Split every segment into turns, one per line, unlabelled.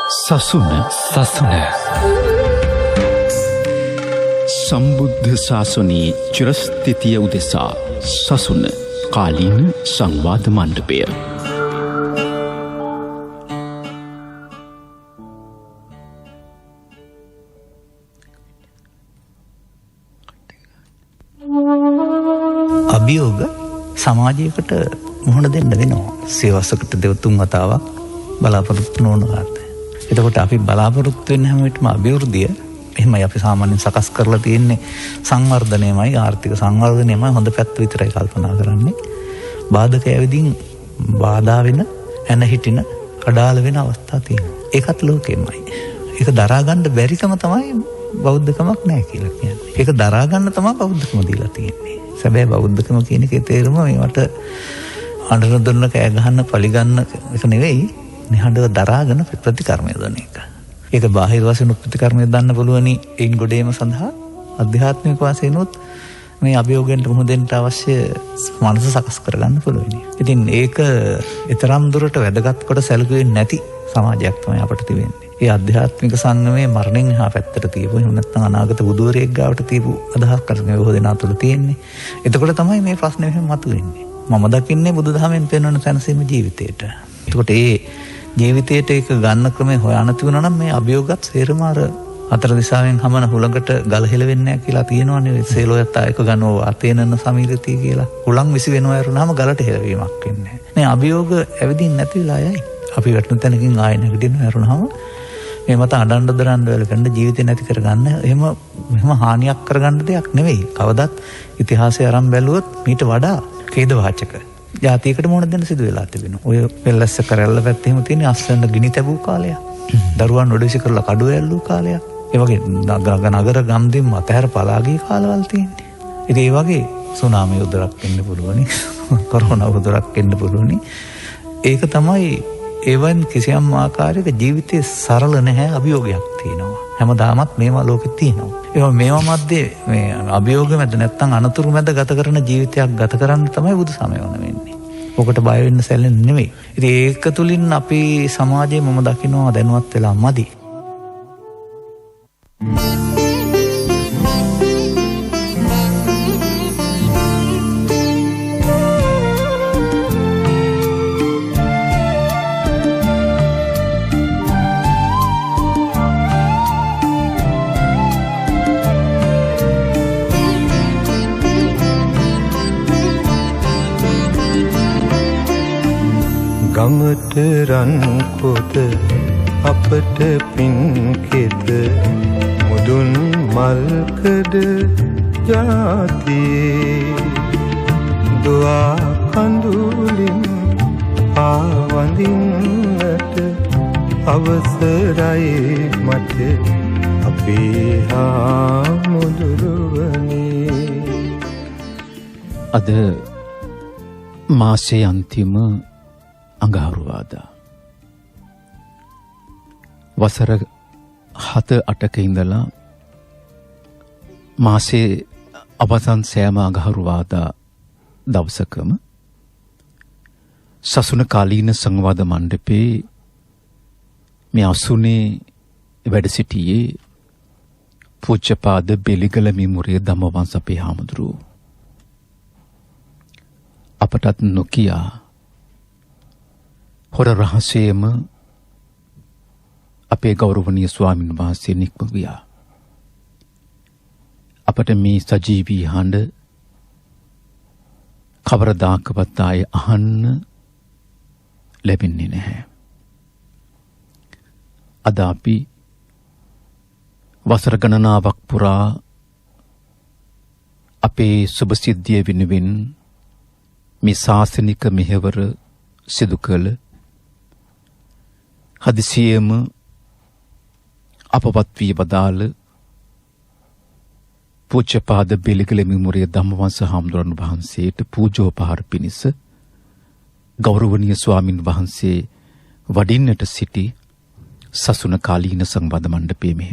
සසුන සම්බුද්ධ ශාසනයේ චිරස්ථිතිය උදෙසා සසුන කාලීන සංවාද මණ්ඩපය.
අභියෝග සමාජයකට මුහුණ දෙන්න වෙනවා. සියවසකට දෙවතුන් වතාවක් බලාපොරොත්තු නොවන කාර්යය. එතකොට අපි බලාපොරොත්තු වෙන හැම විටම අභිවෘද්ධිය එහෙමයි අපි සාමාන්‍යයෙන් සකස් කරලා තියෙන්නේ සංවර්ධනයමයි ආර්ථික සංවර්ධනයමයි හොඳ පැත්ත විතරයි කල්පනා කරන්නේ. බාධක ඇවිදින් බාධා වෙන එන හිටින අඩාල වෙන අවස්ථා තියෙනවා. ඒකත් ලෝකෙමයි. ඒක දරා ගන්න බැරිකම තමයි බෞද්ධකමක් නැහැ කියලා කියන්නේ. ඒක දරා ගන්න තමයි බෞද්ධකම දීලා තියෙන්නේ. සැබෑ බෞද්ධකම කියන එකේ තේරුම මේවට අඬන දොන්න කෑ ගහන්න පලි ගන්න එක නෙවෙයි, නිහඬව දරාගෙන ප්‍රතිකර්මය දන එක. ඒක බාහිර වශයෙන් ප්‍රතිකර්මය දන්න පුළුවනි ඒන් ගොඩේම සඳහා අධ්‍යාත්මික වශයෙන් උත් මේ අභියෝගයන්ට මුහුණ දෙන්න අවශ්‍ය මනස සකස් කරගන්න පුළුවනි. ඉතින් ඒක ඊතරම් දුරට වැදගත් කොට සැලකුවේ නැති සමාජයක් තමයි අපට තිබෙන්නේ. ඒ ආධ්‍යාත්මික සංගමයේ මරණින් එහා පැත්තට තියපු එහෙම නැත්නම් අනාගත බුදුවරයෙක් ගාවට තියපු අදහස් කරගෙන බොහෝ දෙනා තුළ තියෙන්නේ. එතකොට තමයි මේ ප්‍රශ්නේ මෙහෙම මතුවෙන්නේ. මම දකින්නේ බුදුදහමෙන් පෙන්වන සැනසීම ජීවිතේට. එතකොට ඒ ජීවිතයට ඒක ගන්න ක්‍රමය හොයන්න තිබුණා නම් මේ අභියෝගත් සේරම අර අතර දිශාවෙන් හමන හුලඟට ගල හෙලවෙන්නේ නැහැ කියලා තියෙනවනේ. සේලෝයත් ආයක ගන්නව අතේනන සමීරතිය කියලා. හුලං විසි වෙනවා වරුණාම ගලට හෙලවීමක් වෙන්නේ නැහැ. මේ අභියෝග ඇවිදින් නැති වෙලා යයි. අපි වැටුණු තැනකින් ආයෙ නැගිටිනවා වරුණාම මේ මත අඬන්න දරන්න වෙලකන්න ජීවිතේ නැති කරගන්න එහෙම හානියක් කරගන්න දෙයක් නෙවෙයි. කවදත් ඉතිහාසය අරන් බැලුවොත් මීට වඩා ඛේදවාචක ජාතියකට මොන දෙන්න සිදු වෙලා තිබෙනවා. ඔය පෙල්ලස්ස කරල්ල පැත්තේ එහෙම තියෙන අස්සන්න ගිනි තැබූ කාලයක්. දරුවන් ඔඩවිසි කරලා කඩුව ඇල්ලූ කාලයක්. ඒ වගේ නගර ගම්දින් මතහැර පලා ගිය කාලවල් තියෙන්නේ. ඉතින් ඒ වගේ සුනාමි උදරක් එන්න පුළුවනි. කොරෝනා උදරක් එන්න පුළුවනි. ඒක තමයි එවන් කිසියම් ආකාරයක ජීවිතේ සරල නැහැ, අභියෝගයක් තියෙනවා. හැමදාමත් මේවා ලෝකෙ තියෙනවා. මේවා මැද්දේ මේ අභියෝග මැද නැත්තම් අනතුරු මැද ගත කරන ජීවිතයක් ගත කරන්න තමයි බුදු සමය වුණ වෙන්නේ. ඔකට බය වෙන්න සැලෙන්නේ නෙමෙයි. ඉතින් ඒක තුලින් අපි සමාජයේ මම දකිනවා දැනුවත් වෙලා මදි.
ගමට රන් පොත අපට පින්කෙත මුදුන් මල්කඩ ජාතියේ දුවා කඳුලින් ආවඳින්නට අවසරයි මට අපේ හාමුදුරුවනේ.
අද මාසේ අන්තිම අඟහරුවාදා වසර 7-8ක ඉඳලා මාසේ අවසන් සෑම අඟහරුවාදා දවසකම සසුන කාලීන සංවාද මණ්ඩපේ මේ අසුනේ වැඩ සිටියේ පූජ්‍යපාද බෙලිගල මිමුරේ ධම්මවංශ අපේ හාමුදුරුවෝ. අපටත් නොකියා හොර රහසේම අපේ ගෞරවනීය ස්වාමීන් වහන්සේ නික්ම ගියා. අපට මේ සජීවී හඬ කවරදාකවත් ආයේ අහන්න ලැබෙන්නේ නැහැ. අද අපි වසර ගණනාවක් පුරා අපේ සුභ සිද්ධිය වෙනුවෙන් මේ ශාසනික මෙහෙවර සිදු කළ හදිසියෙම අපවත් වී වදාළ පූජ්‍යපාද බෙලිගල මිමුරේ ධම්මවංශ හාමුදුරන් වහන්සේට පූජෝපහාර පිණිස ගෞරවනීය ස්වාමින් වහන්සේ වඩින්නට සිටි සසුන කාලීන සංවාද මණ්ඩපයේ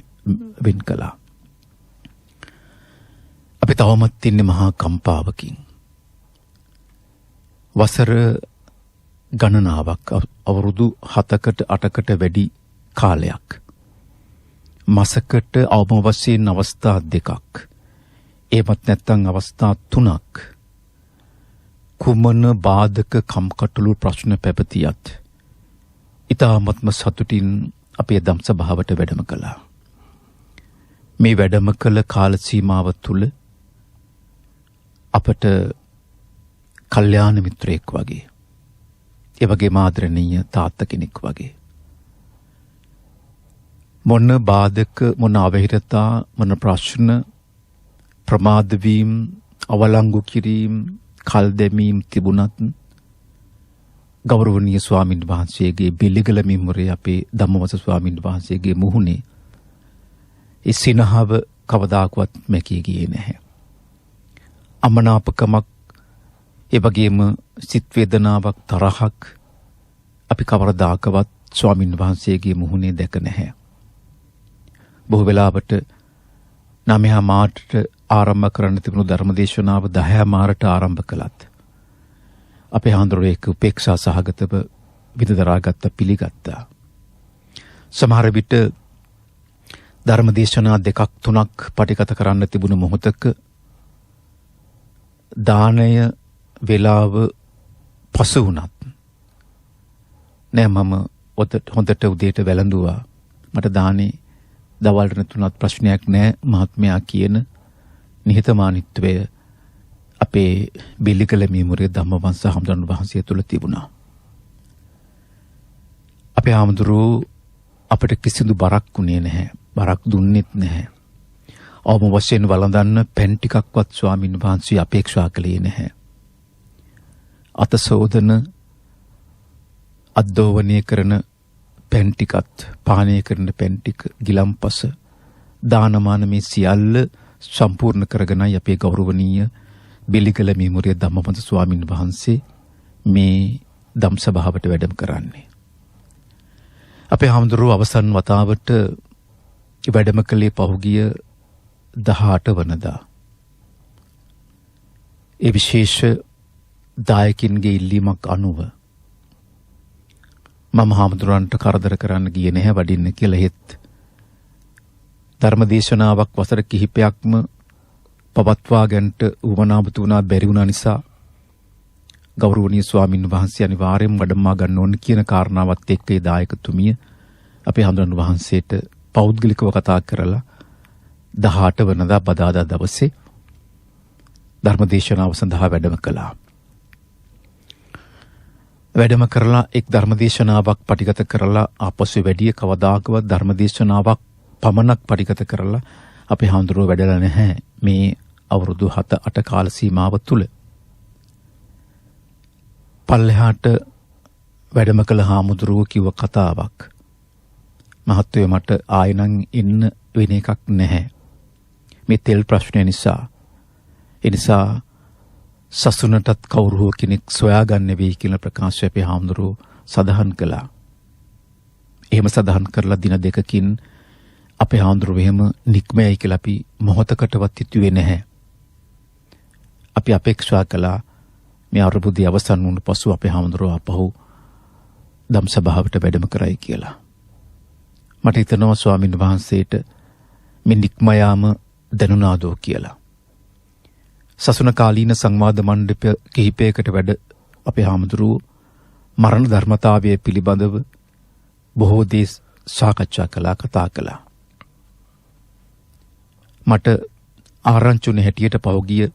වෙන් කළා. අපි තවමත් ඉන්නේ මහා කම්පාවකින්. වසර ගණනාවක් අවුරුදු 7කට 8කට වැඩි කාලයක්. මාසකට අවම වශයෙන් අවස්ථා 2ක්. එහෙමත් නැත්නම් අවස්ථා 3ක්. කුමන බාධක කම්කටොළු ප්‍රශ්න පැවතියත් ඊ타ත්ම සතුටින් අපේ දම් සභාවට වැඩම කළා. මේ වැඩම කළ කාල සීමාව තුළ අපට කල්යාණ මිත්‍රයෙක් වගේ, ඒ වගේම ආදරණීය තාත්තා කෙනෙක් වගේ, මොන බාධක, මොන අවහිරතා, මොන ප්‍රශ්න, ප්‍රමාද වීම, අවලංගු කිරීම, කල් දැමීම් තිබුණත් ගෞරවනීය ස්වාමීන් වහන්සේගේ බිලිගල මිමුරේ අපේ ධම්මවස ස්වාමීන් වහන්සේගේ මුහුණේ ඒ සිනහව කවදාකවත් මැකී ගියේ නැහැ. අමනාපකමක්, ඒ වගේම සිත් වේදනාවක්, තරහක් අපි කවරදාකවත් ස්වාමීන් වහන්සේගේ මුහුණේ දැක නැහැ. බොහෝ වෙලාවට 9 මාර්ට ආරම්භ කරන්න තිබුණු ධර්මදේශනාව 10 මාර්ට ආරම්භ කළත් අපේ හාමුදුරුවෝ ඒක උපේක්ෂා සහගතව විදදරාගත්ත, පිළිගත්තා. සමහර විට ධර්මදේශනා 2ක් 3ක් පටිගත කරන්න තිබුණු මොහොතක දානය වේලාව පසු වුණත් නෑ, මම හොඳට උදේට වැළඳුවා, මට දානේ දවල්ට තුනත් ප්‍රශ්නයක් නෑ මහත්මයා කියන නිහතමානීත්වය අපේ බිලිකල මිමුරේ ධම්මවංශ හාමුදුරන් වහන්සේ තුල තිබුණා. අපේ හාමුදුරුවෝ අපට කිසිදු බරක් වුණේ නැහැ, බරක් දුන්නෙත් නැහැ. අවම වශයෙන් වළඳන්න පෙන් ටිකක්වත් ස්වාමින් වහන්සේ අපේක්ෂා කළේ නැහැ. අතසෝදන, අද්දෝවනය කරන පෙන් ටිකත්, පානය කරන පෙන් ටික, ගිලම්පස, දානමාන මේ සියල්ල සම්පූර්ණ කරගෙනයි අපේ ගෞරවනීය බිලිකල මිමුරේ ධම්මවංශ ස්වාමින් වහන්සේ මේ ධම් සභාවට වැඩම කරන්නේ. අපේ හාමුදුරුවෝ අවසන් වතාවට වැඩම කළේ පහුගිය 18 වනදා. ඒ විශේෂ දායකින්ගේ ඉල්ලීමක් අනුව මම හාමුදුරන්ට කරදර කරන්න ගියේ නැහැ වඩින්න කියලා. හෙත් ධර්මදේශනාවක් වසර කිහිපයක්ම පවත්වා ගන්නට උවමනාවතු වුණා, බැරි වුණා නිසා ගෞරවනීය ස්වාමින් වහන්සේ අනිවාර්යයෙන් වැඩමවා ගන්න ඕන කියන කාරණාවත් එක්ක ඒ දායකතුමිය අපේ හාමුදුරන් වහන්සේට පෞද්ගලිකව කතා කරලා 18 වෙනිදා බදාදා දවසේ ධර්මදේශනාව සඳහා වැඩම කළා. වැඩම කරලා එක් ධර්මදේශනාවක් පටිගත කරලා ආපසු වැඩිය කවදාකවත් ධර්මදේශනාවක් පමණක් පටිගත කරලා අපේ හාමුදුරුවෝ වැඩලා නැහැ මේ අවුරුදු 7-8 කාල සීමාව තුල. පල්ලෙහාට වැඩම කළ හාමුදුරුවෝ කිව්ව කතාවක්, මහත්වයේ මට ආයෙනම් ඉන්න වෙන එකක් නැහැ මේ තෙල් ප්‍රශ්නය නිසා. ඒ නිසා සසුනටත් කවුරු හෝ කෙනෙක් සොයාගන්න වෙයි කියලා ප්‍රකාශය අපේ හාමුදුරුවෝ සඳහන් කළා. එහෙම සඳහන් කරලා දින දෙකකින් අපේ හාමුදුරුවෝ එහෙම නික්මයයි කියලා අපි මොහොතකටවත් හිතුවේ නැහැ. අපි අපේක්ෂා කළා මේ අරුබුදේ අවසන් වුණ පසු අපේ හාමුදුරුවෝ අපහු ධම් සභාවට වැඩම කරයි කියලා. මට හිතෙනවා ස්වාමීන් වහන්සේට මේ නික්ම යාම දැනුණාදෝ කියලා. සසුන කාලීන සංවාද මණ්ඩප කිහිපයකට වැඩ අපේ හාමුදුරුවෝ මරණ ධර්මතාවය පිළිබඳව බොහෝ දේ සාකච්ඡා කළා, කතා කළා. මට ආරංචුනේ හැටියට පහුගිය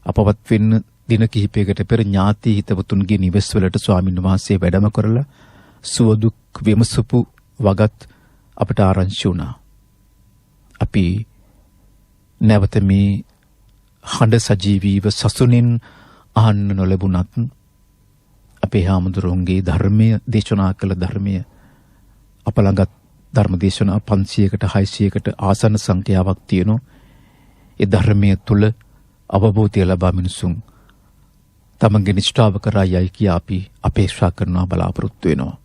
අපවත් වෙන්න දින කිහිපයකට පෙර ඥාති හිතවතුන්ගේ නිවෙස්වලට ස්වාමීන් වහන්සේ වැඩම කරලා සුවදුක් විමසපු වගත් අපට ආරංචි වුණා. අපි නැවත මේ හඬ සජීවීව සසුනින් අහන්න නොලැබුණත් අපේ හාමුදුරුවන්ගේ ධර්මය, දේශනා කළ ධර්මය අප ළඟත් ධර්ම දේශනා 500කට 600කට ආසන්න සංඛ්‍යාවක් තියෙනවා. ඒ ධර්මයේ තුල අවබෝධය ලබා මිනිසුන් තමන්ගේ නිෂ්ඨාව කරා යයි කියා අපි අපේක්ෂා කරනවා, බලාපොරොත්තු වෙනවා.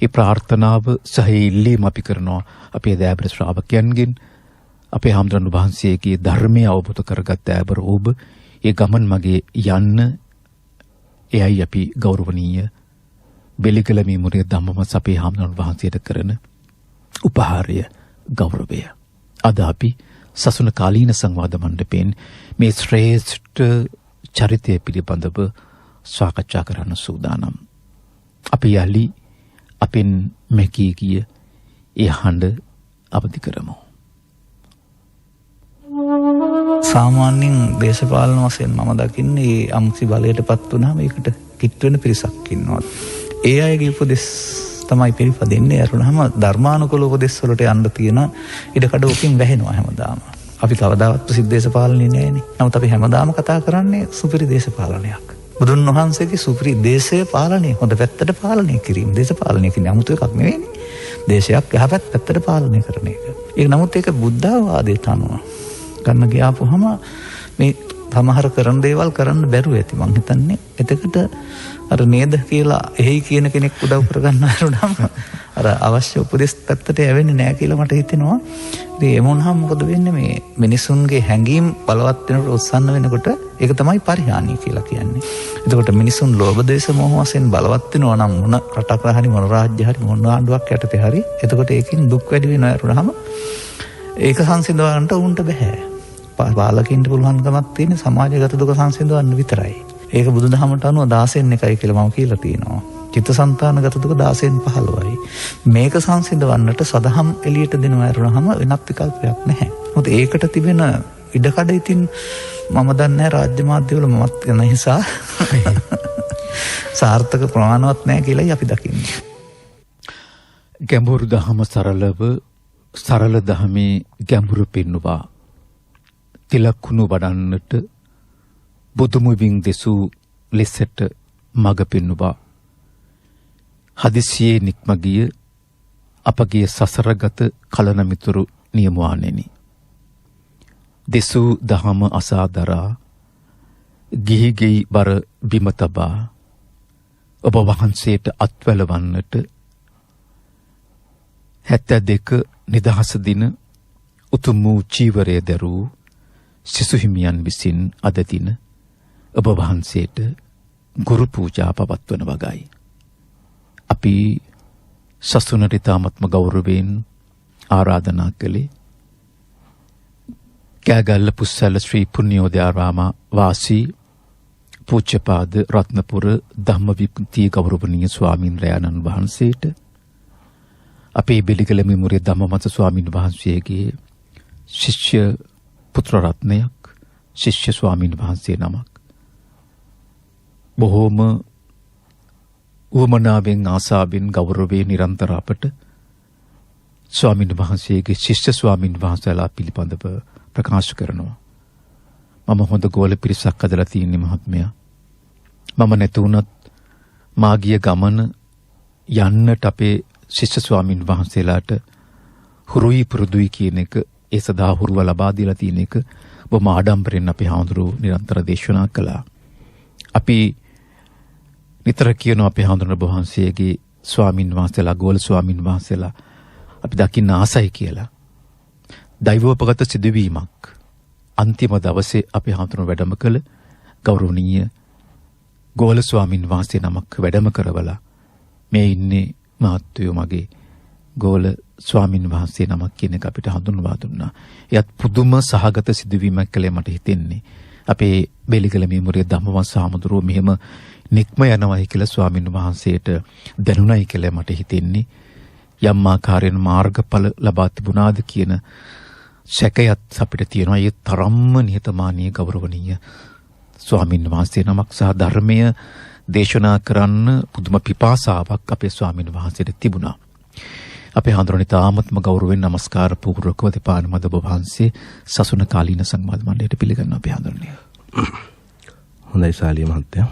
ඒ ප්‍රාර්ථනාව සහ ඉල්ලීම අපි කරනවා අපේ දයාබර ශ්‍රාවකයන්ගෙන්. අපේ හාමුදුරන් වහන්සේගේ ධර්මය අවබෝධ කරගත් දයාබර ඔබ ඒ ගමන් මගේ යන්න, එයයි අපි ගෞරවනීය බෙලිකල මිමුරේ ධම්මවංශ අපේ හාමුදුරන් වහන්සේට කරන උපහාරය ගෞරවය. අද අපි සසුන කාලීන සංවාද මණ්ඩපයෙන් මේ ශ්‍රේෂ්ඨ චරිතය පිළිබඳව සාකච්ඡා කරන්න සූදානම්. අපි යලි අපෙන් මැකී ගිය ඒ හඬ අවදි කරමු.
සාමාන්‍යයෙන් දේශපාලන වශයෙන් මම දකින්නේ අම්සි බලයටපත් වුණාම ඒකට කිට් වෙන පිරිසක් ඉන්නවා. ඒ අයගේ උපදෙස් තමයි පිළිපදින්නේ. අරුණාම ධර්මානුකූල උපදෙස් වලට යන්න තියෙන ඉඩකඩ ඔකින් වැහෙනවා හැමදාම. අපි කවදාවත් ප්‍රසිද්ධ දේශපාලනේ නෑනේ. නමුත් අපි හැමදාම කතා කරන්නේ සුපිරි දේශපාලනයක්. බුදුන් වහන්සේගේ සුපිරි දේශය පාලනය, හොඳ පැත්තට පාලනය කිරීම. දේශපාලනය කියන්නේ 아무තු එකක් නෙවෙයිනේ. දේශයක් යහපත් පැත්තට පාලනය කරන එක. ඒක නමුත් ඒක බුද්ධාවාදයට අනුව ගන්න ගියාපුවම මේ සමහර කරන දේවල් කරන්න බැරුව ඇති. මං හිතන්නේ එතකොට අර නේද කියලා එහෙයි කියන කෙනෙක් උදව් කරගන්න ආරුණාම අර අවශ්‍ය උපදෙස් පැත්තට යවෙන්නේ නැහැ කියලා මට හිතෙනවා. ඉතින් ඒ මොනහම මොකද වෙන්නේ මේ මිනිසුන්ගේ හැඟීම් බලවත් වෙනකොට උත්සන්න වෙනකොට ඒක තමයි පරිහානිය කියලා කියන්නේ. එතකොට මිනිසුන් ලෝභ දේශ මොහ වශයෙන් බලවත් වෙනවා නම් මොන රටක හරි මොන රාජ්‍ය හරි මොන ආණ්ඩුවක් යටතේ හරි එතකොට ඒකෙන් දුක් වැඩි වෙනවා ආරුණාම ඒක සංසිඳවන්නට උන්ට බෑ. පාලකින්ට පුළුවන්කමක් තියෙන සමාජගත දුක සංසිඳවන්න විතරයි. ඒක බුදුදහමට අනුව 16න් එකයි කියලා මම කියලා තියෙනවා. චිත්තසංතානගත දුක 16න් 15යි. මේක සංසිඳවන්නට සදහම් එළියට දෙනවා වරුණාම වෙනත් විකල්පයක් නැහැ. මොකද ඒකට තිබෙන ඉඩකඩ ඉතින් මම දන්නේ රාජ්‍ය මාධ්‍යවල මමත් යන නිසා සාර්ථක ප්‍රමාණවත් නැහැ කියලායි අපි දකින්නේ.
ගැඹුරු දහම සරල දහමේ ගැඹුරු පෙන්නවා. තිලක්කුණු වඩන්නට බුදුමුවින් දෙසූ ලෙසට මඟ පෙන්නවා. හදිසියේ නික්ම ගිය අපගේ සසරගත කලන මිතුරු නියමුවානෙනි. දෙසූ දහම අසාදරා ගිහිගෙයි බර බිම තබා ඔබ වහන්සේට අත්වැළවන්නට 72 නිදහස දින උතුම් වූ චීවරය දරූ සිසු හිමියන් විසින් අද දින ඔබ වහන්සේට ගුරු පූජා පවත්වන වගයි. අපි සසුනට ඉතාමත්ම ගෞරවයෙන් ආරාධනා කළේ කෑගල්ල පුස්සැල ශ්‍රී පුණ්‍යෝදයාරාම වාසී පූජ්‍යපාද රත්නපුර ධම්මවිමුක්ති ගෞරවනීය ස්වාමීන් වහන්සේට, අපේ බෙලිගල මෙමුරිය ධම්මමත ස්වාමීන් වහන්සේගේ ශිෂ්‍ය පුත්‍ර රත්නයක්, ශිෂ්‍ය ස්වාමීන් වහන්සේ නමක් බොහෝම උවමනාවෙන් ආසාවෙන් ගෞරවයෙන් නිරන්තර අපට ස්වාමීන් වහන්සේගේ ශිෂ්‍ය ස්වාමීන් වහන්සේලා පිළිබඳව ප්‍රකාශ කරනවා. මම හොඳ ගෝල පිරිසක් අදලා තියෙන්නේ මහත්මයා. මම නැතුණත් මාගිය ගමන යන්නට අපේ ශිෂ්‍ය ස්වාමීන් වහන්සේලාට හුරුයි පුරුදුයි කියන එක, ඒ සදා හුරුව ලබා දීලා තියෙන එක බොහොම ආඩම්බරෙන් අපි හාමුදුරුවෝ නිරන්තර දේශනා කළා. අපි නිතර කියනවා අපේ හාමුදුරුවෝ වහන්සේගේ ස්වාමින් වහන්සේලා, ගෝල ස්වාමින් වහන්සේලා අපි දකින්න ආසයි කියලා. දෛවෝපගත සිදුවීමක්. අන්තිම දවසේ අපේ හාමුදුරුවෝ වැඩම කළ ගෞරවනීය ගෝල ස්වාමින් වහන්සේ නමක් වැඩම කරවලා මේ ඉන්නේ මහත්වයෝ මගේ ගෝල ස්වාමින් වහන්සේ නමක් කියන එක අපිට හඳුන්වා දුන්නා. එයත් පුදුම සහගත සිදුවීමක් කියලා මට හිතෙන්නේ. අපේ බෙලිගල මෙමුරිය ධම්මවංශ හාමුදුරුවෝ මෙහෙම නික්ම යනවායි කියලා ස්වාමින් වහන්සේට දැනුණයි කියලා මට හිතෙන්නේ. යම් ආකාරයෙන් මාර්ගඵල ලබා තිබුණාද කියන සැකයත් අපිට තියෙනවා. ඒ තරම්ම නිහතමානීය ගෞරවනීය ස්වාමින් වහන්සේ නමක් සහ ධර්මය දේශනා කරන්න පුදුම පිපාසාවක් අපේ ස්වාමින් වහන්සේට තිබුණා. අපේ හඳුනන තාමත්ම ගෞරවයෙන් নমස්කාර පූර්වකව දෙපානමද ඔබ වහන්සේ සසුන කාලීන සංවාද මණ්ඩලයට පිළිගන්නවා අපේ හඳුනන්නේ.
හොඳයි සාලිය මහත්තයා.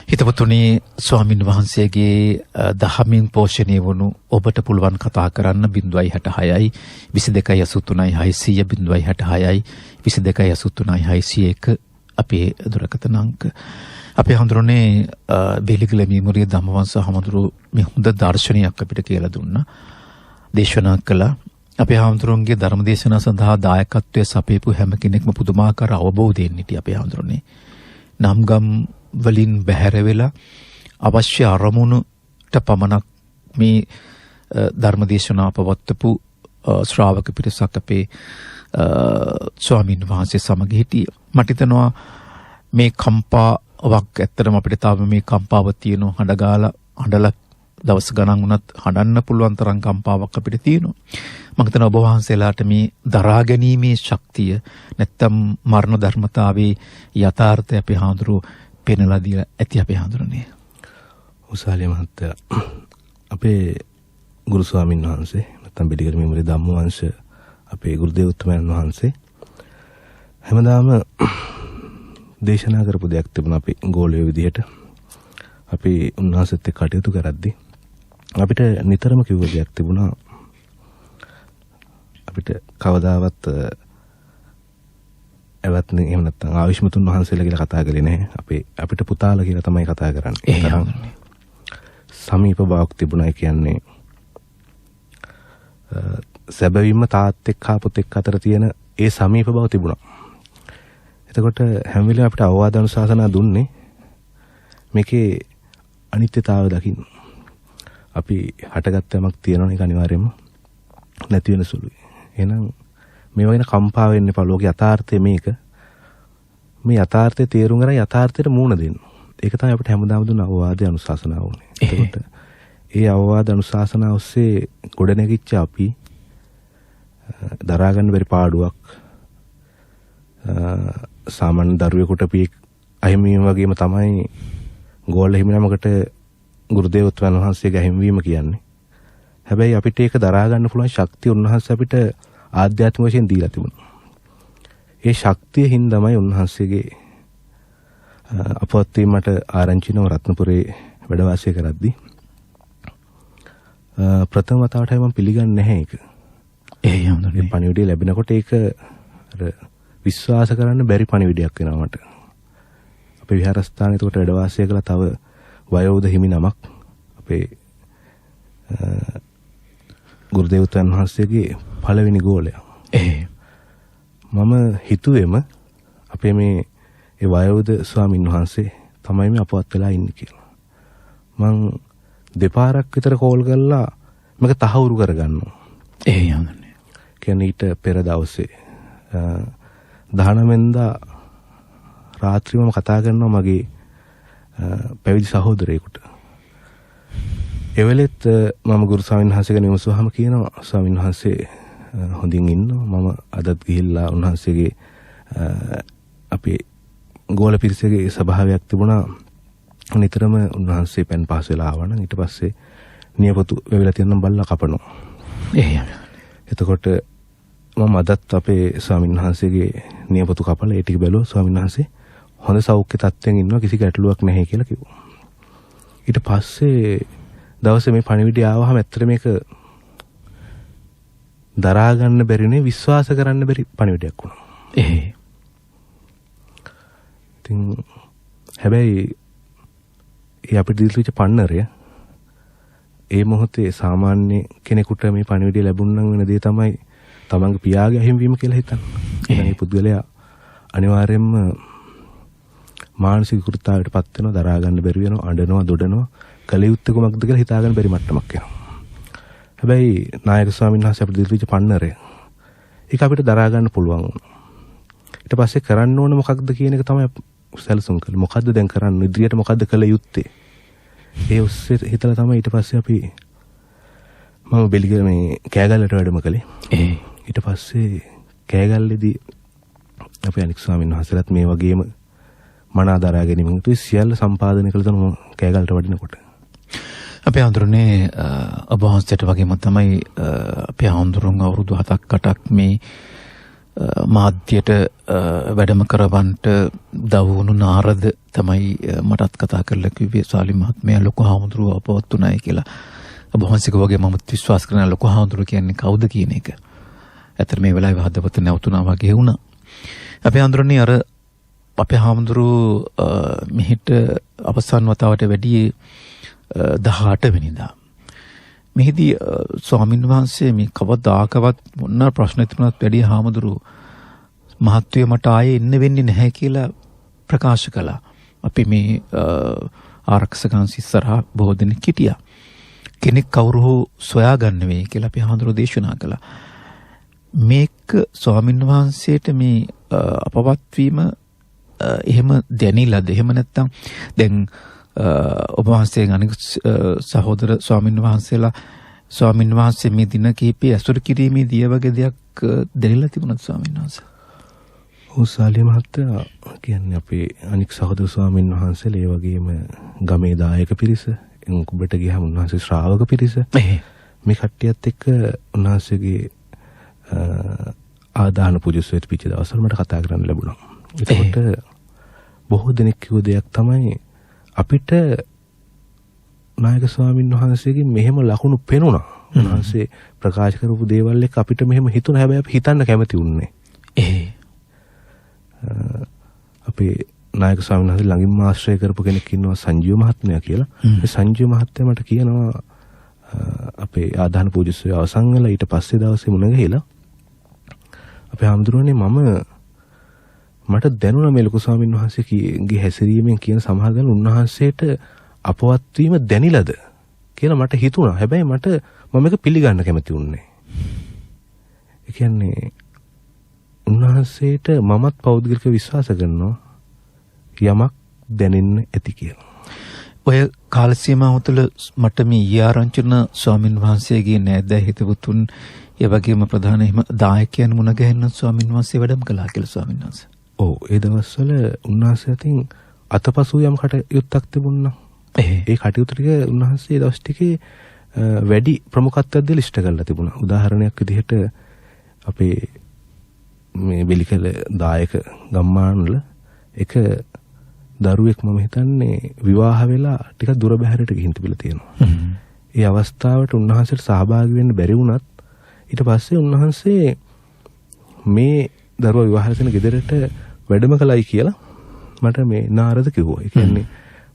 හිතවතුනි, ස්වාමින් වහන්සේගේ දහමින් පෝෂණය වුණු ඔබට පුළුවන් කතා කරන්න 066යි 2283යි 600 066යි 2283යි 601 අපේ දුරකථන අංක. අපේ හඳුනන්නේ බෙලිගල මෙමුරිය ධම්මවංශ හමුදුරු මේ හොඳ දර්ශනයක් අපිට කියලා දුන්නා. දේශනා කළා. අපේ හඳුරුන්ගේ ධර්ම දේශනා සඳහා දායකත්වයේ සපේපු හැම කෙනෙක්ම පුදුමාකාර අවබෝධයෙන් සිටි අපේ හඳුරන්නේ. නම්ගම් වලින් බැහැර වෙලා අවශ්‍ය අරමුණට පමණක් මේ ධර්මදේශනා පවත්වපු ශ්‍රාවක පිරිසක් අපේ ස්වාමීන් වහන්සේ සමග හිටියේ. මට හිතෙනවා මේ කම්පාවක් ඇත්තටම අපිට තාම මේ කම්පාව තියෙන හඬලා දවස් ගණන් වුණත් හඬන්න පුළුවන් තරම් කම්පාවක් අපිට තියෙනවා. මම හිතනවා ඔබ වහන්සේලාට මේ දරා ගැනීමේ ශක්තිය නැත්තම් මරණ ධර්මතාවේ යථාර්ථය අපේ හාමුදුරුවෝ පෙන්වලා දීලා ඇති අපේ හාමුදුරනේ.
උසාලිය මහත්තයා අපේ ගුරු ස්වාමීන් වහන්සේ නැත්නම් බෙලිගල මෙමරි ධම්මවංශ අපේ ගුරුදේව උත්තමයන් වහන්සේ හැමදාම දේශනා කරපු දෙයක් තිබුණා අපි ගෝලයේ විදිහට අපි උන්වහන්සේත් එක්ක කටයුතු කරද්දී අපිට නිතරම කිව්ව දෙයක් තිබුණා අපිට කවදාවත් එවත්නේ එහෙම නැත්නම් ආවිෂ්මතුන් වහන්සේලා කියලා කතා කරේ නැහැ. අපිට පුතාලා කියලා තමයි කතා කරන්නේ. සමීප බවක් තිබුණා කියන්නේ සැබවින්ම තාත් එක්ක පුතෙක් අතර තියෙන ඒ සමීප බව තිබුණා. එතකොට හැම වෙලේම අපිට අවවාද අනුශාසනා දුන්නේ මේකේ අනිත්‍යතාවය දකින්න. අපි හටගත්ත යමක් තියෙනවනේ ඒක අනිවාර්යයෙන්ම නැති වෙන සුළුයි. එහෙනම් මේ වගේ කම්පා වෙන්න එපා. ලෝක යථාර්ථය මේක. මේ යථාර්ථය තේරුම් ගන්න යථාර්ථයට මූණ දෙන්න. ඒක තමයි අපිට හැමදාම දුන්න අවවාද අනුශාසනාව උනේ. එතකොට ඒ අවවාද අනුශාසනාව ඔස්සේ ගොඩනැගිච්ච අපි දරා ගන්න බැරි පාඩුවක් සාමාන්‍ය දරුවෙකුට පිය අහිමිවීම වගේම තමයි ගෝල හිමිනමකට ගුරුදේව උත්තමයන් වහන්සේගේ අහිමිවීම කියන්නේ. හැබැයි අපිට ඒක දරා ගන්න පුළුවන් ශක්තිය උන්වහන්සේ අපිට ආධ්‍යාත්මික වශයෙන් දීලා තිබුණා. ඒ ශක්තිය හින්දාමයි උන්වහන්සේගේ අපවත් වීමට ආරංචිනව රත්නපුරේ වැඩ වාසය කරද්දී ප්‍රථම වතාවටයි මම පිළිගන්නේ නැහැ ඒක.
ඒ යමුනේ
පණිවිඩය ලැබෙනකොට ඒක අර විශ්වාස කරන්න බැරි පණිවිඩයක් වෙනවා මට. අපේ විහාරස්ථානයේ එතකොට වැඩ වාසය කළා තව වයෝවෘද්ධ හිමි නමක් අපේ ගුරුදේවයන් වහන්සේගේ පළවෙනි ගෝලයා. මම හිතුවේම අපේ මේ ඒ වයෝවෘද්ධ ස්වාමින් වහන්සේ තමයි මේ අපවත් වෙලා ඉන්නේ කියලා. මං දෙපාරක් විතර කෝල් කරලා මේක තහවුරු කරගන්නවා.
යන්නේ.
කියන්නේ ඊට පෙර දවසේ 19 වෙනිදා රාත්‍රියේ මම කතා කරනවා මගේ පැවිදි සහෝදරයෙකුට. ඒ වෙලෙත් මම ගුරු ස්වාමීන් වහන්සේගෙන විමසුවාම කියනවා ස්වාමීන් වහන්සේ හොඳින් ඉන්නවා. මම අදත් ගිහිල්ලා උන්වහන්සේගේ අපේ ගෝල පිරිසගේ ස්වභාවයක් තිබුණා. නිතරම උන්වහන්සේ පෙන් පාස් වෙලා ආවනම් ඊට පස්සේ නියපොතු වෙවිලා තියෙනම් බල්ලා කපනවා. එතකොට මම අදත් අපේ ස්වාමීන් වහන්සේගේ නියපොතු කපලා ඒ ටික බැලුවා. ස්වාමීන් වහන්සේ හොඳ සෞඛ්‍ය තත්ත්වයෙන් ඉන්නවා කිසි ගැටලුවක් නැහැ කියලා කිව්වා. ඊට පස්සේ දවසේ මේ පණිවිඩය ආවහම ඇත්තට මේක දරා ගන්න බැරිනේ විශ්වාස කරන්න බැරි පණිවිඩයක් වුණා. ඉතින් හැබැයි ඒ අපිට දීලා පන්නරය ඒ මොහොතේ සාමාන්‍ය කෙනෙකුට මේ පණිවිඩය ලැබුණනම් වෙන දේ තමයි තමන්ගේ පියාගේ අහිමිවීම කියලා හිතන්න. එහෙනම් මේ පුද්ගලයා අනිවාර්යයෙන්ම මානසික කෘත්‍යයකටපත් වෙනවා, දරා ගන්න බැරි වෙනවා, අඬනවා, දොඩනවා, කලියුත්තේ කුමක්ද කියලා හිතා ගන්න බැරි මට්ටමක් එනවා. හැබැයි නායක ස්වාමීන් වහන්සේ අපිට දීලා පන්නරය ඒක අපිට දරා ගන්න පුළුවන් වුණා. ඊට පස්සේ කරන්න ඕන මොකක්ද කියන එක තමයි සැලසුම් කළේ. මොකද්ද දැන් කරන්න ඉදිරියට මොකද්ද කළ යුත්තේ? ඒ ඔස්සේ හිතලා තමයි ඊට පස්සේ අපි මම බෙලිගල මේ කෑගල්ලට වැඩම කළේ. ඊට පස්සේ කෑගල්ලේදී අපේ අනික් ස්වාමීන් වහන්සේලාත් මේ වගේම මන ආදරා ගැනීම උතුයි සියල්ල සම්පාදනය කළ තම කෑගල්ලට වඩිනකොට
අපේ හඳුරන්නේ ඔබ වහන්සේට වගේම තමයි අපේ හඳුරුන් අවුරුදු 7ක් 8ක් මේ මාධ්‍යයට වැඩම කරවන්නට දවුණු නාරද තමයි මටත් කතා කරලා කිව්වේ සාලි මහත්මයා ලොකු හාමුදුරුවෝ අපවත් උනායි කියලා. ඔබ වහන්සේක වගේ මමත් විශ්වාස කරන ලොකු හාමුදුරුවෝ කියන්නේ කවුද කියන එක. ඇත්තට මේ වෙලාවේ හදවත නැවතුණා වගේ වුණා. අපේ හඳුරන්නේ අර අපේ හාමුදුරුවෝ මෙහෙට අවසන් වතාවට වැඩි 18 වෙනිදා. මෙහිදී ස්වාමීන් වහන්සේ මේ කවදාකවත් මොන ප්‍රශ්න තිබුණත් වැඩි හාමුදුරුවෝ මහත්වයේ මට ආයේ එන්න වෙන්නේ නැහැ කියලා ප්‍රකාශ කළා. අපි මේ ආරක්ෂකයන් ඉස්සරහා බොහෝ දෙනෙක් හිටියා. කෙනෙක් කවුරු හෝ සොයාගන්න වෙයි කියලා අපි හඳුරු දේශනා කළා. මේක ස්වාමීන් වහන්සේට මේ අපවත් වීම එහෙම දැනිලාද? එහෙම නැත්නම් දැන් ඔබ වහන්සේ අනික සහෝදර ස්වාමීන් වහන්සේලා ස්වාමීන් වහන්සේ මේ දින කිහිපේ අසුර කිරීමේදී ඒ වගේ දෙයක් දැනෙලා තිබුණාද ස්වාමීන් වහන්සේ?
උසාලිය මහත්තයා කියන්නේ අපේ අනික් සහෝදර ස්වාමීන් වහන්සේලා ඒ වගේම ගමේ දායක පිරිස, උඹට ගියාම උන්වහන්සේ ශ්‍රාවක පිරිස මේ කට්ටියත් එක්ක උන්වහන්සේගේ ආදාන පුජුස්සෙත් පිච්ච දවස්වල මට කතා කරන්න ලැබුණා. ඒකට බොහෝ දෙනෙක් කිව්ව දෙයක් තමයි අපිට නායක ස්වාමීන් වහන්සේගෙන් මෙහෙම ලකුණු පෙනුණා. උන්වහන්සේ ප්‍රකාශ කරපු දේවල් එක්ක අපිට මෙහෙම හිතුණා. හැබැයි අපි හිතන්න කැමති වුණේ. අපේ නායක ස්වාමීන් වහන්සේ ළඟින්ම ආශ්‍රය කරපු කෙනෙක් ඉන්නවා සංජීව මහත්මයා කියලා. ඒ සංජීව මහත්මයා මට කියනවා අපේ ආදාන පූජස්සේ අවසන් වෙලා ඊට පස්සේ දවසේ මුණ ගිහලා අපේ ආම්දුරනේ මට දැනුණා මේ ලොකු ස්වාමීන් වහන්සේගේ හැසිරීමෙන් කියන සමහර දේ උන්වහන්සේට අපවත් වීම දැනිලාද කියලා මට හිතුණා. හැබැයි මම ඒක පිළිගන්න කැමති වුණේ. ඒ කියන්නේ උන්වහන්සේට මමත් පෞද්ගලික විශ්වාස කරනවා යමක් දැනෙන්න ඇති කියලා.
ඔය කාල සීමාව තුළ මට මේ ඊආරංචන ස්වාමින් වහන්සේගේ නෑදෑ හිතවතුන් ඒ වගේම ප්‍රධාන එහෙම දායකයන් මුණ ගැහෙන්න ස්වාමින් වහන්සේ වැඩම කළා කියලා ස්වාමින් වහන්සේ.
ඔව් ඒ දවස්වල උන්වහන්සේ අතින් අතපසු යම් කටයුත්තක් තිබුණා. ඒ කටයුතු ටික උන්වහන්සේ දවස් ටිකේ වැඩි ප්‍රමුඛත්වයක් දීලා ඉෂ්ට කරලා තිබුණා. උදාහරණයක් විදිහට අපේ මේ බෙලිකල දායක ගම්මානවල එක දරුවෙක් මම හිතන්නේ විවාහ වෙලා ටිකක් දුර බැහැරට ගිහින් තිබිලා තියෙනවා. ඒ අවස්ථාවට උන්වහන්සේට සහභාගී වෙන්න බැරි වුණත් ඊට පස්සේ උන්වහන්සේ මේ දරුවා විවාහ කරන ගෙදරට වැඩම කළයි කියලා මට මේ නාරද කිව්වා. ඒ කියන්නේ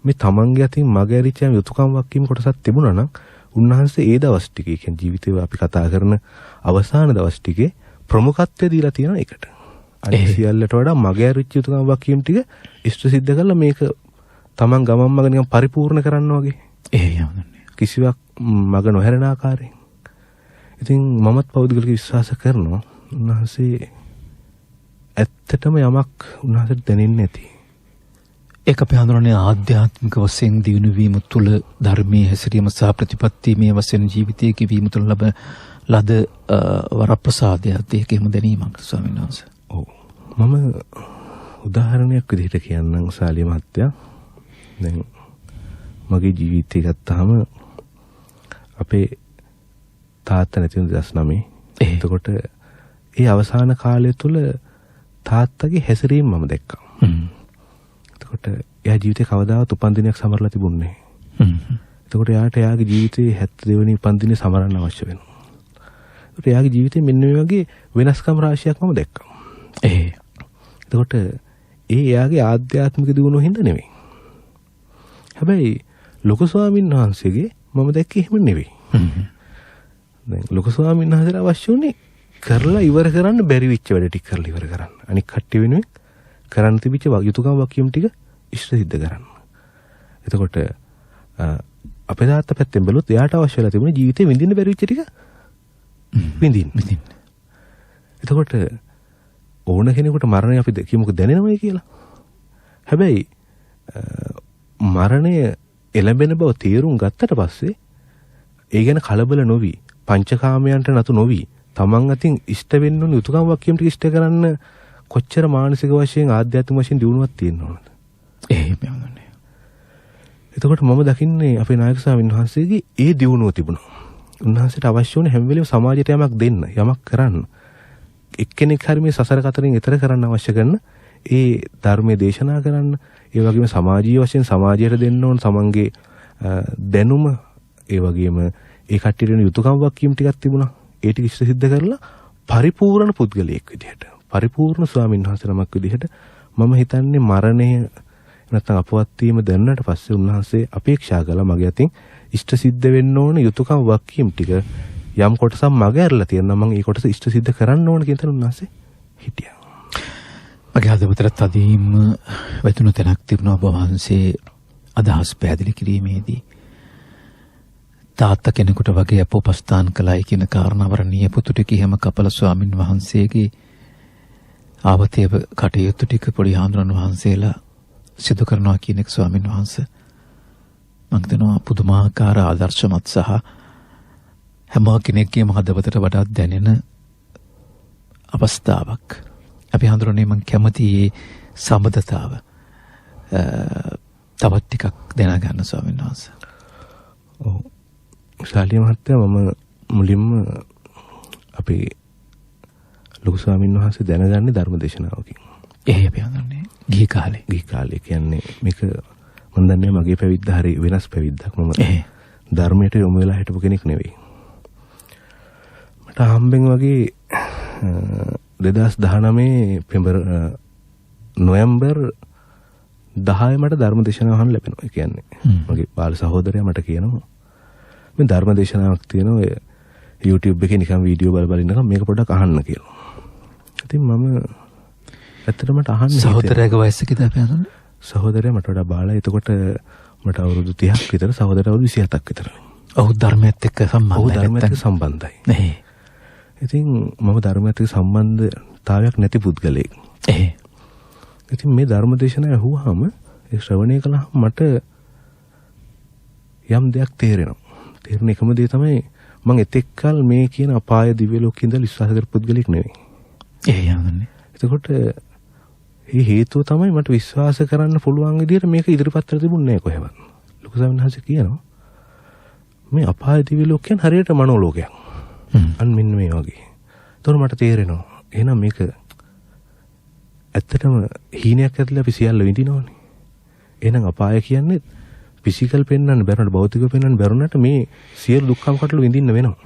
මේ තමන්ගේ අතින් මග ඇරිච්ච යුතුයකම් වක්කීම් කොටසක් තිබුණා නම් උන්වහන්සේ ඒ දවස් ටිකේ කියන්නේ ජීවිතේ අපි කතා කරන අවසාන දවස් ටිකේ ප්‍රමුඛත්වය දීලා තියෙන එකට. අනිත් සියල්ලට වඩා මග ඇරිච්ච යුතුයකම් වක්කීම් ටික ඉෂ්ට සිද්ධ කරලා මේක තමන් ගමන් මග නිකන් පරිපූර්ණ කරන්න වගේ. කිසිවක් මග නොහැරෙන ආකාරයෙන්. ඉතින් මමත් පෞද්ගලික විශ්වාස කරනවා උන්වහන්සේ ඇත්තටම යමක් උන්වහන්සේට දැනෙන්නේ නැති.
ඒක අපි හඳුනන්නේ ආධ්‍යාත්මික වශයෙන් දියුණු වීම තුළ ධර්මයේ හැසිරීම සහ ප්‍රතිපත්ති මේ වශයෙන් ජීවිතයේ කිවීම තුළ ලද වරප්‍රසාදයක් ඒකෙම දැනීමක් ස්වාමීන් වහන්සේ.
ඔව්. මම උදාහරණයක් විදිහට කියන්නම් සාලිය මහත්තයා. දැන් මගේ ජීවිතය ගත්තාම අපේ තාත්තා නැති වුණ 2009. එතකොට ඒ අවසාන කාලය තුල තාත්තගේ හැසිරීම මම දැක්කා. එතකොට එයා ජීවිතේ කවදාවත් උපන්දිනයක් සමරලා තිබුණේ නැහැ. එතකොට එයාගේ ජීවිතේ 72 වෙනි උපන්දිනේ සමරන්න අවශ්‍ය වෙනවා. එතකොට එයාගේ ජීවිතේ මෙන්න මේ වගේ වෙනස්කම් රාශියක් මම දැක්කා. එතකොට එයාගේ ආධ්‍යාත්මික දියුණුව හින්දා නෙවෙයි. හැබැයි ලොකු ස්වාමීන් වහන්සේගේ මම දැක්කේ එහෙම නෙවෙයි. දැන් ලොකු ස්වාමීන් වහන්සේට අවශ්‍ය උනේ කරලා ඉවර කරන්න බැරි වෙච්ච වැඩ ටික කරලා ඉවර කරන්න. අනික් කට්ටිය වෙනුවෙන් කරන්න තිබිච්ච යුතුයකම් වක්කීම් ටික ඉෂ්ට සිද්ධ කරන්න. එතකොට අපේ තාත්තා පැත්තෙන් බැලුවොත් එයාට අවශ්‍ය වෙලා තිබුණේ ජීවිතේ විඳින්න බැරි වෙච්ච ටික විඳින්න. එතකොට ඕන කෙනෙකුට මරණය අපි කියමුකෝ දැනෙනවයි කියලා. හැබැයි මරණය එළඹෙන බව තේරුම් ගත්තට පස්සේ ඒ ගැන කලබල නොවි පංචකාමයන්ට නතු නොවි තමන් අතින් ඉෂ්ට වෙන්න ඕන යුතුයකම් වක්කීම් ටික ඉෂ්ට කරන්න කොච්චර මානසික වශයෙන් ආධ්‍යාත්මික වශයෙන් දියුණුවක් තියෙනවද? එහෙමයි. එතකොට මම දකින්නේ අපේ නායක ස්වාමීන් වහන්සේගේ ඒ දියුණුව තිබුණා. උන්වහන්සේට අවශ්‍ය වුණේ හැම වෙලේම සමාජයට යමක් දෙන්න, යමක් කරන්න. එක්කෙනෙක් හරි මේ සසර කතරින් ඈතර කරන්න අවශ්‍ය කරන ඒ ධර්මයේ දේශනා කරන්න, ඒ වගේම සමාජීය වශයෙන් සමාජයට දෙන්න ඕන තමන්ගේ දැනුම, ඒ වගේම ඒ කට්ටියට යුතුයකම් වක්කීම් ටිකක් තිබුණා. ඒ ටික ඉෂ්ට සිද්ධ කරලා පරිපූර්ණ පුද්ගලයෙක් විදිහට, පරිපූර්ණ ස්වාමීන් වහන්සේ නමක් විදිහට මම හිතන්නේ මරණය නැත්නම් අපවත් වීම දැනුණාට පස්සේ උන්වහන්සේ අපේක්ෂා කළා මගේ අතින් ඉෂ්ට සිද්ධ වෙන්න ඕන යුතුයකම් වක්කීම් ටික යම් කොටසක් මග ඇරලා තියෙනවා. මම ඒ කොටස ඉෂ්ට සිද්ධ කරන්න ඕන කියන තැන උන්වහන්සේ හිටියා.
මගේ හදවතට තදින්ම වැටුණු තැනක් තිබුණා ඔබ වහන්සේ අදහස් පැහැදිලි කිරීමේදී. තාත්තා කෙනෙකුට වගේ අප උපස්ථාන කළයි කියන කාරණාව නියපොතු ටික එහෙම කපල ස්වාමින් වහන්සේගේ ආවතේව කටයුතු ටික පොඩි හාමුදුරන් වහන්සේලා සිදු කරනවා කියන එක ස්වාමින් වහන්සේ මම හිතනවා පුදුමාකාර ආදර්ශමත් සහ හැම කෙනෙක්ගේම හදවතට වඩා දැනෙන අවස්ථාවක්. අපි හඳුරන්නේ මම කැමති මේ සම්බන්ධතාව තවත් ටිකක් දැනගන්න ස්වාමීන් වහන්සේ.
ඔව්. ශාලිය මහත්තයා මම මුලින්ම අපේ ලොකු ස්වාමීන් වහන්සේ දැනගන්නේ ධර්මදේශනාවකින්.
එහේ අපි හඳුරන්නේ ගිහි කාලේ කියන්නේ මේක මම දන්නේ
මගේ පැවිද්ද හරි වෙනස් පැවිද්දක්. මම ධර්මයට යොමු වෙලා හිටපු කෙනෙක් නෙවෙයි. මට හම්බෙන් වගේ 2019 නොවැම්බර් 10 මට ධර්ම දේශනාවක් අහන්න ලැබෙනවා. ඒ කියන්නේ මගේ බාල සහෝදරයා මට කියනවා මේ ධර්ම දේශනාවක් තියෙනවා YouTube එකේ නිකන් වීඩියෝ බල ඉන්නකම් මේක පොඩ්ඩක් අහන්න කියලා. ඉතින් මම ඇත්තටම අහන්න
සහෝදරයාගේ වයස කීයද අපි අහන්නේ?
සහෝදරයා මට වඩා බාලයි. එතකොට මට අවුරුදු 30ක් විතර, සහෝදරයා අවුරුදු 27ක් විතර.
ඔහු ධර්මයත් එක්ක
සම්බන්ධයි. නේ. ඉතින් මම ධර්මයත් එක්ක සම්බන්ධතාවයක් නැති පුද්ගලයෙක්. ඉතින් මේ ධර්ම දේශනාව ඇහුවාම ඒ ශ්‍රවණය කළාම මට යම් දෙයක් තේරෙනවා. තේරෙන එකම දේ තමයි මම එතෙක්කල් මේ කියන අපාය දිව්‍ය ලෝකෙ ඉඳලා විශ්වාස කරපු පුද්ගලෙක් නෙවෙයි. යන්නේ. එතකොට මේ හේතුව තමයි මට විශ්වාස කරන්න පුළුවන් විදිහට මේක ඉදිරිපත් කරලා තිබුණේ නැහැ කොහෙවත්. ලොකු ස්වාමීන් වහන්සේ කියනවා මේ අපාය දිව්‍ය ලෝකයන් හරියට මනෝලෝකයක්. අන්න මෙන්න මේ වගේ. ඒතකොට මට තේරෙනවා එහෙනම් මේක ඇත්තටම හීනයක් ඇතුළේ අපි සියල්ල විඳිනවනේ. එහෙනම් අපාය කියන්නේ ෆිසිකල් පෙන්වන්න බැරුණාට භෞතිකව පෙන්වන්න බැරුණාට මේ සියලු දුක්ඛම් කටළු විඳින්න වෙනවා.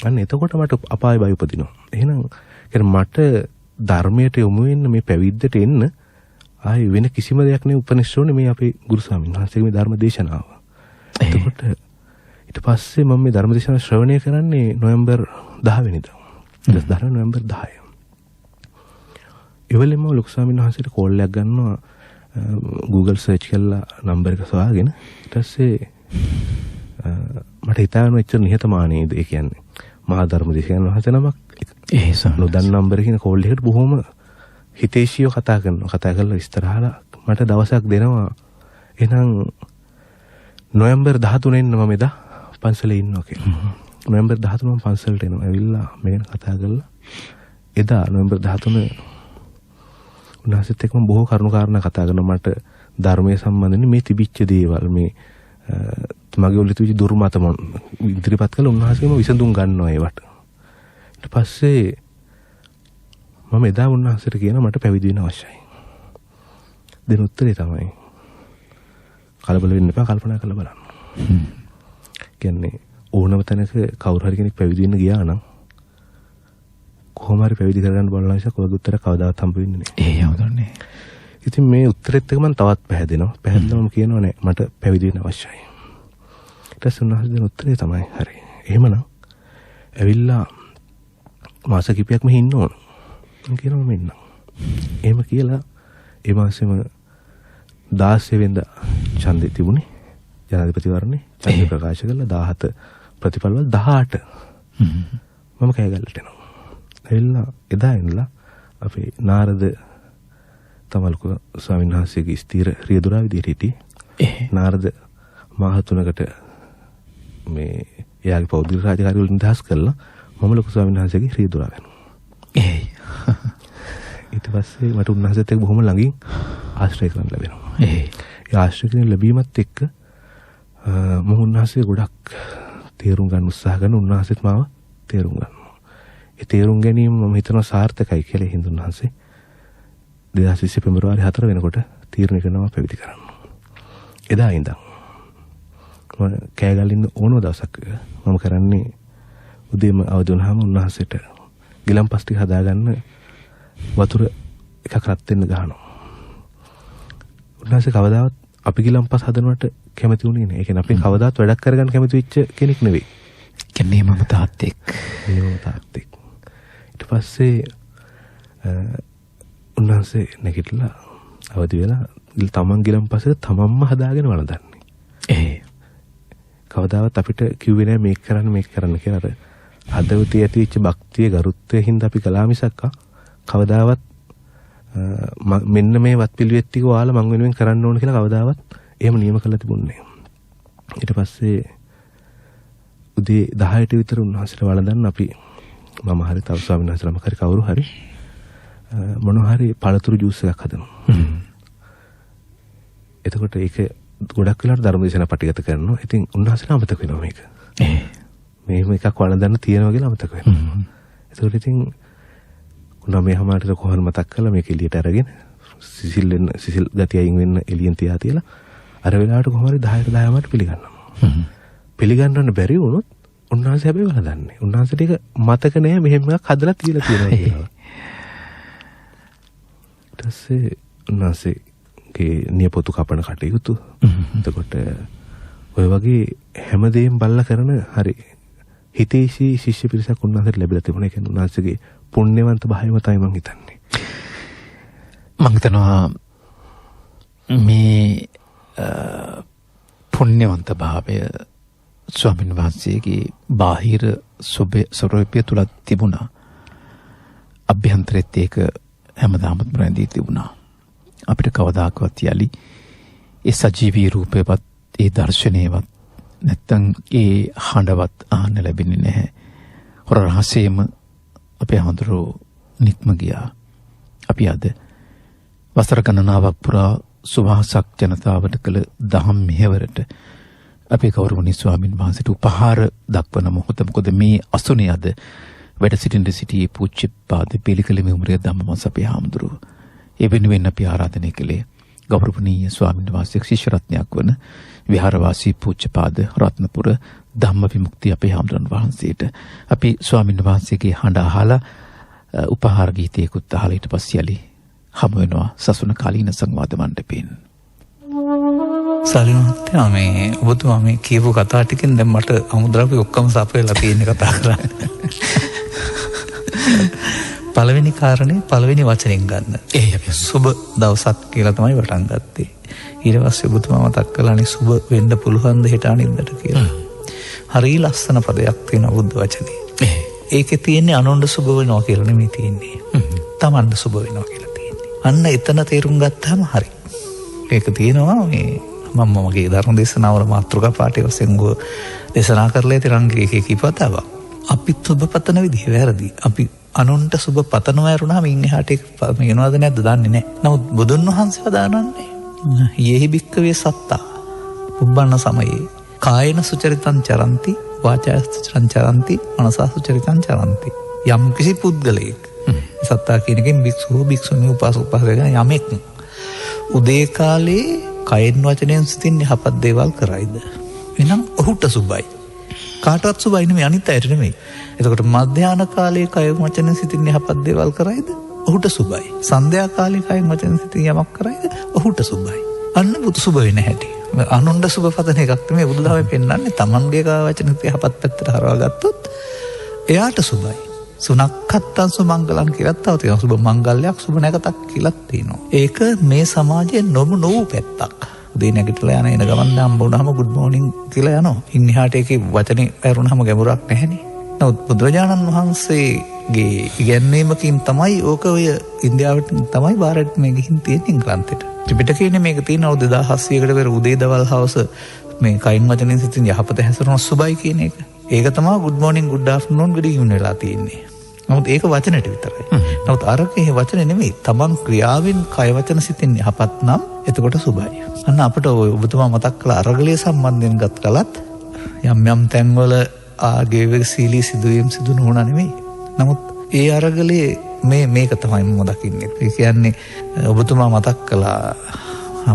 අන්න එතකොට මට අපාය බය උපදිනවා. එහෙනම් මට ධර්මයට යොමු වෙන්න මේ පැවිද්දට එන්න ආයේ වෙන කිසිම දෙයක් නෙවෙයි උපනිෂෝනේ මේ අපේ ගුරු ස්වාමීන් වහන්සේගේ මේ ධර්ම දේශනාව. එතකොට ඊට පස්සේ මම මේ ධර්ම දේශනාව ශ්‍රවණය කරන්නේ නොවැම්බර් 10 වෙනිදා. නොවැම්බර් 10. එවලෙම ලොකු ස්වාමීන් වහන්සේට කෝල් එකක් ගන්නවා Google search කරලා නම්බර් එක සොයාගෙන ඊට පස්සේ මට හිතාගෙන එච්චර නිහතමානීද ඒ කියන්නේ මහා ධර්ම දේශකයන් වහන්සේ නමක් නොදන්න නම්බරකින් කෝල් එකකට බොහොම හිතේශීව කතා කරලා විස්තර අහලා මට දවසක් දෙනවා එහෙනම් නොවැම්බර් 13 එන්න මම එදා පන්සලේ ඉන්නවා කියලා. නොවැම්බර් 13 මම පන්සලට එනවා. ඇවිල්ලා මේ ගැන කතා කරලා එදා නොවැම්බර් 13 උන්වහන්සේත් එක්ක මම බොහෝ කරුණු කාරණා කතා කරනවා. මට ධර්මයේ සම්බන්ධයෙන් මේ තිබිච්ච දේවල් මේ මගේ ඔළුවේ තිබිච්ච දුර්මත මම ඉදිරිපත් කළා. උන්වහන්සේම විසඳුම් ගන්නවා ඒවට. ඊට පස්සේ මම එදා උන්වහන්සේට කියනවා මට පැවිදි වෙන්න අවශ්‍යයි. දෙන උත්තරේ තමයි කලබල වෙන්න එපා, කල්පනා කරලා බලන්න. කියන්නේ ඕනම තැනක කවුරු හරි කෙනෙක් පැවිදි වෙන්න ගියා නම් කොහොම හරි පැවිදි කරගන්න බලන නිසා කොහොමද උත්තර කවදාවත් හම්බ වෙන්නේ නැහැ. ඒ යවදන්නේ. ඉතින් මේ උත්තරෙත් එක මම තවත් පැහැදෙනවා. පැහැදිලිවම කියනවා නෑ මට පැවිදි වෙන්න අවශ්‍යයි. ඊට පස්සේ උන්වහන්සේ දෙන උත්තරේ තමයි හරි. එහෙමනම් ඇවිල්ලා මාස කිහිපයක් මෙහි ඉන්න ඕන. මම කියනවා මම ඉන්නම්. එහෙම කියලා ඒ මාසෙම 16 වෙනිදා ඡන්දේ තිබුණේ. ජනාධිපති වරණේ ඡන්දේ ප්‍රකාශ කළා 17 ප්‍රතිඵල වල 18. මම කෑගල්ලට එනවා. එල්ලා එදා ඉඳලා අපේ නාරද තමල්කෝ ස්වාමීන් වහන්සේගේ ස්ථීර රියදුරා විදියට හිටියේ. නාරද මාහ තුනකට මේ එයාගේ පෞද්ගලික රාජකාරී වලින් දහස් කළා. මම ලොකු ස්වාමීන් වහන්සේගේ රියදුරා වෙනවා. ඊට පස්සේ මට උන්වහන්සේත් එක්ක බොහොම ළඟින් ආශ්‍රය කරන්න ලැබෙනවා. ඒ ආශ්‍රය කරන ලැබීමත් එක්ක මම උන්වහන්සේ ගොඩක් තේරුම් ගන්න උත්සාහ කරන උන්වහන්සේත් මාව තේරුම් ගන්නවා. ඒ තේරුම් ගැනීම මම හිතනවා සාර්ථකයි කියලා හින්දුන් වහන්සේ 2020 පෙබරවාරි 4 වෙනකොට තීරණය කරනවා පැවිදි කරන්න. එදා ඉඳන් මම කෑගල්ලින් ඕනම දවසක් මම කරන්නේ උදේම අවදි වුණාම උන්වහන්සේට ගිලම්පස් ටික හදාගන්න වතුර එකක් රත් වෙන්න ගහනවා. උන්වහන්සේ කවදාවත් අපි ගිලම්පස් හදනවට කැමති වුණේ නැහැ. ඒ කියන්නේ අපි කවදාවත් වැඩක් කරගන්න කැමති වෙච්ච කෙනෙක් නෙවෙයි. කියන්නේ මම තාත්තෙක්. ඊට පස්සේ උන්වහන්සේ නැගිටලා අවදි වෙලා තමන් ගිලම්පසට තමන්ම හදාගෙන වළඳන්නේ. කවදාවත් අපිට කිව්වේ නෑ මේක කරන්න කියලා. අර හදවතේ ඇතිවෙච්ච භක්තිය ගරුත්වය හින්දා අපි කළා මිසක් කවදාවත් මෙන්න මේ වත් පිළිවෙත් ටික ඔයාලා මං වෙනුවෙන් කරන්න ඕන කියලා කවදාවත් එහෙම නියම කරලා තිබුණේ නෑ. ඊට පස්සේ උදේ 10ට විතර උන්වහන්සේලා වළඳන්න අපි මම හරි තව ස්වාමීන් වහන්සේලාම හරි කවුරු හරි මොනවා හරි පළතුරු ජූස් එකක් හදනවා. එතකොට ඒක ගොඩක් වෙලාවට ධර්ම දේශනා පටිගත කරනවා. ඉතින් උන්වහන්සේලා අමතක වෙනවා මේක. මේක එකක් වළඳන්න තියෙනවා කියලා අමතක වෙනවා. එතකොට ඉතින් උන්වහන්සේ හැමෝටම කොහොම මතක් කළා මේක එළියට අරගෙන සිසිල් ගතිය අයින් වෙන්න එළියෙන් තියලා අර වෙලාවට කොහොම හරි 10ට 10ට පිළිගන්නවා. පිළිගන්නන්න බැරි වුණොත් උන්වහන්සේ හැබැයි වළඳන්නේ. උන්වහන්සේට ඒක මතක නෑ මෙහෙම එකක් හදලා තියලා තියෙනවා කියලා. ඊට පස්සේ උන්වහන්සේගේ නියපොතු කපන කටයුතු. එතකොට ඔය වගේ හැමදේම බල්ලා කරන හරි හිතේසි ශිෂ්‍ය පිරිසක් උන්වහන්සේට ලැබිලා තිබුණා. ඒ කියන්නේ උන්වහන්සේගේ පුණ්‍යවන්ත භාවයම තමයි මම හිතන්නේ.
මම හිතනවා මේ පුණ්‍යවන්ත භාවය ස්වාමීන් වහන්සේගේ බාහිර ස්වරූපය තුල තිබුණා. අභ්‍යන්තරෙත් ඒක හැමදාම ප්‍රඳී තිබුණා. අපිට කවදාකවත් යලි ඒ සජීවී රූපේවත් ඒ දර්ශනේවත් නැත්තම් ඒ හඬවත් අහන්න ලැබෙන්නේ නැහැ. හොර රහසෙම අපේ හඳුරෝ නික්ම ගියා. අපි අද වසර ගණනාවක් පුරා සුවාසක් ජනතාවට කළ දහම් මෙහෙවරට අපේ ගෞරවනීය ස්වාමින් වහන්සේට උපහාර දක්වන මොහොත. මොකද මේ අසුනේ අද වැඩ සිටියේ පූජ්‍යපාද පිළිකල මෙමුරිය ධම්මවංශ අපේ හාමුදුරුවෝ. ඒ වෙනුවෙන් අපි ආරාධනය කළේ ගෞරවනීය ස්වාමින් වහන්සේ ශිෂ්‍ය රත්නයක් වන විහාරවාසී පූජ්‍යපාද රත්නපුර ධම්ම විමුක්ති අපේ හාමුදුරන් වහන්සේට. අපි ස්වාමින් වහන්සේගේ හඬ අහලා උපහාර ගීතයකුත් අහලා ඊට පස්සේ යලි හමු වෙනවා සසුන කාලීන සංවාද මණ්ඩපයෙන්.
සාලිමහත්තයා මේ ඔබතුමා මේ කියපු කතා ටිකෙන් දැන් මට අමුද්‍රව්‍ය ඔක්කොම සපයලා තියෙන කතා කරන්නේ. පළවෙනි කාරණේ පළවෙනි වචනෙන් ගන්න. අපි සුබ දවසක් කියලා තමයි පටන් ගත්තේ. ඊට පස්සේ ඔබතුමා මතක් කළානේ සුබ වෙන්න පුළුවන් ද හෙට අනිද්දට කියලා. හරි ලස්සන පදයක් තියෙන බුද්ධ වචනේ. ඒකේ තියෙන්නේ අනුන්ට සුබ වෙනවා කියලා නෙමෙයි තියෙන්නේ. තමන්ට සුබ වෙනවා කියලා තියෙන්නේ. අන්න එතන තේරුම් ගත්තාම හරි. ඒක තියෙනවා මේ මම මගේ ධර්ම දේශනාවල මාතෘකා පාඩේ වශයෙන් දේශනා කරලා තිරංගිරේ කීපතාවක්. අපි සුබ පතන විදිහ වැරදි. අපි අනුන්ට සුබ පතනවා වරුණාම ඉන්නේ හාට ඒක මේනවද නැද්ද දන්නේ නැහැ. නමුත් බුදුන් වහන්සේ වදානන්නේ යෙහි භික්කවේ සත්තා පුබ්බන්න සමයේ කායන සුචරිතං චරಂತಿ වාචා සුචරිතං චරಂತಿ මනසා සුචරිතං චරಂತಿ. යම් කිසි පුද්ගලයෙක් සත්තා කියන එකෙන් භික්ෂුව භික්ෂුණී උපාසකයන් යමෙක් උදේ කාලේ කයෙන් වචනයෙන් සිතින් යහපත් දේවල් කරයිද එහෙනම් ඔහුට සුබයි. කාටවත් සුබයි නෙමෙයි අනිත් අයට නෙමෙයි. එතකොට මධ්‍යාන කාලයේ කයෙන් වචනයෙන් සිතින් යහපත් දේවල් කරයිද ඔහුට සුබයි. සන්ධ්‍යා කාලයේ කයෙන් වචනයෙන් සිතින් යමක් කරයිද ඔහුට සුබයි. අන්න බුදු සුබ වෙන හැටි. අනුන්ට සුබ පතන එකක් නෙමෙයි බුදුදහමේ පෙන්නන්නේ. තමන්ගේ වචන යහපත් පැත්තට හරවා ගත්තොත් එයාට සුබයි. සුනක්කත්තං සුමංගලං කියලා තව තියෙනවා. සුබ මංගල්‍යයක් සුබ නැකතක් කියලා තියෙනවා. ඒක මේ සමාජයේ නොවු පැත්තක්. උදේ නැගිටලා යන එන ගමන් හම්බ වුණාම good morning කියලා යනවා. ඉන් එහාට ඒකේ වචනේ වැරුණාම ගැඹුරක් නැහැනේ. නමුත් බුදුරජාණන් වහන්සේගේ ඉගැන්වීමකින් තමයි ඕක ඔය ඉන්දියාවට තමයි බාරට මේ ගිහින් තියෙන්නේ ඉංග්‍රීසියට. ත්‍රිපිටකයේ මේක තියෙන අවුරුදු 2700කට පෙර උදේ දවල් හවස මේ කයින් වචනෙන් සිටින් යහපත හැසිරෙන සුබයි කියන එක. ඒක තමයි good morning good afternoon good evening වෙලා තියෙන්නේ. නමුත් ඒක වචනෙට විතරයි. නමුත් අරකේ වචනේ නෙමෙයි. තමන් ක්‍රියාවෙන් කය වචන සිතින් යහපත් නම් එතකොට සුබයි. අන්න අපිට ඔබතුමා මතක් කළ අරගලයේ සම්බන්ධයෙන් ගත් කලත් යම් යම් තැන්වල ආගේවක සීලී සිදුවීම් සිදු නොවුණා නෙමෙයි. නමුත් ඒ අරගලයේ මේක තමයි මම දකින්නේ. ඒ කියන්නේ ඔබතුමා මතක් කළා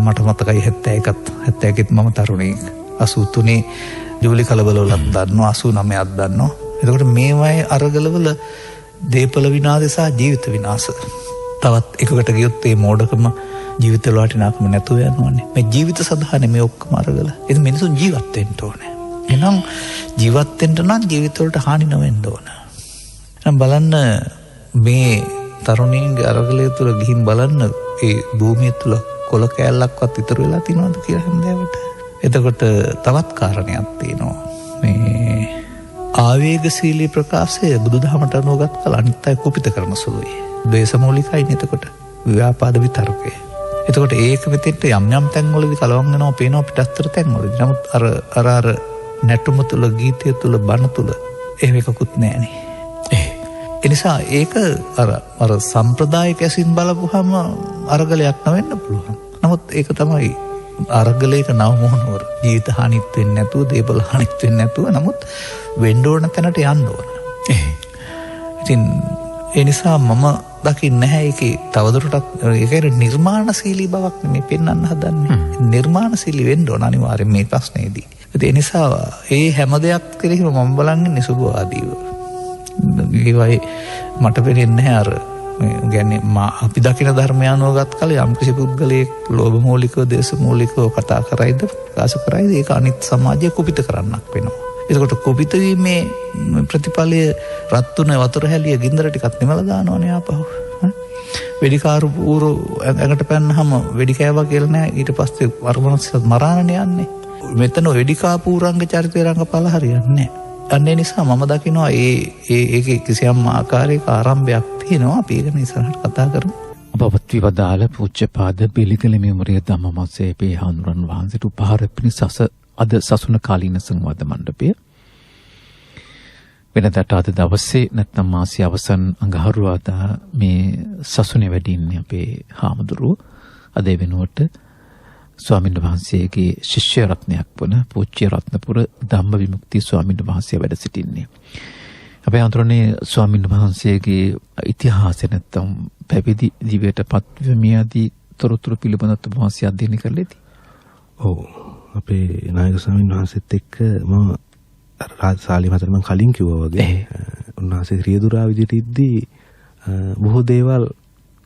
මට මතකයි 71ත් මම තරුණෙක්. 83 ජූලි කලබලවලත් දන්නවා 89ක් දන්නවා. එතකොට මේවයි අරගලවල දේපල විනාශය සහ ජීවිත විනාශ. තවත් එකකට ගියොත් මේ මෝඩකම ජීවිතවල වටිනාකම නැතුව යනවානේ. මේ ජීවිත සඳහා නෙමෙයි ඔක්කොම අරගල. ඒක මිනිසුන් ජීවත් වෙන්න ඕනේ. එහෙනම් ජීවත් වෙන්න නම් ජීවිතවලට හානි නොවෙන්න ඕන. එහෙනම් බලන්න මේ තරුණීන්ගේ අරගලය තුල ගිහින් බලන්න ඒ භූමිය තුල කොළ කෑල්ලක්වත් ඉතුරු වෙලා තියෙනවද කියලා හැන්දෑවට එතකොට තවත් කාරණයක් තියෙනවා. මේ ආවේගශීලී ප්‍රකාශය බුදුදහමට අනුගත කළ අනිත් අය කුපිත කරන සුළුයි. ද්වේෂමූලිකයි එතකොට ව්‍යාපාද විතර්කය. එතකොට ඒක මෙතෙන්ට යම් යම් තැන්වලදී කලවම් වෙනවා පේනවා පිටස්තර තැන්වලදී. නමුත් අර නැටුම තුල ගීතය තුල බණ තුල එහෙම එකකුත් නැහැනේ. එනිසා ඒක අර සම්ප්‍රදායික ඇසින් බලපුවහම අරගලයක් නොවෙන්න පුළුවන්. නමුත් ඒක තමයි අරගලයක නව මොහොනවර. ජීවිත හානිත් වෙන්නේ නැතුව, දේපල හානිත් වෙන්නේ නැතුව, නමුත් වෙන්න ඕන තැනට යන්න ඕන. ඉතින් ඒ නිසා මම දකින්නේ නැහැ ඒකේ තවදුරටත් ඒකේ නිර්මාණශීලී බවක් නෙමෙයි පෙන්වන්න හදන්නේ. නිර්මාණශීලී වෙන්න ඕන අනිවාර්යෙන් මේ ප්‍රශ්නේදී. ඒ නිසා ඒ හැම දෙයක් කෙරෙහිම මම බලන්නේ සුභවාදීව. ඒවයි මට පෙනෙන්නේ නැහැ අර කියන්නේ අපි දකින ධර්මයානුවගත් කල යම් කිසි පුද්ගලයෙක් ලෝභ මූලිකව දේශ මූලිකව කතා කරයිද ප්‍රකාශ කරයිද ඒක අනිත් සමාජය කුපිත කරන්නක් වෙනවා. එතකොට කුපිත වීමේ ප්‍රතිඵලය රත්තුන වතුර හැලිය ගින්දර ටිකක් නිමලා දානවනේ ආපහු. වෙඩිකාරු ඌරු ඇඟට පැන්නහම වෙඩි කෑවා කියලා නෑ ඊට පස්සේ වර්මනස්සත් මරාණනේ යන්නේ. මෙතන වෙඩිකාපු ඌරංග චරිතය රංගපාල හරියන්නේ නෑ. අන්නේ නිසා මම දකිනවා ඒකේ කිසියම් ආකාරයක ආරම්භයක් තියෙනවා. අපි ඒක ඉස්සරහට කතා කරමු.
අපවත් විවදාල පූජ්‍යපාද බෙලිගල මෙමරිය ධම්මමස්සේ පේ හඳුරන් වහන්සේට උපහාර පිණිස අද සසුන කාලීන සංවාද මණ්ඩපය වෙනදාට අද දවසේ නැත්නම් මාසයේ අවසන් අඟහරුවාදා මේ සසුනේ වැඩ ඉන්නේ අපේ හාමුදුරුවෝ. අද වෙනුවට ස්වාමීන් වහන්සේගේ ශිෂ්‍ය රත්නයක් වන පූජ්‍ය රත්නපුර ධම්ම විමුක්ති ස්වාමීන් වහන්සේ වැඩ සිටින්නේ. අපේ අඳුරනේ ස්වාමීන් වහන්සේගේ ඉතිහාසය නැත්නම් පැවිදි ජීවිතයට පත්වීම ආදී තොරතුරු පිළිබඳව වහන්සේ අධ්‍යයනය කළේදී.
ඔව් අපේ නායක ස්වාමීන් වහන්සේත් එක්ක මම සාලි මතර මම කලින් කිව්වා වගේ උන්වහන්සේ රියදුරා විදිහට ඉද්දී බොහෝ දේවල්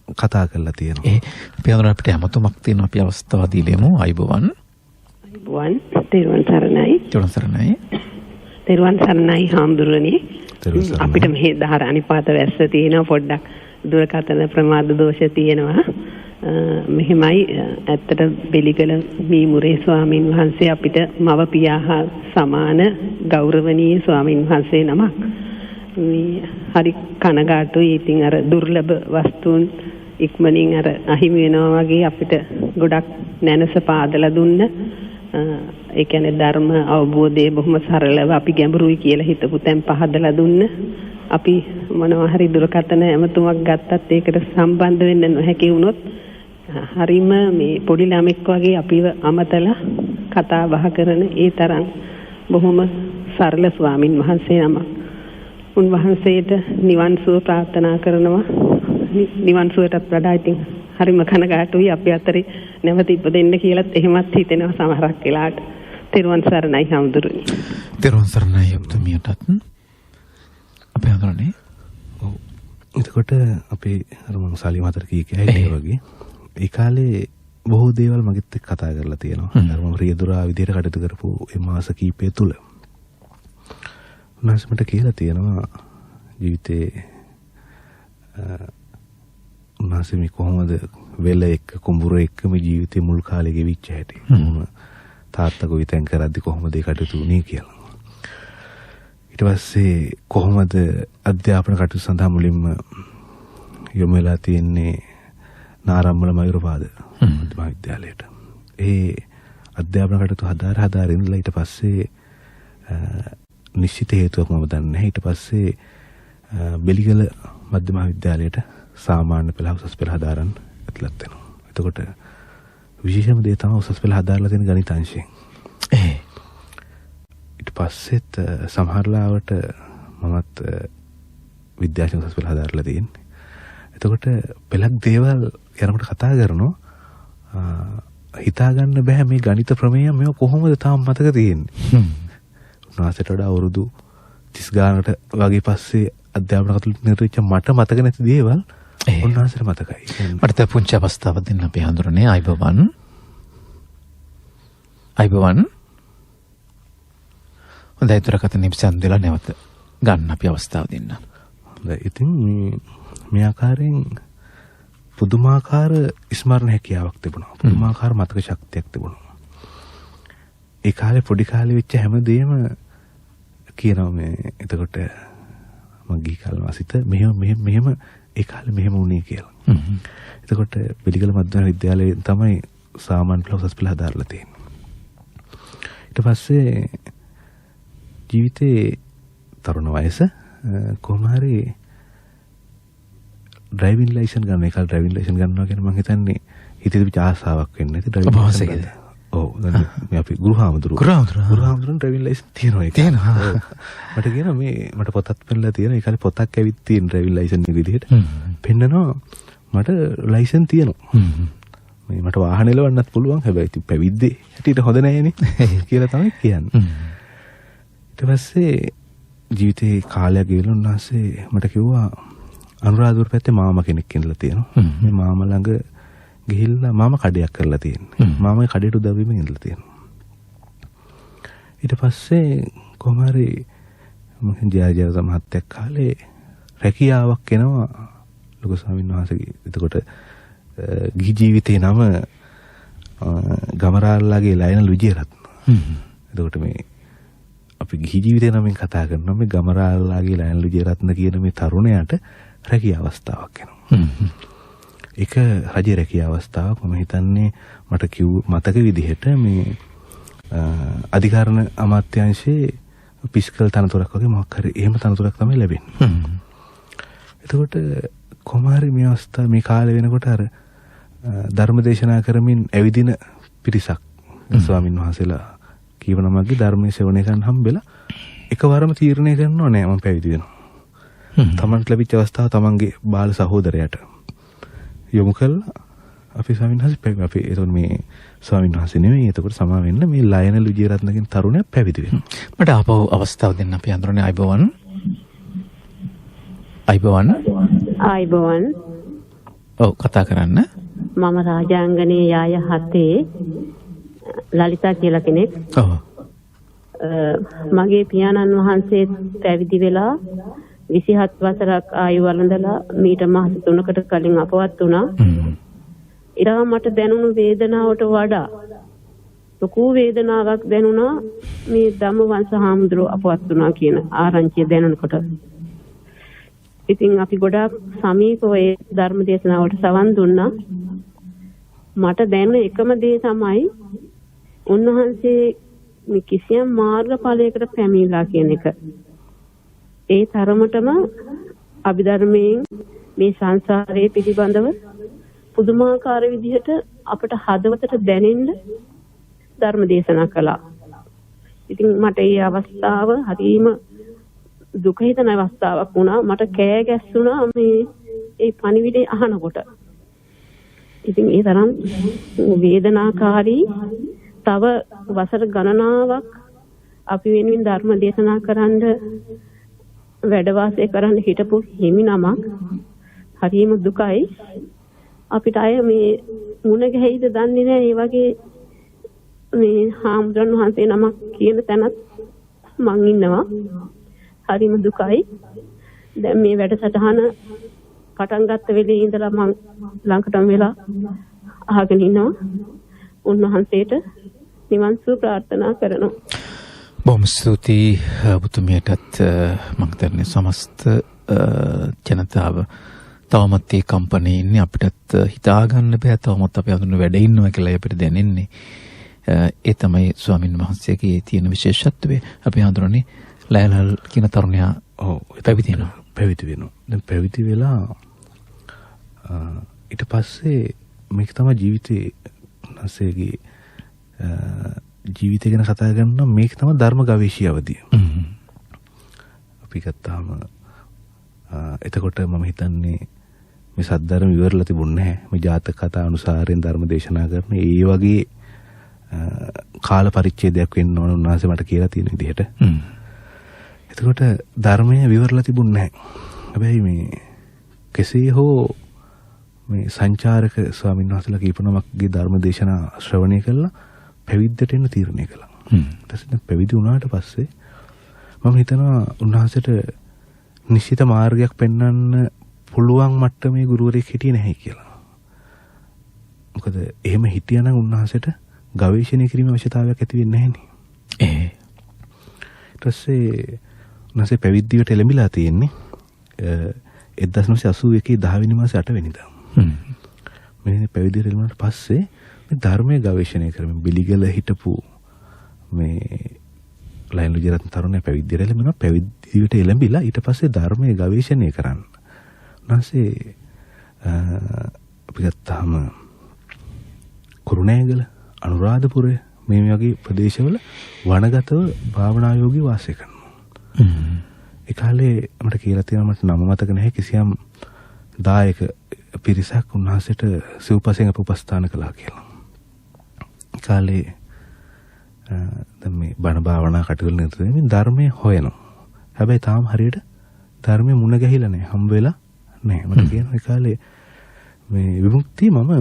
කතා කරලා තියෙනවා.
අපි අඳුර අපිට හැමතොමක් තියෙන අපි අවස්ථාව දීලෙමු. අයිබෝවන්.
අයිබෝවන්. තෙරුවන් සරණයි.
තෙරුවන් සරණයි.
තෙරුවන් සරණයි හාමුදුරනේ. අපිට මෙහි දහර අනිපාත වැස්ස තියෙනවා පොඩ්ඩක් දුරකථන ප්‍රමාද දෝෂ තියෙනවා. මෙහෙමයි ඇත්තට බෙලිගල මීමුරේ ස්වාමින් වහන්සේ අපිට මව පියා හා සමාන ගෞරවනීය ස්වාමින් වහන්සේ නමක්. හරි කනගාටුයි. ඉතින් අර දුර්ලභ වස්තුන් ඉක්මනින් අර අහිමි වෙනවා වගේ අපිට ගොඩක් නැනස පාදලා දුන්න. ඒ කියන්නේ ධර්ම අවබෝධය බොහොම සරලව අපි ගැඹුරුයි කියලා හිතපු තැන් පහදලා දුන්න. අපි මොනවා හරි දුරකථන ඇමතුමක් ගත්තත් ඒකට සම්බන්ධ වෙන්න නොහැකි වුණොත් හරිම මේ පොඩි ළමෙක් වගේ අපිව අමතලා කතා බහ කරන ඒ තරම් බොහොම සරල ස්වාමින් වහන්සේ නමක්. උන්වහන්සේට නිවන් සුව ප්‍රාර්ථනා කරනවා. නිවන් සුවටත් වඩා ඉතින් හරිම කනගාටුයි අපි අතරේ නැවත ඉපදෙන්න කියලාත් එහෙමත් හිතෙනවා සමහරක් වෙලාවට. තෙරුවන් සරණයි හාමුදුරුවනි.
තෙරුවන් සරණයි ඔබතුමියටත්. අපි හඳුනන්නේ.
ඔව්. එතකොට අපි අර මම සාලි මතර කීකයි වගේ ඒ කාලේ බොහෝ දේවල් මගෙත් එක්ක කතා කරලා තියෙනවා. අර මම රියදුරා විදිහට කටයුතු කරපු ඒ මාස කීපය තුල උන්වහන්සේට කියලා තියෙනවා ජීවිතේ උන්වහන්සේ මේ කොහොමද වෙල එක්ක කුඹුර එක්කම ජීවිතේ මුල් කාලේ ගෙවිච්ච හැටි. තාත්තා ගොවිතැන් කරද්දි කොහොමද ඒ කටයුතු වුනේ කියලා. ඊට පස්සේ කොහොමද අධ්‍යාපන කටයුතු සඳහා මුලින්ම යොමු වෙලා තියෙන්නේ නාරම්මල මයුරපාද මහාවිද්‍යාලයට. ඒ අධ්‍යාපන කටයුතු හදාරින්ලා ඊට පස්සේ නිශ්චිත හේතුවක් මම දන්නේ නැහැ. ඊට පස්සේ බෙලිගල මධ්‍ය මහාවිද්‍යාලයට සාමාන්‍ය පෙළ උසස් පෙළ හදාරන්න ඇතුළත් වෙනවා. එතකොට විශේෂම දේ තමයි උසස් පෙළ හදාරලා තියෙන ගණිත අංශයෙන්. ඊට පස්සෙත් සමහරලාවට මමත් විද්‍යාශාස්ත්‍ර උසස් පෙළ හදාරලා තියෙන්නේ. එතකොට පෙළක් දේවල් යනකොට කතා කරනවා හිතා ගන්න බෑ මේ ගණිත ප්‍රමේය මේව කොහොමද තාම මතක තියෙන්නේ. උන්වහන්සේට වඩා අවුරුදු 30 ගානකට වගේ පස්සේ අධ්‍යාපන කටයුතු නිරතව මට මතක නැති දේවල් උන්වහන්සේට මතකයි.
මට පුංචි අවස්ථාවක් දෙන්න අපි හඳුරන්නේ අයිබෝවන්. අයිබෝවන්. හොඳයි දුරකථන නිම්සන් දෙලා නැවත ගන්න අපි අවස්ථාව දෙන්න.
හොඳයි. ඉතින් මේ ආකාරයෙන් පුදුමාකාර ස්මරණ හැකියාවක් තිබුණා. පුදුමාකාර මතක ශක්තියක් තිබුණා. ඒ කාලේ පොඩි කාලේ වෙච්ච හැමදේම කියනවා මේ එතකොට මම ගිහි කාලේ වාසිත මෙහෙම ඒ කාලේ මෙහෙම වුණේ කියලා. එතකොට පිළිගල මධ්‍යම විද්‍යාලයේ තමයි සාමාන්‍ය ක්ලාස් පෙළ හදාarලා තියෙන්නේ. ඊට පස්සේ ජීවිතේ තරුණ වයස කොහොම හරි ඩ්‍රයිවිං ලයිසන් ගන්න එක ඩ්‍රයිවිං ලයිසන් ගන්නවා කියන මම හිතන්නේ හිතේ තිබිච්ච ආසාවක් වෙන්නේ නැති ඩ්‍රයිවිං ලයිසන්. ඔව් දැන් මේ අපි ගුරුහාමුදුරුවෝ ඩ්‍රයිවිං ලයිසන් තියෙනවා ඒක. මට කියනවා මේ මට පොතක් පෙන්නලා තියෙනවා. ඒ කාලේ පොතක් ඇවිත් තියෙන ඩ්‍රයිවිං ලයිසන් එක විදිහට. පෙන්නනවා මට ලයිසන් තියෙනවා. මේ මට වාහන එලවන්නත් පුළුවන්. හැබැයි ඉතින් පැවිද්දේ හිටියට හොඳ නැහැනේ කියලා තමයි කියන්නේ. ඊට පස්සේ ජීවිතේ කාලයක් ගෙවිලා උන්වහන්සේ මට කිව්වා අනුරාධපුර පැත්තේ මාමා කෙනෙක් ඉඳලා තියෙනවා. මේ මාමා ළඟ ගිහිල්ලා මාමා කඩයක් කරලා තියෙන්නේ. මාමා කඩේට උදව් වීමෙන් ඉඳලා තියෙනවා. ඊට පස්සේ කොහොම හරි මම ජයජය මහත්තයා කාලේ රැකියාවක් එනවා ලොකු ස්වාමීන් වහන්සේගේ. එතකොට ගිහි ජීවිතේ නම ගමරාල්ලාගේ ලයනල් විජේරත්න. එතකොට මේ අපි ගිහි ජීවිතේ නමින් කතා කරනවා මේ ගමරාල්ලාගේ ලයනල් විජේරත්න කියන මේ තරුණයාට රැකියා අවස්ථාවක් එනවා. ඒක රජයේ රැකියා අවස්ථාවක්. මම හිතන්නේ මට මතක විදිහට මේ අධිකාරණ අමාත්‍යාංශයේ පිස්කල් තනතුරක් වගේ මොකක් හරි එහෙම තනතුරක් තමයි ලැබෙන්නේ. එතකොට කොහොම හරි මේ අවස්ථාව මේ කාලේ වෙනකොට අර ධර්මදේශනා කරමින් ඇවිදින පිරිසක් ස්වාමින් වහන්සේලා කීවනමගේ ධර්මයේ සෙවණේ කරන්න හම්බෙලා එකවරම තීරණය කරනවා නෑ මම පැවිදි වෙනවා. තමන්ට ලැබිච්ච අවස්ථාව තමන්ගේ බාල සහෝදරයාට යොමු කළා. අපි ස්වාමීන් වහන්සේ අපි එතකොට මේ ස්වාමීන් වහන්සේ නෙමෙයි එතකොට සමා වෙන්න මේ ලයනල් විජේරත්නගෙන් තරුණයා පැවිදි වෙනවා.
මට ආපහු අවස්ථාව දෙන්න අපි අඳුරන්නේ අයිබෝවන්. ඔව් කතා කරන්න.
මම රාජාංගනේ යාය 7 ලලිතා කියලා කෙනෙක්.
ඔව්.
මගේ පියාණන් වහන්සේ පැවිදි වෙලා 27 වසරක් ආයු වළඳලා මීට මාස 3කට කලින් අපවත් වුණා. ඉරා මට දැනුණු වේදනාවට වඩා ලොකු වේදනාවක් දැනුණා මේ ධම්මවංශ හාමුදුරුවෝ අපවත් වුණා කියන ආරංචිය දැනනකොට. ඉතින් අපි ගොඩාක් සමීපව ඒ ධර්ම දේශනාවට සවන් දුන්නා. මට දැනෙන එකම දේ තමයි උන්වහන්සේ මේ කිසියම් මාර්ගඵලයකට පැමිණලා කියන එක. ඒ තරමටම අභිධර්මයෙන් මේ සංසාරයේ පිළිබඳව පුදුමාකාර විදිහට අපට හදවතට දැනෙන්න ධර්ම දේශනා කළා. ඉතින් මට මේ අවස්ථාව හරිම දුක හිතන අවස්ථාවක් වුණා. මට කෑ ගැස්සුණා මේ ඒ පණිවිඩය අහනකොට. ඉතින් ඒ තරම් වේදනාකාරී තව වසර ගණනාවක් අපි වෙනුවෙන් ධර්ම දේශනා කරන්න වැඩ වාසය කරන්න හිටපු හිමි නමක් හරිම දුකයි. අපිට අය මේ මුණ ගැහිද දන්නේ නැහැ. ඒ වගේ මේ හාමුදුරන් වහන්සේ නමක් කියන තැනත් මං ඉන්නවා. හරිම දුකයි. දැන් මේ වැඩසටහන පටන් ගත්ත වෙලේ ඉඳලා මං ළඟටම වෙලා අහගෙන ඉන්නවා. උන්වහන්සේට නිවන් සුව ප්‍රාර්ථනා කරනවා.
බොහොම ස්තුතියි ඔබතුමියටත්. මම හිතන්නේ සමස්ත ජනතාව තවමත් ඒ කම්පැනි ඉන්නේ. අපිටත් හිතා ගන්න බෑ තවමත් අපි අඳුන වැඩ ඉන්නවා කියලා අපිට දැනෙන්නේ. ඒ තමයි ස්වාමින් වහන්සේගේ තියෙන විශේෂත්වය. අපි හඳුනන්නේ ලයනල් කියන තරුණයා පැවිදි
වෙනවා. දැන් පැවිදි වෙලා ඊට පස්සේ මේක තමයි ජීවිතේ නැසේගේ ජීවිතය ගැන කතා කරනවා. මේක තමයි ධර්ම ගවේෂී අවධිය. අපි ගත්තාම එතකොට මම හිතන්නේ මේ සද්ධර්ම විවරලා තිබුණේ නැහැ. මේ ජාතක කතා අනුසාරයෙන් ධර්ම දේශනා කරන ඒ වගේ කාල පරිච්ඡේදයක් වෙන්න ඕන උන්වහන්සේ මට කියලා තියෙන විදිහට. එතකොට ධර්මය විවරලා තිබුණේ නැහැ. හැබැයි මේ කෙසේ හෝ මේ සංචාරක ස්වාමීන් වහන්සේලා කීපනමක්ගේ ධර්ම දේශනා ශ්‍රවණය කළා පැවිද්දට එන්න තීරණය කළා. ඊට පස්සේ පැවිදි වුණාට පස්සේ මම හිතනවා උන්වහන්සේට නිශ්චිත මාර්ගයක් පෙන්වන්න පුළුවන් මට්ටමේ ගුරුවරයෙක් හිටියේ නැහැ කියලා. මොකද එහෙම හිටියනම් උන්වහන්සේට ගවේෂණය කිරීමේ අවශ්‍යතාවයක් ඇති වෙන්නේ නැහැ නේ. ඊට පස්සේ උන්වහන්සේ පැවිද්දියට එළඹිලා තියෙන්නේ 1981 10 වෙනි මාසේ 8 වෙනිදා. මේ පැවිදියට එළඹුණාට පස්සේ මේ ධර්මයේ ගවේෂණය කරමින් බිලිගල හිටපු මේ ලයින් ලුජරත් තරුණයා පැවිදියට එළඹුණා. පැවිදියට එළඹිලා ඊට පස්සේ ධර්මයේ ගවේෂණය කරන්න. උන්වහන්සේ අපි ගත්තාම කුරුණෑගල, අනුරාධපුරය මේ වගේ ප්‍රදේශවල වනගතව භාවනායෝගී වාසය කරනවා. ඒ කාලේ මට කියලා තියෙනවා, මට නම මතක නැහැ, කිසියම් දායක පිරිසක් උන්වහන්සේට සිව්පසෙන් උපස්ථාන කළා කියලා. ඒ කාලේ දැන් මේ බණ භාවනා කටයුතු නිතරම ධර්මයේ හොයනවා. හැබැයි තාම හරියට ධර්මයේ මුණ ගැහිලා නැහැ, හම් වෙලා නැහැ. මට කියනවා ඒ කාලේ මේ විමුක්තිය මම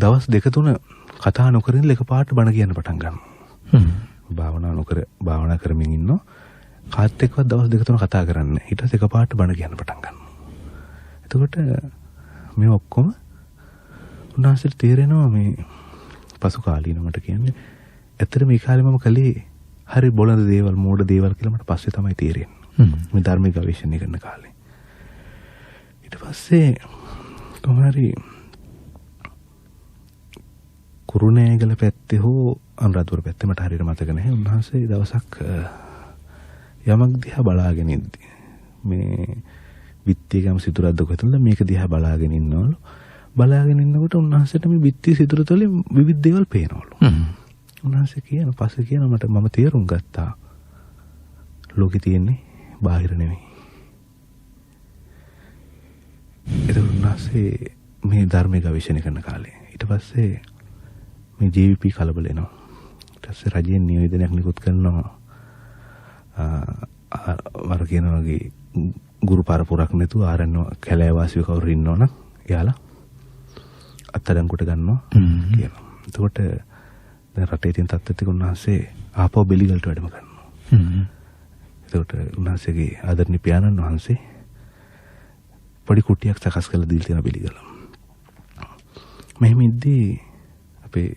දවස් 2-3 කතා නොකර ඉඳලා එකපාරට බණ කියන්න පටන් ගන්නවා. භාවනා කරමින් ඉන්නවා. කාත් එක්කවත් දවස් 2-3 කතා කරන්නේ නැහැ. ඊට පස්සේ එකපාරට බණ කියන්න පටන් ගන්නවා. එතකොට මේ ඔක්කොම උන්වහන්සේට තේරෙනවා මේ පසු කාලීන මට කියන්නේ ඇත්තට මේ කාලේ මම කළේ හරි බොළඳ දේවල්, මෝඩ දේවල් කියලා මට පස්සේ තමයි තේරෙන්නේ. මේ ධර්මික ගවේෂණය කරන කාලේ. ඊට පස්සේ කොහොමරි කුරුණෑගල පැත්තේ හෝ අනුරාධපුර පැත්තේ මට හරියට මතක නැහැ. උන්වහන්සේ දවසක් යමක් දිහා බලාගෙන ඉද්දි මේ බිත්තිය ගම සිදුරක් දොකතල මේක දිහා බලාගෙන ඉන්නවලු. බලාගෙන ඉන්නකොට උන්වහන්සේට මේ බිත්තිය සිදුර තුළින් විවිධ දේවල් පේනවලු. උන්වහන්සේ කියන පස්සේ කියන මම තේරුම් ගත්තා ලෝකෙ තියෙන්නේ බාහිර නෙමෙයි. ඒක උන්වහන්සේ මේ ධර්මයේ ගවේෂණය කරන කාලේ. ඊට පස්සේ මේ JVP කලබල වෙනවා. ඊට පස්සේ රජයෙන් නිවේදනයක් නිකුත් කරනවා. වර කියන වගේ ගුරු පරපුරක් නැතුව ආරණ්‍ය කැලෑ වාසියෝ කවුරු ඉන්නවනම් එයාලා අත්අඩංගුවට ගන්නවා කියනවා. එතකොට දැන් රටේ තියෙන තත්ත්වෙත් උන්වහන්සේ ආපහු බෙලිගලට වැඩම කරනවා. එතකොට උන්වහන්සේගේ ආදරණීය පියාණන් වහන්සේ පොඩි කුටියක් සකස් කරලා දීලා තියෙන බෙලිගල. මෙහෙම ඉද්දී අපේ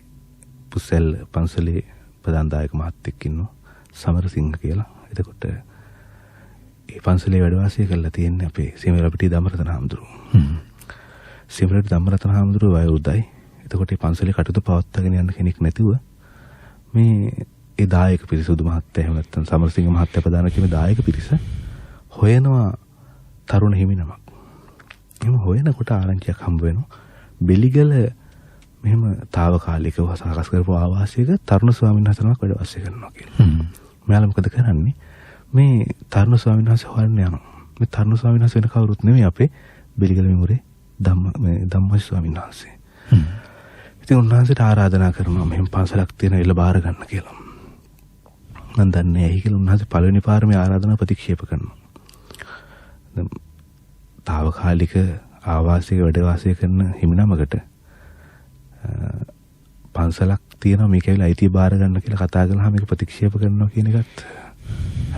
පුසල් පන්සලේ ප්‍රධාන දායක මහත්තයෙක් ඉන්නවා සමරසිංහ කියලා. එතකොට ඒ පන්සලේ වැඩ වාසය කරලා තියෙන්නේ අපේ සීමරපිටිය ධම්මරතන හාමුදුරුවෝ. සීමරපිටිය ධම්මරතන හාමුදුරුවෝ වයෝවෘද්ධයි. එතකොට මේ පන්සලේ කටයුතු පවත්වාගෙන යන්න කෙනෙක් නැතිව මේ ඒ දායක පිරිස උදු මහත්තයා එහෙම නැත්නම් සමරසිංහ මහත්තයා ප්‍රධාන කියන දායක පිරිස හොයනවා තරුණ හිමිනමක්. එහෙම හොයනකොට ආරංචියක් හම්බ වෙනවා. බෙලිගල මෙහෙම తాවකාලිකව සකස් කරපු ආවාසයක තරුණ ස්වාමීන් වහන්සේ නමක් වැඩ වාසය කරනවා කියලා. මෙයාලා මොකද කරන්නේ? මේ තරුණ ස්වාමීන් වහන්සේ හොයන්න යනවා. මේ තරුණ ස්වාමීන් වහන්සේ වෙන කවුරුත් නෙමෙයි අපේ බෙලිගල මෙමුරේ ධම්මජ ස්වාමීන් වහන්සේ. ඉතින් උන්වහන්සේට ආරාධනා කරනවා මෙහෙම පන්සලක් තියෙන ඉල බාර ගන්න කියලා. මම දන්නේ ඇයි කියලා උන්වහන්සේ පළවෙනි පාර මේ ආරාධනාව ප්‍රතික්ෂේප කරනවා. දැන් తాවකාලික ආවාසයක වැඩ වාසය කරන හිමිනමකට පන්සලක් තියෙනවා මේක ඇවිල්ලා අයිතිය බාර ගන්න කියලා කතා කරලා මේක ප්‍රතික්ෂේප කරනවා කියන එකත්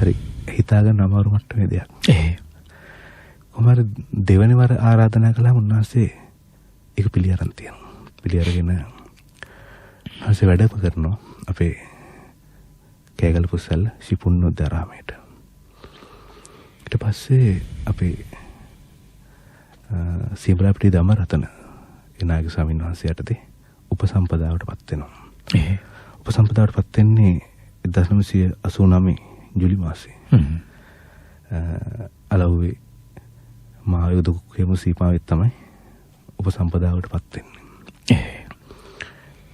හරි හිතා ගන්න අමාරු මට්ටමේ දෙයක්. කොහමද දෙවෙනි වර ආරාධනා කළාම උන්වහන්සේ ඒක පිළි අරන් තියෙනවා. පිළි අරගෙන උන්වහන්සේ වැඩම කරනවා අපේ කෑගල පුසල් ශිපුන්නොද්දාරාමයට. ඊට පස්සේ අපේ සීබලාපිටිය ධම්මරතන නායක ස්වාමීන් වහන්සේ යටතේ උපසම්පදාවටපත් වෙනවා. උපසම්පදාවටපත් වෙන්නේ 1989 ජූලි මාසේ. අලව්වේ මායුදුකේම සීපාවෙත් තමයි උපසම්පදාවටපත් වෙන්නේ.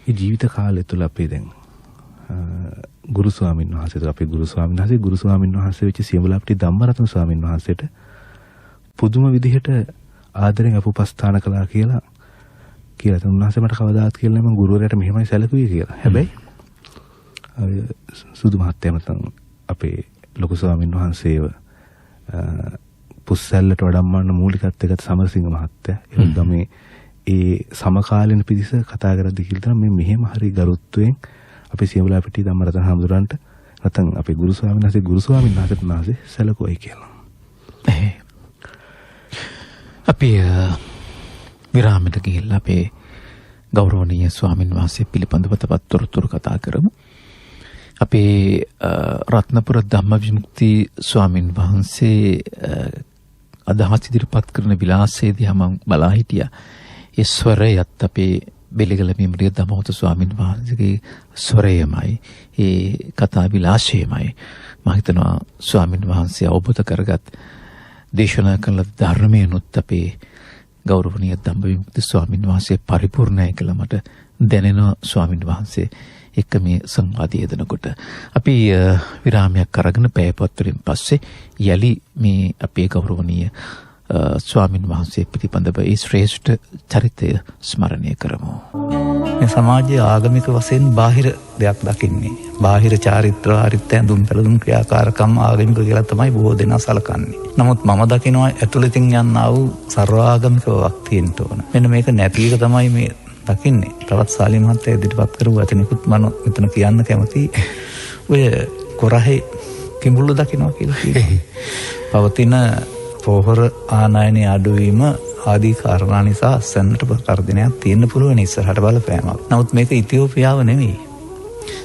ඒ ජීවිත කාලය තුළ අපි දැන් ගුරු ස්වාමීන් වහන්සේට අපේ ගුරු ස්වාමීන් වහන්සේ වෙච්ච සියඹලාපිටිය ධම්මරතන ස්වාමීන් වහන්සේට පුදුම විදිහට ආදරෙන් අපුපස්ථාන කළා කියලා උන්වහන්සේ මට කවදාත් කියලා නැහැ මම ගුරුවරයාට මෙහෙමයි සැලකුවේ කියලා. හැබැයි සුදු මහත්තයා නැත්නම් අපේ ලොකු ස්වාමීන් වහන්සේව පුස්සැල්ලට වඩම්මන්න මූලිකත්වයකට සමරසිංහ මහත්තයා එක්දම ඒ සමකාලීන පිරිස කතා කරද්දී කියලා මේ මෙහෙම හරි ගරුත්වයෙන් අපේ සියඹලාපිටිය ධම්මරතන හාමුදුරන්ට නැත්නම් අපේ ගුරු ස්වාමීන් වහන්සේට සැලකුවයි කියලා.
අපි විරාමයට ගිහිල්ලා අපේ ගෞරවනීය ස්වාමින් වහන්සේ පිළිබඳව තවත් තොරතුරු කතා කරමු. අපේ රත්නපුර ධම්මවිමුක්ති ස්වාමින් වහන්සේ අදහස් ඉදිරිපත් කරන විලාසයේදී මම බලා හිටියා. ඒ ස්වරයත් අපේ බෙලිගල මෙම්රිය ධම්මෝත ස්වාමින් වහන්සේගේ ස්වරයමයි, ඒ කතා විලාසයමයි. මම හිතනවා ස්වාමින් වහන්සේ අවබෝධ කරගත් දේශනා කළ ධර්මයනොත් අපේ ගෞරවනීය ධම්මවිමුක්ති ස්වාමින් වහන්සේ පරිපූර්ණයි කියලා මට දැනෙනවා. ස්වාමින් වහන්සේ එක්ක මේ සංවාදය යෙදෙනකොට අපි විරාමයක් අරගෙන පැයපත් වලින් පස්සේ යලි මේ අපේ ගෞරවනීය ස්වාමින් වහන්සේ පිළිබඳව ඒ ශ්‍රේෂ්ඨ චරිතය ස්මරණය කරමු.
මේ සමාජයේ ආගමික වශයෙන් බාහිර දෙයක් දකින්නේ. බාහිර චාරිත්‍ර ආරිත්‍ය ඇඳුම් පැළඳුම් ක්‍රියාකාරකම් ආගමික කියලා තමයි බොහෝ දෙනා සලකන්නේ. නමුත් මම දකිනවා ඇතුළතින් යන්නා වූ සර්වාගමික වක් තියෙන්න ඕන. මෙන්න මේක නැති එක තමයි මේ දකින්නේ. තවත් සාලි මහත්තයා ඉදිරිපත් කරපු වචනිකුත් මම මෙතන කියන්න කැමතියි. ඔය කොරහේ කිඹුල්ල දකින්නවා කියලා කියනවා. පවතින පොහොර ආනයනයේ අඩුවීම ආදී කාරණා නිසා අසන්නට ප්‍රකර්දනයක් තියෙන්න පුළුවන් ඉස්සරහට බලපෑමක්. නමුත් මේක ඉතියෝපියාව නෙවෙයි.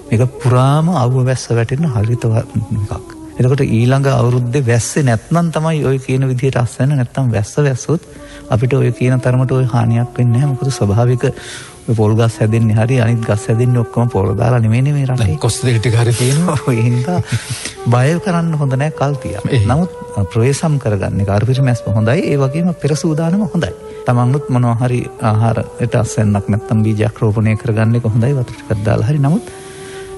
මේක පුරාම අවුව වැස්ස වැටෙන හරිත එකක්. එතකොට ඊළඟ අවුරුද්දේ වැස්සේ නැත්නම් තමයි ඔය කියන විදිහට අස්සන්න. නැත්නම් වැස්ස වැස්සොත් අපිට ඔය කියන තරමට ඔය හානියක් වෙන්නේ නැහැ. මොකද ස්වභාවික ඔය පොල් ගස් හැදෙන්නේ හරි අනිත් ගස් හැදෙන්නේ ඔක්කොම පොල් දාලා නෙමෙයි මේ රටේ.
කොස් දෙක ටික හරි තියෙනවා.
ඔය හින්දා බය කරන්න හොඳ නැහැ කල් තියා. නමුත් ප්‍රවේශම් කරගන්න එක අර්පිරිමැස්ම හොඳයි. ඒ වගේම පෙර සූදානම හොඳයි. තමන්නුත් මොනවා හරි ආහාරයට අස්සන්නක් නැත්නම් බීජයක් රෝපණය කරගන්න එක හොඳයි වතුර ටිකක් දාලා හරි. නමුත්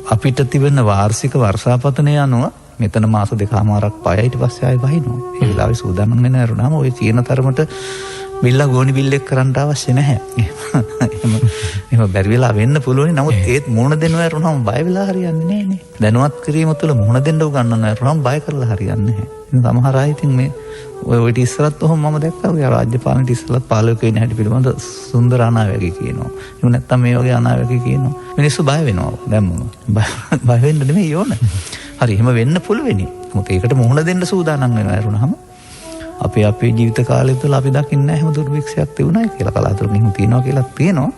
අපිට තිබෙන වාර්ෂික වර්ෂාපතනය අනුව මෙතන මාස දෙකමාරක් පයයි ඊට පස්සේ ආයෙ වහිනවා. ඒ වෙලාවේ සූදානම් වෙන අරුණාම ඔය කියන තරමට බිල්ලා ගෝනි බිල්ලෙක් කරන්න අවශ්‍ය නැහැ. එහෙම බැරි වෙලා වෙන්න පුළුවන්. නමුත් ඒත් මුණ දෙනවා අරුණාම බය වෙලා හරියන්නේ නැහැ නේ. දැනුවත් කිරීම තුළ මුණ දෙන්න උගන්වනවා අරුණාම බය කරලා හරියන්නේ නැහැ. ඉතින් සමහර අය ඉතින් මේ ඔය ඉස්සරත් ඔහොම මම දැක්කා. ඔය රාජ්‍ය පාලනයේ ඉස්සරත් පාලක වෙන හැටි පිළිබඳ සුන්දර අනාවැකි කියනවා. එහෙම නැත්නම් මේ වගේ අනාවැකි කියනවා. මිනිස්සු බය වෙනවා. දැම්මම බය වෙන්න නෙමෙයි ඕන. හරි එහෙම වෙන්න පුළුවෙනි. මොකද ඒකට මුහුණ දෙන්න සූදානම් වෙනවා අරුණාම අපේ ජීවිත කාලය තුළ අපි දකින්නේ නැහැ හැම දුර්භික්ෂයක් තිබුණායි කියලා. කලාතුරකින් එහෙම තියනවා කියලා තියෙනවා.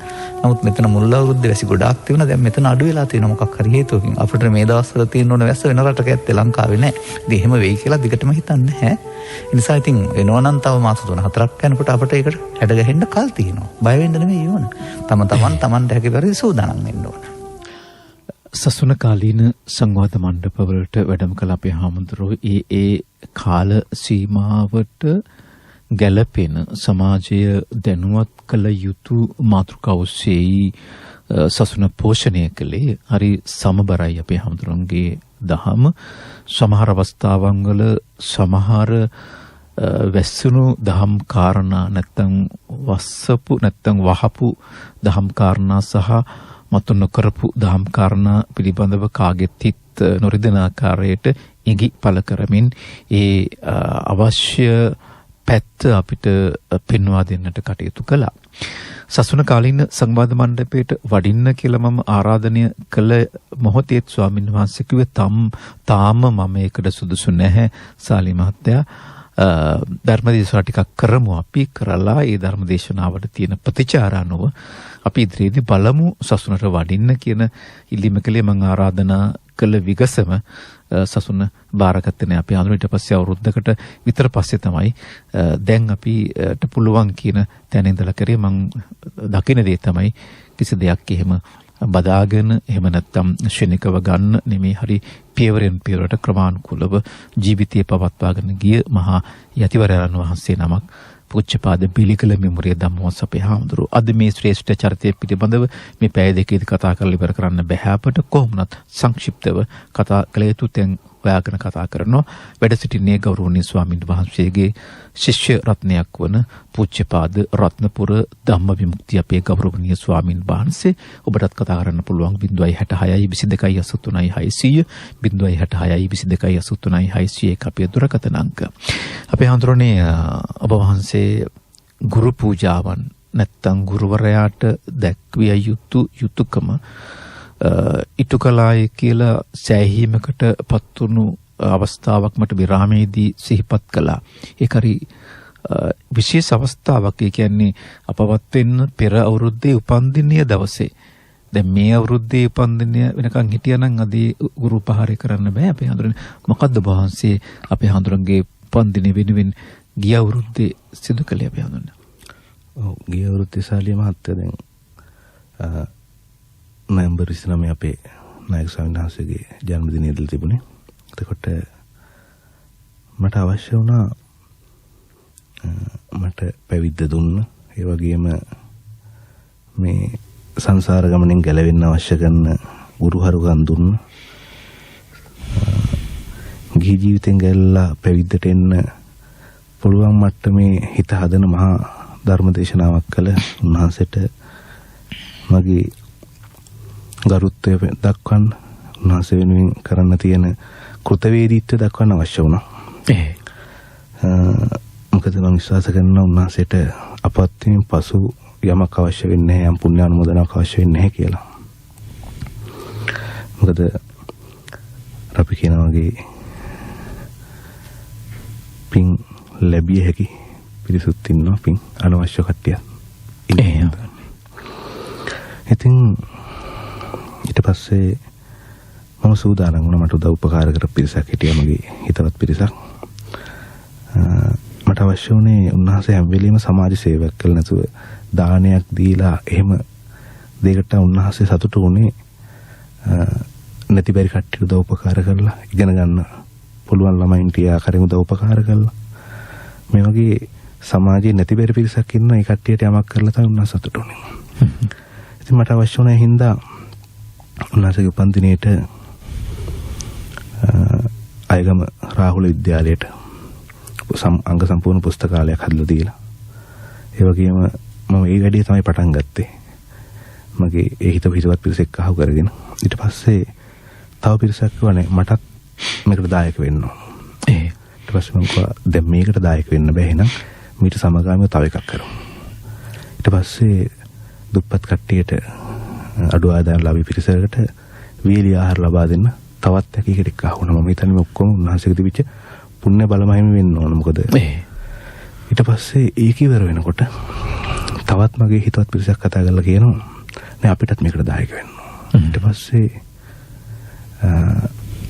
නමුත් මෙතන මුල් අවුරුද්දේ වැසි ගොඩාක් තිබුණා. දැන් මෙතන අඩු වෙලා තියෙනවා මොකක් හරි හේතුවකින්. අපිට මේ දවස්වල තියෙන ඕන වැස්ස වෙන රටක ඇත්තේ ලංකාවේ නැහැ. ඉතින් එහෙම වෙයි කියලා දිගටම හිතන්නේ නැහැ. ඒ නිසා ඉතින් වෙනවා නම් තව මාස 3-4ක් යනකොට අපිට ඒකට හැඩ ගැහෙන්න කල් තියෙනවා. බය වෙන්න නෙමෙයි ඕන. තමන්ට හැකි පරිදි සූදානම් වෙන්න ඕන.
සසුන කාලීන සංවාද මණ්ඩපවලට වැඩම කළ අපේ හාමුදුරුවෝ ඒ කාල සීමාවට ගැළපෙන සමාජය දැනුවත් කළ යුතු මාතෘකාවෝසෙයි සසුන පෝෂණය කළේ. හරි සමබරයි අපේ හාමුදුරුවන්ගේ දහම. සමහර අවස්ථාවන් වල සමහර වැස්සුණු දහම් කාරණා නැත්තම් වස්සපු නැත්තම් වහපු දහම් කාරණා සහ මතු නොකරපු දහම් කාරණා පිළිබඳව කාගෙත් හිත නොරිදෙන ආකාරයට ඉඟි පළ කරමින් ඒ අවශ්‍ය පැත්ත අපිට පෙන්වා දෙන්නට කටයුතු කළා. සසුන කාලීන සංවාද මණ්ඩපයට වඩින්න කියලා මම ආරාධනය කළ මොහොතේ ස්වාමින් වහන්සේ කිව්වේ තාම මම ඒකට සුදුසු නැහැ සාලි මහත්තයා. ධර්මදේශනා ටිකක් කරමු. අපි කරලා ඒ ධර්මදේශනාවට තියෙන ප්‍රතිචාර අනුව අපි ඉදිරියේදී බලමු සසුනට වඩින්න කියන ඉල්ලීම කළේ. මම ආරාධනා කළ විගසම සසුන බාරගත්තේ නැහැ. අපි ඊට පස්සේ අවුරුද්දකට විතර පස්සේ තමයි දැන් අපිට පුළුවන් කියන තැන ඉඳලා කරේ. මම දකින දේ තමයි කිසි දෙයක් එහෙම බදාගෙන එහෙම නැත්නම් ශනිකව ගන්න නෙමේ. හරි පියවරෙන් පියවරට ක්‍රමානුකූලව ජීවිතය පවත්වාගෙන ගිය මහා යතිවරයන් වහන්සේ නමක් පූජ්‍යපාද බිලිකල මෙමුරිය ධම්මවංශ අපේ හාමුදුරුවෝ. අද මේ ශ්‍රේෂ්ඨ චරිතය පිළිබඳව මේ පැය දෙකේදී කතා කරලා ඉවර කරන්න බෑ අපට. කොහොමවත් සංක්ෂිප්තව කතා කළ යුතු තැන් හොයාගෙන කතා කරනවා. වැඩ සිටින්නේ ගෞරවනීය ස්වාමීන් වහන්සේගේ ශිෂ්‍ය රත්නයක් වන පූජ්‍යපාද රත්නපුර ධම්මවිමුක්ති අපේ ගෞරවනීය ස්වාමීන් වහන්සේ. ඔබටත් කතා කරන්න පුළුවන් 066 22 83 600 066 22 83 600 අපේ දුරකථන අංක. අපේ හඳුරන්නේ ඔබ වහන්සේ ගුරු පූජාවන් නැත්තම් ගුරුවරයාට දැක්විය යුතු යුතුයකම ඉටු කලාය කියලා සෑහීමකට පත්වුණු අවස්ථාවක් මට විරාමයේදී සිහිපත් කළා. ඒක හරි විශේෂ අවස්ථාවක්. ඒ කියන්නේ අපවත් වෙන්න පෙර අවුරුද්දේ උපන්දිනය දවසේ දැන් මේ අවුරුද්දේ උපන්දිනය වෙනකන් හිටියනම් අද ගුරු උපහාරය කරන්න බෑ අපේ හඳුරන්නේ. මොකද්ද වහන්සේ අපේ හඳුරන්ගේ උපන්දිනය වෙනුවෙන් ගිය අවුරුද්දේ සිදු කළේ අපේ හඳුරන්නේ?
ඔව් ගිය අවුරුද්දේ සාලිය මහත්තයා දැන් නොවැම්බර් 29 අපේ නායක ස්වාමීන් වහන්සේගේ ජන්මදිනයේදී තිබුණේ. එතකොට මට අවශ්‍ය වුණා මට පැවිද්ද දුන්න. ඒ වගේම මේ සංසාර ගමනෙන් ගැලවෙන්න අවශ්‍ය කරන ගුරුහරුකම් දුන්න. ගිහි ජීවිතෙන් ගැලලා පැවිද්දට එන්න පුළුවන් මට්ටමේ හිත හදන මහා ධර්ම දේශනාවක් කළ උන්වහන්සේට මගේ ගරුත්වය දක්වන්න, උන්වහන්සේ වෙනුවෙන් කරන්න තියෙන කෘතවේදීත්වය දක්වන්න අවශ්‍ය වුණා. මොකද මම විශ්වාස කරනවා උන්වහන්සේට අපත්‍යයෙන් පසු යමක් අවශ්‍ය වෙන්නේ නැහැ, යම් පුණ්‍ය අනුමෝදනාවක් අවශ්‍ය වෙන්නේ නැහැ කියලා. මොකද අපි කියනවා වගේ පින් ලැබිය හැකි පිරිසුත් ඉන්නවා, පින් අනවශ්‍ය කට්ටියක් ඉන්නවා. ඉතින් ඊට පස්සේ මම සූදානම් වුණා මට උදව් උපකාර කර පිරිසක් හිටියා, මගේ හිතවත් පිරිසක්. මට අවශ්‍ය වුණේ උන්වහන්සේ හැම වෙලෙම සමාජ සේවයක් කළ නැතුව දානයක් දීලා එහෙම දෙයකට උන්වහන්සේ සතුටු වුණේ නැති බැරි කට්ටියට උදව් උපකාර කරලා, ඉගෙන ගන්න පුළුවන් ළමයින්ට ආකාරයෙන් උදව් උපකාර කරලා, මේ වගේ සමාජයේ නැති බැරි පිරිසක් ඉන්න ඒ කට්ටියට යමක් කරලා තමයි උන්වහන්සේ සතුටු වුණේ. ඉතින් මට අවශ්‍ය වුණේ හින්දා උන්වහන්සේගේ උපන්දිනේට අයගම රාහුල විද්‍යාලයට අංග සම්පූර්ණ පුස්තකාලයක් හදලා දීලා, ඒ වගේම මම ඒ වැඩේ තමයි පටන් ගත්තේ. මගේ ඒ හිතවත් පිරිසක් අහු කරගෙන ඊට පස්සේ තව පිරිසක් වනේ මටත් මේකට දායක වෙන්න ඕන. ඊට පස්සේ මම කිව්වා දැන් මේකට දායක වෙන්න බෑ, එහෙනම් මීට සමගාමීව තව එකක් කරමු. ඊට පස්සේ දුප්පත් කට්ටියට අඩු ආදායම් ලාභී පිරිසකට වීලි ආහාර ලබා දෙන්න තවත් එකකට අහු වුණා. මම හිතන්නේ මේ ඔක්කොම උන්වහන්සේගේ තිබිච්ච පුණ්‍ය බලමහිම වෙන්න ඕන. මොකද ඊට පස්සේ ඒක ඉවර වෙනකොට තවත් මගේ හිතවත් පිරිසක් කතා කරලා කියනවා නෑ අපිටත් මේකට දායක වෙන්න ඕන. ඊට පස්සේ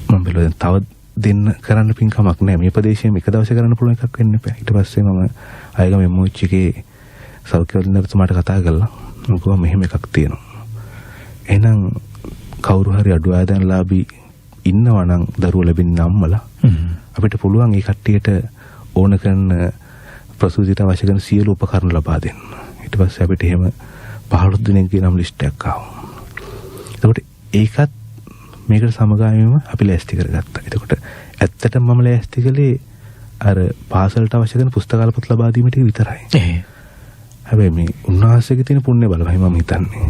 මම බැලුවා තව දෙන්න කරන්න පින්කමක් නෑ, මේ ප්‍රදේශයේ එක දවසේ කරන්න පුළුවන් එකක් වෙන්න එපා. ඊට පස්සේ මම අයගම MOH එකේ සෞඛ්‍ය වෛද්‍යවරුන්ට කතා කළා. මම කිව්වා මෙහෙම එකක් තියෙනවා. එහෙනම් කවුරු හරි අඩු ආදායම් ලාභී ඉන්නවා නම් දරුවෝ ලැබෙන අම්මලා අපිට පුළුවන් ඒ කට්ටියට ඕන කරන ප්‍රසූතියට අවශ්‍ය කරන සියලු උපකරණ ලබා දෙන්න. ඊට පස්සේ අපිට එහෙම 15 දිනකගේ නම් ලිස්ට් එකක් ආවා. එතකොට ඒකත් මේකට සමගාමීවම අපි ලෑස්ති කරගත්තා. එතකොට ඇත්තටම මම ලෑස්ති කළේ අර පාසලට අවශ්‍ය කරන පුස්තකාල පොත් ලබා දීම ටික විතරයි. හැබැයි මේ උන්වහන්සේගේ තියෙන පුණ්‍ය බලමයි මම හිතන්නේ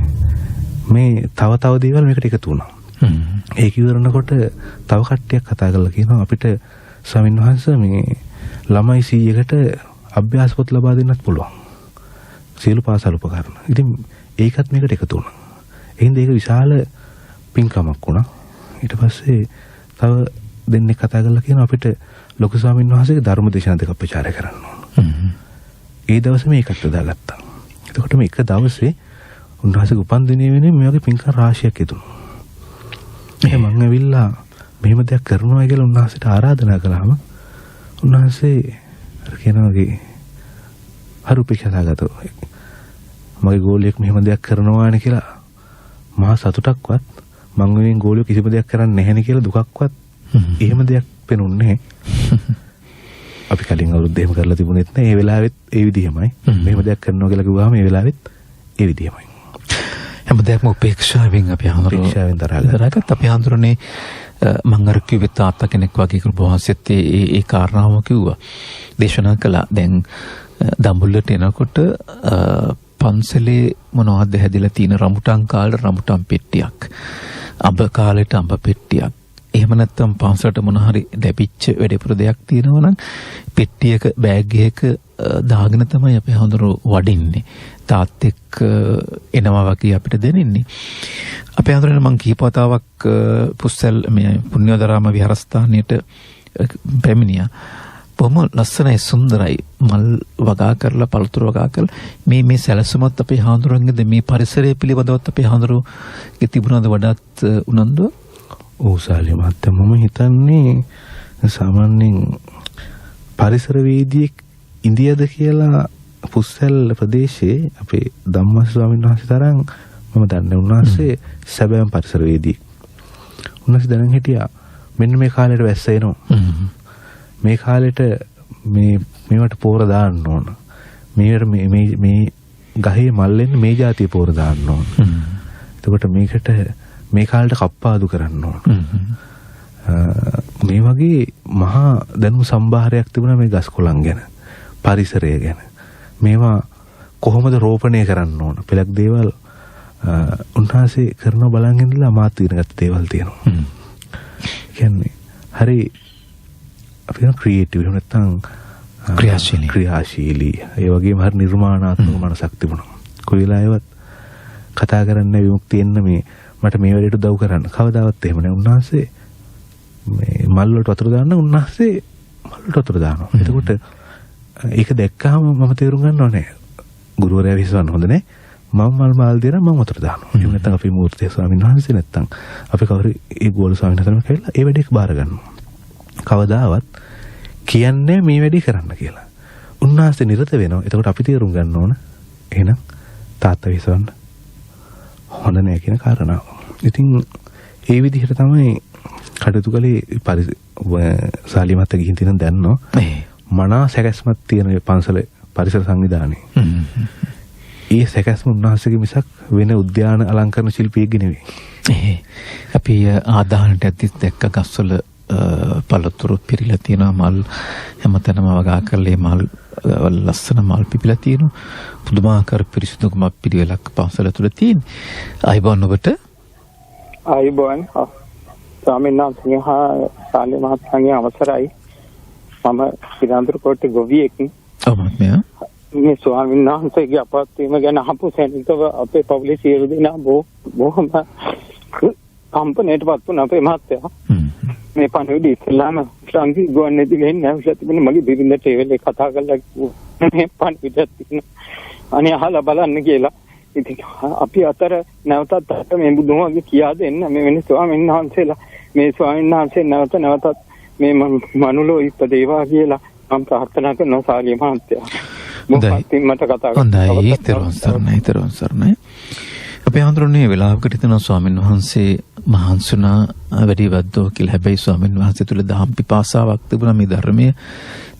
මේ තව දේවල් මේකට එකතු වුණා. ඒක ඉවරනකොට තව කට්ටියක් කතා කරලා කියනවා අපිට ස්වාමීන් වහන්සේ මේ ළමයි 100කට අභ්‍යාස පොත් ලබා දෙන්නත් පුළුවන්. සියලු පාසල් උපකරණ. ඉතින් ඒකත් මේකට එකතු වුණා. එහෙනම් ඒක විශාල පින්කමක් වුණා. ඊට පස්සේ තව දෙන්නෙක් කතා කරලා කියනවා අපිට ලොකු ස්වාමීන් වහන්සේගේ ධර්ම දේශනා දෙකක් ප්‍රචාරය කරන්න ඕන. ඒ දවසේ මේකට දාගත්තා. එතකොට මේ එක දවසේ උන්වහන්සේගේ උපන්දිනය වෙනුවෙන් මේ වගේ පින්කම් රාශියක් ඉදුණා. මම ඇවිල්ලා මෙහෙම දෙයක් කරනවා කියලා උන්වහන්සේට ආරාධනා කළාම උන්වහන්සේ අර කියනවා වගේ හරුපිකසාගතෝ මගේ ගෝලියෙක් මෙහෙම දෙයක් කරනවානේ කියලා මහා සතුටක්වත් මං වෙනින් ගෝලිය කිසිම දෙයක් කරන්නේ නැහැ නේ කියලා දුකක්වත් එහෙම දෙයක් පෙනුන්නේ අපි කලින් අවුරුද්දේ එහෙම කරලා තිබුණෙත් නෑ. ඒ වෙලාවෙත් ඒ විදිහමයි. මෙහෙම දෙයක් කරනවා කියලා කිව්වහම ඒ වෙලාවෙත් ඒ විදිහමයි.
හැම දෙයක්ම උපේක්ෂාවෙන් අපි
උපේක්ෂාවෙන්
දරාගත්ත. අපි හඳුරන්නේ මං අර කිව්වේ තාත්තා කෙනෙක් වගේ කරුබෝහන්සෙත් ඒ කාරණාව කිව්වා. දේශනා කළා. දැන් දඹුල්ලට එනකොට පන්සලේ මොනවද හැදිලා තියෙන රඹුටන් කාලේ රඹුටන් පෙට්ටියක්. අඹ කාලේට අඹ පෙට්ටියක්. එහෙම නැත්නම් පන්සලට මොන හරි ලැබිච්ච වැඩිපුර දෙයක් තියෙනවා නම් පෙට්ටියක බෑග් එකක දාගෙන තමයි අපි හඳුරු වඩින්නේ. තාත් එක්ක එනවා වගේ අපිට දැනෙන්නේ. අපේ හඳුරන මං කීපවතාවක් පුස්සල් මේ පුණ්‍යෝදරාම විහාරස්ථානයට පැමිණියා. බොහොම ලස්සනයි සුන්දරයි මල් වගා කරලා පළතුරු වගා කරලා මේ සැලසුමත් අපේ හාමුදුරන්ගේද මේ පරිසරය පිළිබඳවත් අපේ හාමුදුරුවෝගේ තිබුණාද වඩාත් උනන්දුව?
ඔව් සාලි මහත්තයා මම හිතන්නේ සාමාන්‍යයෙන් පරිසරවේදියෙක් ඉන්දියාද කියලා පුස්සැල් ප්‍රදේශයේ අපේ ධම්මස් ස්වාමීන් වහන්සේ තරම් මම දන්නේ උන්වහන්සේ සැබෑම පරිසරවේදියෙක්. උන්වහන්සේ දැනන් හිටියා මෙන්න මේ කාලේට වැස්ස එනවා. මේ කාලෙට මේවට පෝර දාන්න ඕන. මේවට මේ ගහේ මල්ලෙන් මේ જાතිය පෝර දාන්න ඕන. එතකොට මේකට මේ කාලෙට කප්පාදු කරන්න ඕන. මේ වගේ මහා දැනුම් සම්භාරයක් තිබුණා මේ ගස් කොළන් ගැන, පරිසරය ගැන. මේවා කොහොමද රෝපණය කරන්න ඕන? පෙලක් දේවල් උන්වහන්සේ කරන බලන් ඉඳලා මාත් ඉගෙනගත්ත දේවල් තියෙනවා. කියන්නේ හරි අපි ක්‍රියේටිව් නැත්නම් ක්‍රියාශීලී ඒ වගේම හරි නිර්මාණාත්මක මනසක් තිබුණා. කොයි වෙලාවෙවත් කතා කරන්න විමුක්තිය එන්න මේ මට මේ වැඩේට උදව් කරන්න කවදාවත් එහෙම නෑ. උන්වහන්සේ මේ මල් වලට වතුර දාන්න උන්වහන්සේ මල් වලට වතුර දානවා. එතකොට ඒක දැක්කහම මම තේරුම් ගන්නව නෑ ගුරුවරයා විශ්වාස හොඳ නෑ මම මල් මාල් දෙන මම වතුර දානවා. එහෙම නැත්නම් අපි මූර්තිය ස්වාමීන් වහන්සේ නැත්නම් අපි කවුරු ඒ ගෝල ස්වාමීන් වහන්සේම කියලා ඒ වැඩේක බාර ගන්නවා. කවදාවත් කියන්නේ මේ වැඩේ කරන්න කියලා. උන්වහන්සේ නිරත වෙනවා. එතකොට අපි තේරුම් ගන්න ඕන එහෙනම් තාත්තා විශ්වන්න හොඳ නෑ කියන කාරණාව. ඉතින් ඒ විදිහට තමයි කටයුතු කළේ සාලිමත් ගිහින් තියෙන දැන්නෝ. මනා සැකස්මක් තියෙන පන්සලේ පරිසර සංවිධානයේ. ඒ සැකස්ම උන්වහන්සේගේ මිසක් වෙන උද්‍යාන අලංකරණ ශිල්පියෙක්ගේ නෙවෙයි.
අපි ආදාහනට ඇද්දිත් දැක්ක ගස්වල පළතුරු පිරීලා තියෙනවා මල් හැමතැනම වගා කරලා මල් ලස්සන මල් පිපිලා තියෙනවා. පුදුමාකාර පිරිසිදුකමක් පිළිවෙලක් පන්සල තුල තියෙන. ආයිබෝන් ඔබට.
ආයිබෝන්. ස්වාමීන් වහන්සේ හා සාලි මහත්මයාගේ අවසරයි. මම සිරාන්තර කොට්ටේ ගොවියෙක්.
ඔව් මහත්මයා.
මේ ස්වාමීන් වහන්සේගේ අපවත් වීම ගැන අහපු සෙනඟව අපේ පවුලේ සියලු දෙනා බොහොම කම්පණයටපත් වුණා අපේ මහත්තයා. මේ පණවිඩ ඉස්ලාම ශ්‍රාන්ති ගුවන්විදුලි ගෙන් නැවලා තිබුණේ මගේ බිරිඳට ඒ වෙලේ කතා කරලා මේ පණවිඩක් තියෙන අනේ අහලා බලන්න කියලා. ඉතින් අපි අතර නැවතත් මේ බුදුමගේ කියා දෙන්න මේ වෙන ස්වාමීන් වහන්සේලා මේ ස්වාමීන් වහන්සේ නැවතත් මේ මනුලෝ ඉපදේවා කියලා මම ප්‍රාර්ථනා කරනවා සාලිය මහත්තයා.
හොඳයි තෙරුවන් සරණයි. අපේ හඳුරන්නේ වෙලාවකට හිතන ස්වාමීන් වහන්සේ මහන්සුනා වැඩි වද්දෝ කියලා. හැබැයි ස්වාමීන් වහන්සේ තුල දහම් පිපාසාවක් තිබුණා මේ ධර්මයේ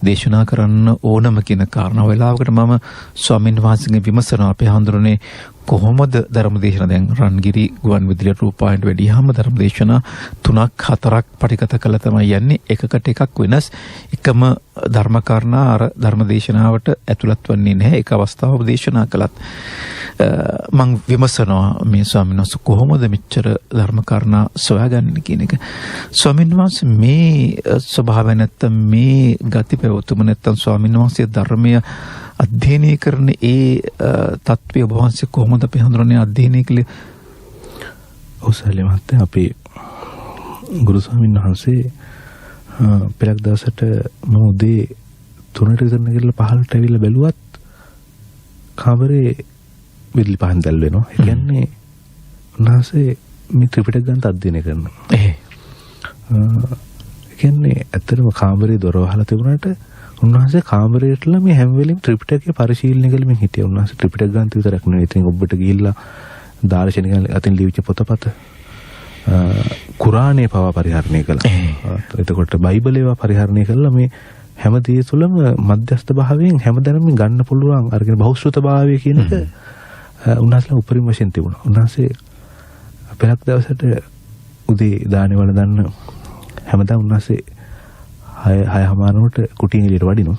දේශනා කරන්න ඕනම කියන කාරණාව. වෙලාවකට මම ස්වාමීන් වහන්සේගෙන් විමසනවා අපේ හඳුරන්නේ කොහොමද ධර්ම දේශනා දැන් රන්ගිරි ගුවන් විදුලි රූපවාහිනියට වැඩියාම ධර්ම දේශනා 3-4ක් පරිගත කළා තමයි යන්නේ. එකකට එකක් වෙනස්. එකම ධර්ම කාරණා අර ධර්ම දේශනාවට ඇතුළත් වෙන්නේ නැහැ. ඒක අවස්ථාවක දේශනා කළත් මම විමසනවා මේ ස්වාමීන් වහන්සේ කොහොමද මෙච්චර ධර්ම කාරණා සොයාගන්නේ කියන එක. ස්වාමීන් වහන්සේ මේ ස්වභාවය නැත්තම් මේ ගති පැවතුම නැත්තම් ස්වාමීන් වහන්සේ ධර්මය අධ්‍යයනය කරන ඒ තත්ත්වය ඔබ වහන්සේ කොහොමද අපි හඳුනන්නේ අධ්‍යයනය කළේ?
ඔසලේ මහත්තයා අපේ ගුරු ස්වාමීන් වහන්සේ පෙරක් දවසට මම උදේ 3ට විතර නැගිටලා 15ට ඇවිල්ලා බැලුවත් කාමරේ විදුලි පහන් දැල් වෙනවා. ඒ කියන්නේ උන්වහන්සේ මේ ත්‍රිපිටක ග්‍රන්ථ අධ්‍යයනය කරනවා. ඒ කියන්නේ ඇත්තටම කාමරේ දොර වහලා තිබුණාට උන්වහන්සේ කාමරේටලා මේ හැම වෙලෙම ත්‍රිපිටකය පරිශීලනය කරමින් හිටියා. උන්වහන්සේ ත්‍රිපිටක ග්‍රන්ථ විතරක් නෙවෙයි ඉතින් ඔබට ගිහිල්ලා දාර්ශනික අතින් ලියවිච්ච පොතපත කුරාණේ පවා පරිහරණය කළා. එතකොට බයිබලේවා පරිහරණය කළා. මේ හැම දේ තුළම මධ්‍යස්ථ භාවයෙන් හැමදැනම ගන්න පුළුවන් අරගෙන බහුශ්‍රත භාවය කියන එක උන්වහන්සේලා උපරිම වශයෙන් තිබුණා. උන්වහන්සේ පෙරක් දවසට උදේ දානේ වල දාන්න හැමදාම උන්වහන්සේ 6:00 කුටියෙන් එළියට වඩිනවා.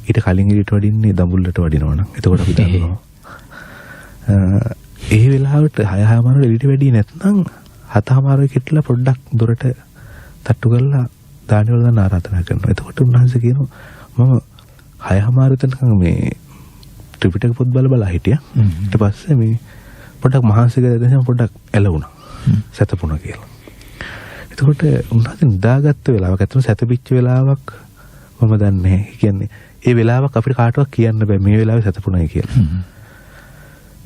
ඊට කලින් එළියට වඩින්නේ දඹුල්ලට වඩිනවා නම්. එතකොට අපි දන්නවා. ඒ වෙලාවට 6:00 එළියට වැඩි නැත්නම් 7:00 කිටලා පොඩ්ඩක් දොරට තට්ටු කරලා දානේ වල දාන්න ආරාධනා කරනවා. එතකොට උන්වහන්සේ කියනවා මම 6:00 තනකම් මේ ත්‍රිපිටක පොත් බලා හිටියා. ඊට පස්සේ මේ පොඩ්ඩක් මහන්සි කරලා පොඩ්ඩක් ඇලුණා. සැතපුණා කියලා. එතකොට උන්වහන්සේ නිදාගත්ත වෙලාවක අතන සැතපිච්ච වෙලාවක් මම දන්නේ කියන්නේ ඒ වෙලාවක් අපිට කාටවත් කියන්න බෑ මේ වෙලාවේ සතපුණයි කියලා.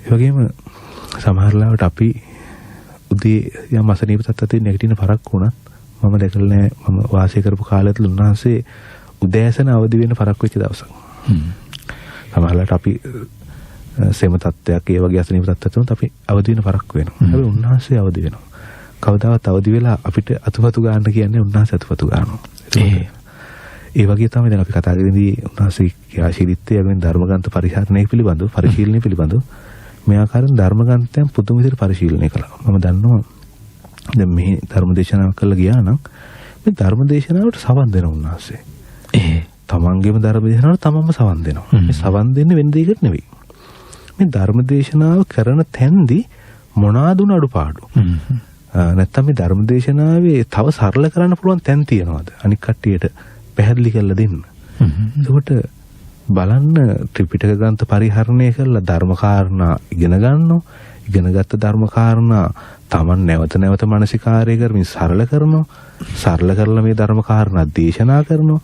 ඒ වගේම සමහර ලාවට අපි උදේ යම් අසනීප තත්ත්වයක නැගිටින පරක් වුණත් මම දැකලා නෑ මම වාසය කරපු කාලෙත් උන්වහන්සේ උදෑසන අවදි වෙන්න පරක් වෙච්ච දවසක්. සමහර ලාවට අපි සෙම තත්ත්වයක් ඒ වගේ අසනීප තත්ත්වයක් අපි අවදි වෙන පරක් වෙනවා. හැබැයි උන්වහන්සේ අවදි වෙනවා. කවදාවත් අවදි වෙලා අපිට අතුපතු ගන්න කියන්නේ උන්වහන්සේ අතුපතු ගන්නවා. ඒ වගේ තමයි දැන් අපි කතා කරන්නේ උන්වහන්සේගේ ආශීර්වාදය වෙන ධර්මග්‍රන්ථ පරිහරණය පිළිබඳව පරිශීලනය පිළිබඳව මේ ආකාරයෙන් ධර්මග්‍රන්ථයන් පුදුම විදිහට පරිශීලනය කළා. මම දන්නවා දැන් මේ ධර්මදේශනාවක් කළා ගියා නම් මේ ධර්මදේශනාවට සවන් දෙන උන්වහන්සේ. තමන්ගේම ධර්මදේශනාවට තමන්ම සවන් දෙනවා. මේ සවන් දෙන්නේ වෙන දෙයකට නෙවෙයි. මේ ධර්මදේශනාව කරන තැන්දී මොනවාදුන අඩුපාඩු. නැත්තම් මේ ධර්මදේශනාවේ තව සරල කරන්න පුළුවන් තැන් තියනවාද? අනික් කට්ටියට පැහැදිලි කරලා දෙන්න. එතකොට බලන්න ත්‍රිපිටක ග්‍රන්ථ පරිහරණය කරලා ධර්මකාරණා ඉගෙන ගන්නවා. ඉගෙනගත්ත ධර්මකාරණා Taman නැවත නැවත මානසිකාරය කරමින් සරල කරනවා. සරල කරලා මේ ධර්මකාරණා දේශනා කරනවා.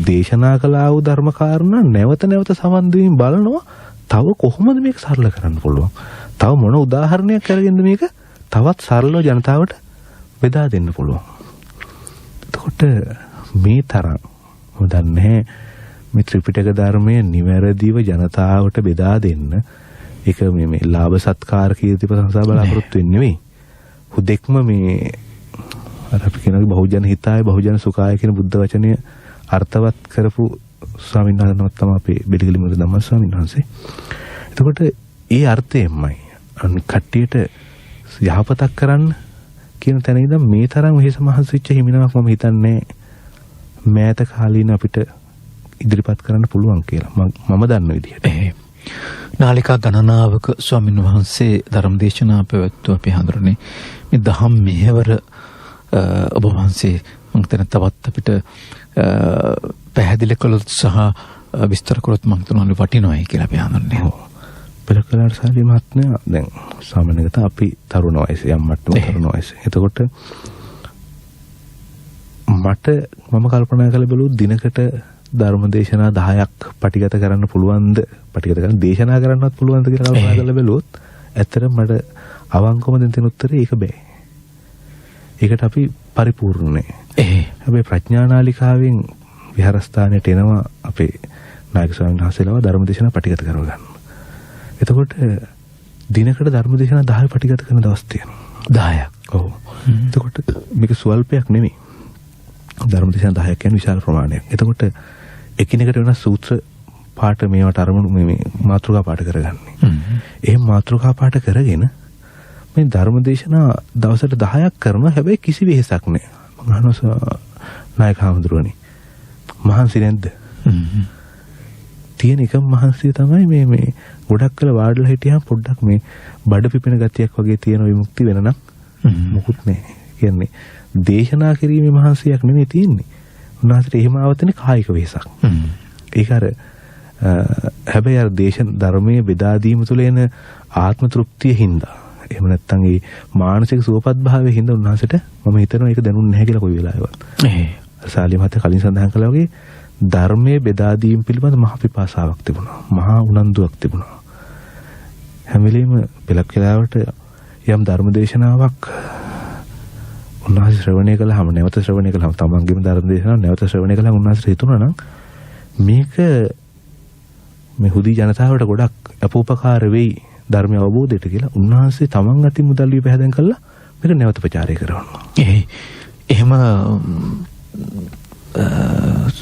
දේශනා කළා වූ ධර්මකාරණා නැවත නැවත සමන් දෙමින් බලනවා. තව කොහොමද මේක සරල කරන්න පුළුවන්? තව මොන උදාහරණයක් අරගෙනද මේක තවත් සරලව ජනතාවට බෙදා දෙන්න පුළුවන්. එතකොට මේ තරම් මම දන්නේ මේ ත්‍රිපිටක ධර්මයේ නිවැරදිව ජනතාවට බෙදා දෙන්න ඒක මේ ලාභ සත්කාර කීර්ති ප්‍රශංසා බලාපොරොත්තු වෙන්නේ නෙවෙයි. හුදෙක්ම මේ අර අපි කියනවා බහුජන හිතාය බහුජන සුඛාය කියන බුද්ධ වචනය අර්ථවත් කරපු ස්වාමීන් වහන්සේනමත් තමයි අපේ බෙලිගලි මුද ධම්ම ස්වාමීන් වහන්සේ. එතකොට ඒ අර්ථයෙන්මයි අනිත් කට්ටියට යහපතක් කරන්න කියන තැන ඉඳන් මේ තරම් වෙහෙස මහන්සි වෙච්ච හිමිනමක් මම හිතන්නේ මෑත කාලීන අපිට ඉදිරිපත් කරන්න පුළුවන් කියලා මම දන්න විදිහට.
නාලිකා ගණනාවක ස්වාමීන් වහන්සේ ධර්මදේශනා පැවැත්වුව අපි හඳුරන්නේ මේ දහම් මෙහෙවර ඔබ වහන්සේ මම හිතන තවත් අපිට පැහැදිලි කළොත් සහ විස්තර කළොත් මම හිතනවා වටිනවයි කියලා අපි හඳුරන්නේ. පෙරකලාට සාලි මහත්මයා දැන් සාමාන්‍යයෙන් අපි තරුණ වයසේ යම් මට්ටමක තරුණ වයසේ. එතකොට මට මම කල්පනා කරලා බලුවොත් දිනකට ධර්මදේශනා 10ක් පටිගත කරන්න පුළුවන්ද? පටිගත කරන්න දේශනා කරන්නවත් පුළුවන්ද කියලා කල්පනා කරලා බලුවොත් ඇත්තටම මට අවංකවම දෙන්න උත්තරේ ඒක බෑ. ඒකට අපි පරිපූර්ණ නෑ. හැබැයි ප්‍රඥානාලිකාවෙන් විහාරස්ථානයට එනවා අපේ නායක ස්වාමීන් වහන්සේලාව ධර්මදේශනා පටිගත කරව ගන්න. එතකොට දිනකට ධර්මදේශනා 10 පටිගත කරන දවස් තියෙනවා. 10ක්. ඔව්. එතකොට මේක ස්වල්පයක් නෙමෙයි. ධර්මදේශනා 10ක් කියන්නේ විශාල ප්‍රමාණයක්. එතකොට එකිනෙකට වෙනස් සූත්‍ර පාඨ මේවට අරමුණු මේ මාතෘකා පාඨ කරගන්නේ. එහෙම මාතෘකා පාඨ කරගෙන මේ ධර්මදේශනා දවසට 10ක් කරනවා. හැබැයි කිසි වෙහෙසක් නැහැ. මම අහනවා නායක හඳුරන්නේ. මහන්සි නැද්ද? තියෙන එකම මහන්සිය තමයි මේ ගොඩක් කළ වාඩිලා හිටියාම පොඩ්ඩක් මේ බඩ පිපෙන ගතියක් වගේ තියෙන විමුක්ති වෙන නම් මොකුත් නැහැ. කියන්නේ දේශනා කිරීමේ මහන්සියක් නෙමෙයි තියෙන්නේ. උන්වහන්සේට එහෙම ආවතනේ කායික වෙහසක්. ඒක අර හැබැයි අර ධර්මයේ බෙදා දීම තුළ එන ආත්ම තෘප්තිය හින්දා එහෙම නැත්නම් ඒ මානසික සුවපත් භාවයේ හින්දා උන්වහන්සේට මම හිතනවා ඒක දැනුන්නේ නැහැ කියලා කොයි වෙලාවෙවත්. සාලි මහත්තයා කලින් සඳහන් කළා වගේ ධර්මයේ බෙදා දීම පිළිබඳ මහ පිපාසාවක් තිබුණා. මහා උනන්දුවක් තිබුණා. හැම වෙලෙම පෙළක් වෙලාවට යම් ධර්මදේශනාවක් උන්වහන්සේ ශ්‍රවණය කළාම නැවත ශ්‍රවණය කළාම තමන්ගේම ධර්මදේශනාව නැවත ශ්‍රවණය කළාම උන්වහන්සේ හිතුණා නම් මේක මේ හුදි ජනතාවට ගොඩක් අපෝපකාර වෙයි ධර්ම අවබෝධයට කියලා උන්වහන්සේ තමන් අතින් මුදල් වී පැහැදන් කළා මේක නැවත ප්‍රචාරය කරනවා. එහෙම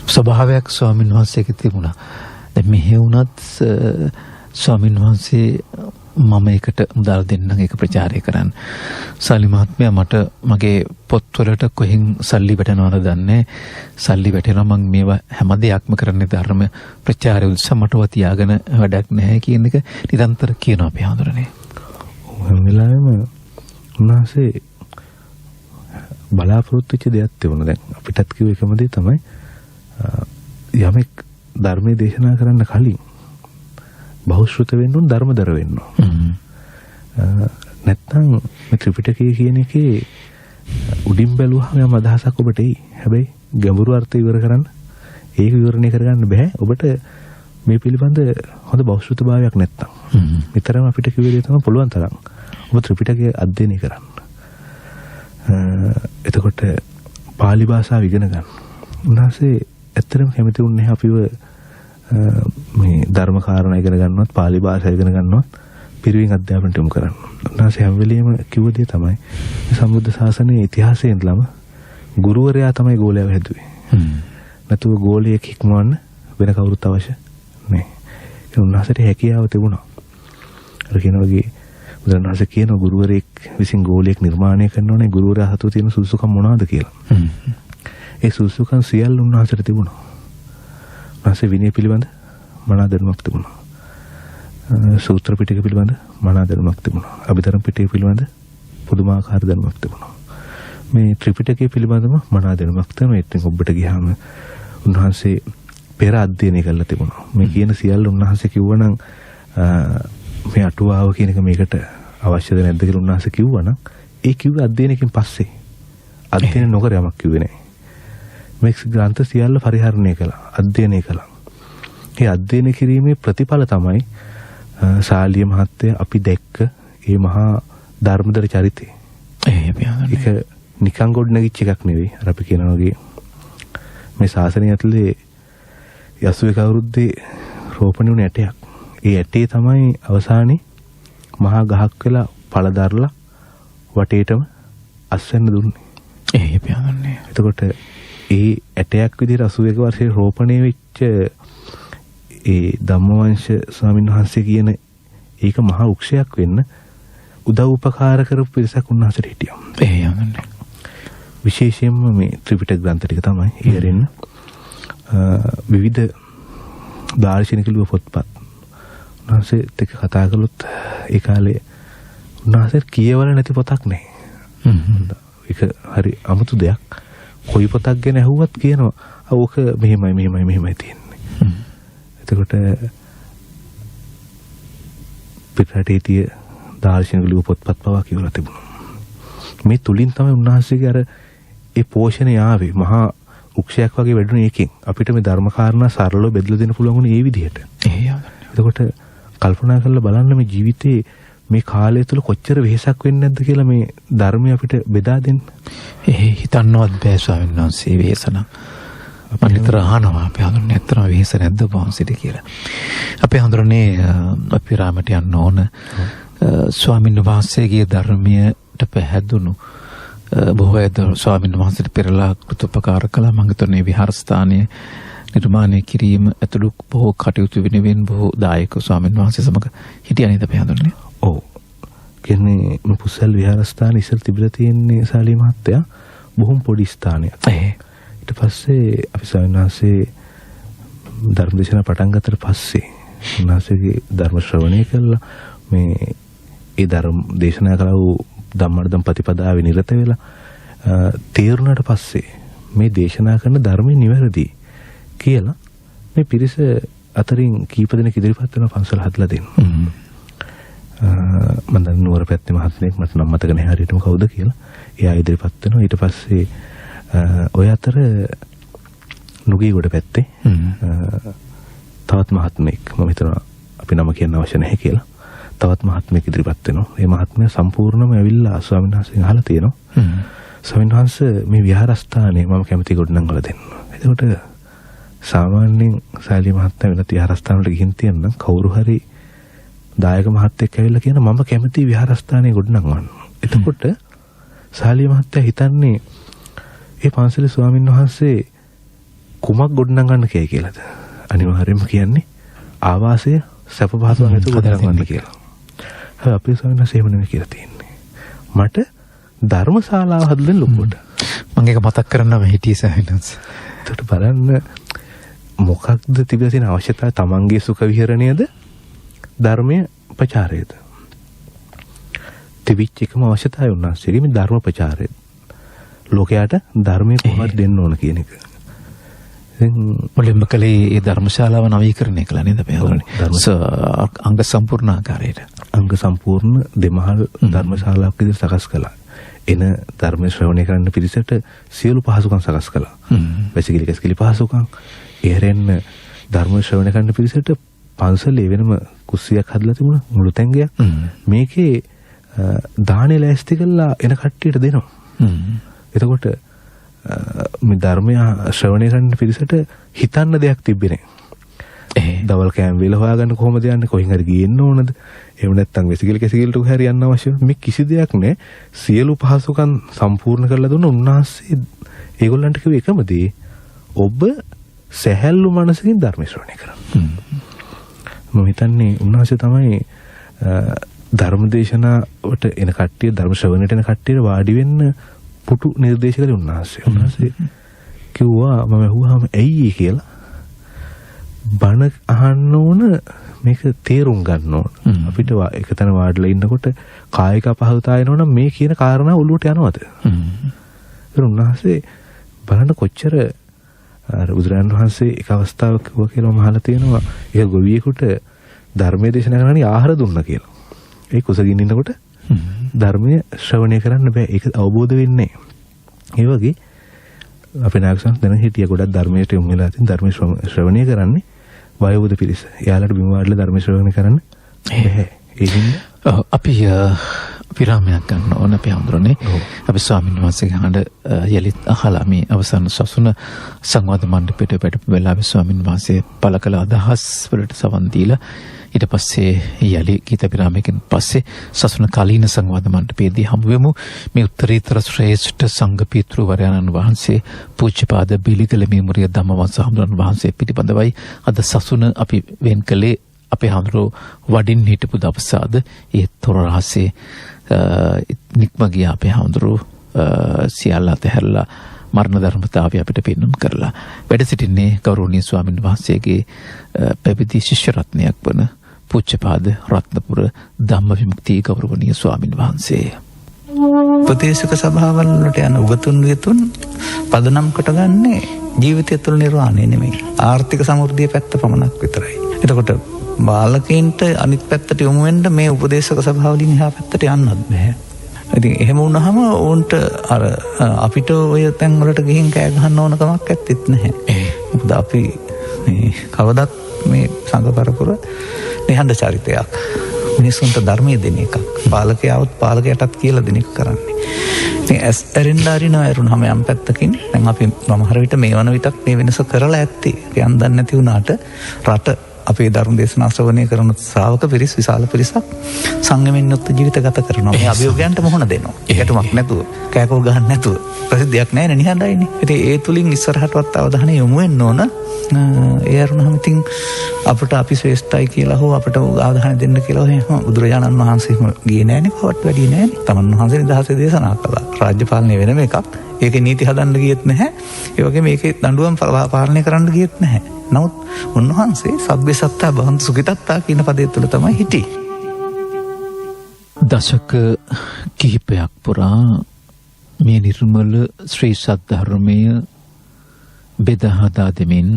ස්වභාවයක් ස්වාමීන් වහන්සේගේ තිබුණා. දැන් මෙහෙ වුණත් ස්වාමීන් වහන්සේ මම ඒකට මුදල් දෙන්නම් ඒක ප්‍රචාරය කරන්න. සල්ලි මහත්මයා මට මගේ පොත්වලට කොහෙන් සල්ලි වැටෙනවද දන්නේ. සල්ලි වැටෙනවා මම මේවා හැම දෙයක්ම කරන්නේ ධර්ම ප්‍රචාරය උදෙසා මටව තියාගෙන වැඩක් නැහැ කියන එක නිරන්තර කියනවා අපි හඳුරන්නේ.
හැම වෙලාවෙම උන්වහන්සේ බලාපොරොත්තු වෙච්ච දෙයක් තිබුණා. දැන් අපිටත් කිව්ව එකම දේ තමයි යමෙක් ධර්මයේ දේශනා කරන්න කලින් බහුශ්‍රුත වෙන්න ඕන ධර්මදර වෙන්න ඕන. නැත්නම් මේ ත්‍රිපිටකය කියන එකේ උඩින් බැලුවහම යම් අදහසක් ඔබට එයි. හැබැයි ගැඹුරු අර්ථය ඉවර කරන්න ඒක විවරණය කරගන්න බෑ. ඔබට මේ පිළිබඳ හොඳ බෞද්ධතාවයක් නැත්තම්. විතරම අපිට කිව්වේ දේ තමයි පුළුවන් තරම් ඔබ ත්‍රිපිටකය අධ්‍යයනය කරන්න. එතකොට පාලි භාෂාව ඉගෙන ගන්න. උන්වහන්සේ ඇත්තටම කැමති වුණේ අපිව මේ ධර්ම කාරණා ඉගෙන ගන්නවත් පාලි භාෂාව ඉගෙන ගන්නවත් පිරිවෙන් අධ්‍යාපනයට යොමු කරන්න. උන්වහන්සේ හැම වෙලෙම කිව්ව දේ තමයි මේ සම්බුද්ධ ශාසනයේ ඉතිහාසයේ ඉඳලම ගුරුවරයා තමයි ගෝලයාව හැදුවේ. නැතුව ගෝලයෙක් හික්මවන්න වෙන කවුරුත් අවශ්‍ය නැහැ. ඒ උන්වහන්සේට හැකියාව තිබුණා. අර කියන වගේ බුදුරණවහන්සේ කියන ගුරුවරයෙක් විසින් ගෝලයෙක් නිර්මාණය කරනෝනේ ගුරුවරයා හතුව තියෙන සුසුකම් මොනවාද කියලා. ඒ සුසුකම් සියල්ල උන්වහන්සේට තිබුණා. උන්වහන්සේ විනය පිළිබඳ මනා දැනුමක් තිබුණා. සූත්‍ර පිටක පිළිබඳ මනා දැනුමක් තිබුණා. අභිධර්ම පිටක පිළිබඳ පුදුමාකාර දැනුමක් තිබුණා. මේ ත්‍රිපිටකය පිළිබඳව මනා දැනුමක් තමයි. ඉතින් ඔබට ගියාම උන්වහන්සේ පෙර අධ්‍යයනය කරලා තිබුණා. මේ කියන සියල්ල උන්වහන්සේ කිව්වනම් මේ අටුවාව කියන එක මේකට අවශ්‍යද නැද්ද කියලා උන්වහන්සේ කිව්වනම් ඒ කිව්වේ අධ්‍යයනයකින් පස්සේ. අධ්‍යයනය නොකර යමක් කිව්වේ නැහැ. මේ ග්‍රන්ථ සියල්ල පරිහරණය කළා, අධ්‍යයනය කළා. ඒ අධ්‍යයනය කිරීමේ ප්‍රතිඵල තමයි ශාලිය මහත්තයා අපි දැක්ක මේ මහා ධර්මදර චරිතය. ඒක නිකන් ගොඩනගිච්ච එකක් නෙවෙයි. අර අපි කියනවා වගේ මේ ශාසනය ඇතුලේ 81 අවුරුද්දේ රෝපණය වුණ ඇටයක්. ඒ ඇටේ තමයි අවසානයේ මහා ගහක් වෙලා පළදරලා වටේටම අස්වැන්න දුන්නේ. එතකොට ඒ ඇටයක් විදිහට 81 වර්ෂයේ රෝපණය වෙච්ච ඒ ධම්මවංශ ස්වාමීන් වහන්සේ කියන ඒක මහා වෘක්ෂයක් වෙන්න උදව් උපකාර කරපු පිරිසක් උන්වහන්සේට හිටියා. විශේෂයෙන්ම මේ ත්‍රිපිටක ග්‍රන්ථ ටික තමයි ඊරින් විවිධ දාර්ශනික ලියු පොත්පත් උන්වහන්සේත් එක්ක කතා කළොත් ඒ කාලේ උන්වහන්සේ කියවල නැති පොතක් නැහැ. ඒක හරි අමුතු දෙයක්. කොයි පොතක් ගැන ඇහුවත් කියනවා ඕක මෙහෙමයි තියෙන්නේ. එතකොට පිටරටේ තිය දාර්ශනික ලියු පොත්පත් පවා කියවලා තිබුණා. මේ තුලින් තමයි උන්වහන්සේගේ අර ඒ පෝෂණය ආවේ. මහා උක්ෂයක් වගේ වැඩුණේ ඒකෙන්. අපිට මේ ධර්ම කාරණා සරලව බෙදලා දෙන්න පුළුවන් වුණේ ඒ විදිහට. එතකොට කල්පනා කරලා බලන්න මේ ජීවිතේ මේ කාලය තුල කොච්චර වෙහෙසක් වෙන්නේ නැද්ද කියලා මේ ධර්මය අපිට බෙදා දෙන්න.
හිතන්නවත් බෑ ස්වාමීන් වහන්සේ වෙහෙසන. මම නිතර අහනවා අපි හඳුනන්නේ ඇත්තම වෙහෙස නැද්ද වහන්සේට කියලා. අපි හඳුනන්නේ අපි රාමයට යන්න ඕන ස්වාමීන් වහන්සේගේ ධර්මයට පැහැදුණු බොහෝ අය ස්වාමීන් වහන්සේට පෙරලා කෘතෝපකාර කළා. මම හිතන්නේ විහාරස්ථානයේ නිර්මාණය කිරීම ඇතුළු බොහෝ කටයුතු වෙනුවෙන් බොහෝ දායක ස්වාමීන් වහන්සේ සමග හිටියා නේද අපි හඳුනන්නේ?
ඔව්. කියන්නේ මේ පුස්සල් විහාරස්ථාන ඉස්සර තිබිලා තියෙන්නේ ශාලී මහත්තයා බොහොම පොඩි ස්ථානයක්. ඊට පස්සේ අපි ස්වාමීන් වහන්සේ ධර්ම දේශනා පටන් ගත්තට පස්සේ උන්වහන්සේගේ ධර්ම ශ්‍රවණය කළා. මේ ඒ ධර්ම දේශනා කළා වූ ධම්මර්ධම් ප්‍රතිපදාවේ නිරත වෙලා තේරුණාට පස්සේ මේ දේශනා කරන ධර්මයේ නිවැරදි කියලා මේ පිරිස අතරින් කීප දෙනෙක් ඉදිරිපත් වෙන පන්සල හදලා දෙන්න. මම දැන් නුවර පැත්තේ මහත්මයෙක් මට නම් මතක නැහැ හරියටම කවුද කියලා. එයා ඉදිරිපත් වෙනවා. ඊට පස්සේ ඔය අතර නුගීගොඩ පැත්තේ තවත් මහත්මයෙක් මම හිතනවා අපි නම කියන්න අවශ්‍ය නැහැ කියලා. තවත් මහත්මයෙක් ඉදිරිපත් වෙනවා. මේ මහත්මයා සම්පූර්ණයෙන්ම ඇවිල්ලා ස්වාමීන් වහන්සේගෙන් අහලා තියෙනවා. ස්වාමීන් වහන්සේ මේ විහාරස්ථානයේ මම කැමති ගොඩනංගලා දෙන්න. එතකොට සාමාන්‍යයෙන් ශාලී මහත්තයා වෙනත් විහාරස්ථානවලට ගිහින් තියෙනම් කවුරු හරි දායක මහත්තයෙක් ඇවිල්ලා කියන මම කැමති විහාරස්ථානයේ ගොඩනංවන්න. එතකොට ශාලී මහත්තයා හිතන්නේ ඒ පන්සලේ ස්වාමීන් වහන්සේ කුමක් ගොඩනංගන්න කියයි කියලාද? අනිවාර්යයෙන්ම කියන්නේ ආවාසය සැප පහසුකම් ඇතුළු ගොඩනංවන්න කියලා. හැබැයි අපේ ස්වාමීන් වහන්සේ එහෙම නෙමෙයි කියලා තියෙන්නේ. මට ධර්මශාලාව හදලා ලොකුවට.
මම ඒක මතක් කරන්නම හිටියේ ස්වාමීන් වහන්සේ.
එතකොට බලන්න මොකක්ද තිබිලා තියෙන අවශ්‍යතාවය? තමන්ගේ සුඛ විහරණයද ධර්මයේ ප්‍රචාරයද? තිබිච්ච එකම අවශ්‍යතාවය උන්වහන්සේගේ මේ ධර්ම ප්‍රචාරය. ලෝකයට ධර්මයේ කොහොමද දෙන්න ඕන කියන එක.
මුලින්ම කලේ ඒ ධර්මශාලාව නවීකරණය කළා නේද අපි හදන්නේ. අංග සම්පූර්ණ ආකාරයට.
අංග සම්පූර්ණ දෙමහල් ධර්මශාලාවක් විදිහට සකස් කළා. එන ධර්ම ශ්‍රවණය කරන්න පිරිසට සියලු පහසුකම් සකස් කළා. වැසිකිලි කැසිකිලි පහසුකම්, එරෙන්න ධර්ම ශ්‍රවණය කරන්න පිළිසෙට පන්සලේ වෙනම කුස්සියක් හදලා තිබුණා මුළු තැංගයක්. මේකේ දානේ ලෑස්ති කරලා එන කට්ටියට දෙනවා. එතකොට මේ ධර්මය ශ්‍රවණය කරන්න පිළිසෙට හිතන්න දෙයක් තිබ්බේ නැහැ. දවල් කෑම වේල හොයාගන්න කොහොමද යන්නේ, කොහෙන් හරි ගියෙන්න ඕනද, එහෙම නැත්නම් වෙසිකල් කැසිකල්ට හරි යන්න අවශ්‍ය මේ කිසි දෙයක් නැහැ. සියලු පහසුකම් සම්පූර්ණ කරලා දුන්න උන්වහන්සේ ඒගොල්ලන්ට කිව්ව එකම දේ ඔබ සැහැල්ලු මනසකින් ධර්ම ශ්‍රවණය කරන්න. මම හිතන්නේ උන්වහන්සේ තමයි ධර්මදේශනාවට එන කට්ටිය, ධර්ම ශ්‍රවණයට එන කට්ටියට වාඩි වෙන්න පුටු නිර්දේශ කළේ උන්වහන්සේ. උන්වහන්සේ කිව්වා මම අහුවාම ඇයි කියලා බණ අහන්න ඕන, මේක තේරුම් ගන්න ඕන. අපිට එකතැන වාඩිලා ඉන්නකොට කායික අපහසුතාවය එනවනම් මේ කියන කාරණා ඔළුවට යනවද? ඒක උන්වහන්සේ බලන්න කොච්චර අර බුදුරජාණන් වහන්සේ එක අවස්ථාවක කිව්වා කියලා මම අහලා තියෙනවා. ඒක ගොවියෙකුට ධර්මයේ දේශනා කරන්න ආහාර දුන්නා කියලා. ඒ කුසගින්න ඉන්නකොට ධර්මයේ ශ්‍රවණය කරන්න බෑ. ඒක අවබෝධ වෙන්නේ නැහැ. ඒ වගේ අපේ නායකයන් දැන හිටිය ගොඩක් ධර්මයට යොමු වෙලා තියෙන ධර්ම ශ්‍රවණය කරන්නේ වයෝවෘද්ධ පිරිස. එයාලට බිම වාඩිලා ධර්ම ශ්‍රවණය කරන්න බැහැ. ඒ හින්දා
අපි විරාමයක් ගන්න ඕන. අපි හඳුරන්නේ අපි ස්වාමීන් වහන්සේගේ හඬ යලිත් අහලා මේ අවසන් සසුන සංවාද මණ්ඩපයට පැටපු වෙලාවේ ස්වාමීන් වහන්සේ පළ කළ අදහස් වලට සවන් දීලා ඊට පස්සේ යලි ගීත විරාමයකින් පස්සේ සසුන කාලීන සංවාද මණ්ඩපයේදී හමු වෙමු. මේ උත්තරීතර ශ්‍රේෂ්ඨ සංඝ පීතෘවරයන්න් වහන්සේ පූජ්‍යපාද බිලිකල මේමුරිය ධම්මවංශ හඳුනන වහන්සේ පිළිබඳවයි අද සසුන අපි වෙන් කළේ. අපේ හඳුරෝ වඩින් හිටපු දවසාද ඒ තොර රහසේ නික්ම ගියා. අපේ හඳුරෝ සියල්ල අතහැරලා මරණ ධර්මතාවය අපිට පෙන්වන්න කරලා වැඩ සිටින්නේ ගෞරවනීය ස්වාමීන් වහන්සේගේ පැවිදි ශිෂ්‍ය රත්නයක් වන පූජ්‍යපාද රත්නපුර ධම්මවිමුක්ති ගෞරවනීය ස්වාමීන් වහන්සේ.
උපදේශක සභාවල් වලට යන උගතුන් විතුන් පදනම් කොටගන්නේ ජීවිතය තුළ නිර්වාණය නෙමෙයි, ආර්ථික සමෘද්ධිය පැත්ත පමණක් විතරයි. එතකොට බාලකයින්ට අනිත් පැත්තට යොමු වෙන්න මේ උපදේශක සභාවලින් එහා පැත්තට යන්නත් බෑ. ඉතින් එහෙම වුණාම උන්ට අර අපිට ඔය තැන් වලට ගිහින් කෑ ගහන්න ඕන කමක් ඇත්තෙත් නැහැ. මොකද අපි මේ කවදත් මේ සංඝ පරපුර නිහඬ චරිතයක්. මිනිසුන්ට ධර්මයේ දෙන එකක්. පාලකයාවත් පාලකයටත් කියලා දෙන එක කරන්නේ. ඉතින් ඇරෙන්න අරිනවරුනම යම් පැත්තකින් දැන් අපි සමහර විට මේ වන විටක් මේ වෙනස කරලා ඇත්තේ. කියන් දන්නේ නැති වුණාට රට අපේ ධර්ම දේශනා ශ්‍රවණය කරන ශ්‍රාවක පිරිස් විශාල පිරිසක් සංගමෙන් යුක්ත ජීවිත ගත කරනවා. මේ අභියෝගයන්ට මුහුණ දෙනවා. ඒකටමක් නැතුව, කෑකෝ ගහන්න නැතුව. ප්‍රසිද්ධියක් නැහැ නේ, නිහඬයිනේ. ඉතින් ඒ තුලින් ඉස්සරහටවත් අවධානය යොමු වෙන්න ඕන. ඒ අරුණම ඉතින් අපිට අපි ශ්‍රේෂ්ඨයි කියලා හෝ අපිට අවධානය දෙන්න කියලා එහෙම බුදුරජාණන් වහන්සේම ගියේ නැහැනේ, කවවත් වැඩි නැහැ. තමන් වහන්සේ නිදහසේ දේශනා කළා. රාජ්‍ය පාලනය වෙනම එකක්. ඒකේ නීති හදන්න ගියෙත් නැහැ. ඒ වගේම මේකේ දඬුවම් පාලනය කරන්න ගියෙත් නැහැ. නමුත් උන්වහන්සේ සබ්බේ සත්තා බහන්තු සුඛිතත්තා කියන පදේ තුල තමයි හිටියේ.
දශක කිහිපයක් පුරා මේ නිර්මල ශ්‍රී සද්ධර්මය බෙදා හදා දෙමින්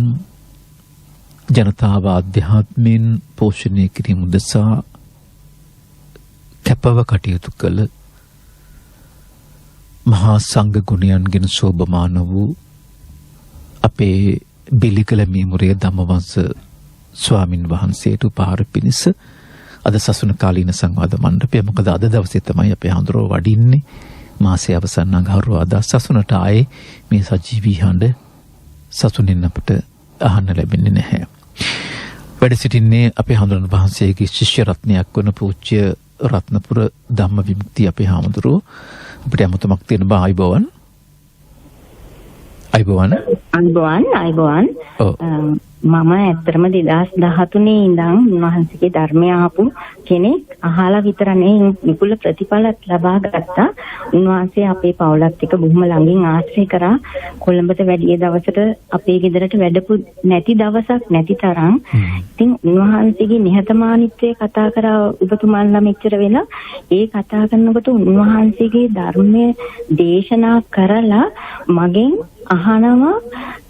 ජනතාව ආධ්‍යාත්මයෙන් පෝෂණය කිරීම උදෙසා කැපව කටයුතු කළ මහා සංඝ ගුණයන්ගෙන් සෝභමාන වූ අපේ බිලිකල මේමුරිය ධම්මවංශ ස්වාමින් වහන්සේට උපහාර පිණිස අද සසුන කාලීන සංවාද මණ්ඩපය, මොකද අද දවසේ තමයි අපේ හඳුරෝ වඩින්නේ. මාසයේ අවසන් අඟහරුවාදා සසුනට ආයේ මේ සජීවී හඬ සසුනෙන් අපට අහන්න ලැබෙන්නේ නැහැ. වැඩ සිටින්නේ අපේ හඳුනන වහන්සේගේ ශිෂ්‍ය රත්නයක් වන පූජ්‍ය රත්නපුර ධම්මවිමුක්ති අපේ හාමුදුරුවෝ. අපිට යමතමක් තියෙන බා අයිබෝවන්. අයිබෝවන්.
මම ඇත්තටම 2013 ඉඳන් උන්වහන්සේගේ ධර්මය ආපු කෙනෙක් අහලා විතර නෙවෙයි විපුල ප්‍රතිඵලත් ලබා ගත්තා. උන්වහන්සේ අපේ පවුලත් එක්ක බොහොම ළඟින් ආශ්‍රය කරා. කොළඹට වැඩි දවසට අපේ ගෙදරට වැඩපු නැති දවසක් නැති තරම්. ඉතින් උන්වහන්සේගේ නිහතමානීත්වය කතා කරා ඔබතුමාලා මෙච්චර වෙලා ඒ කතා කරනකොට උන්වහන්සේගේ ධර්මයේ දේශනා කරලා මගෙන් අහනවා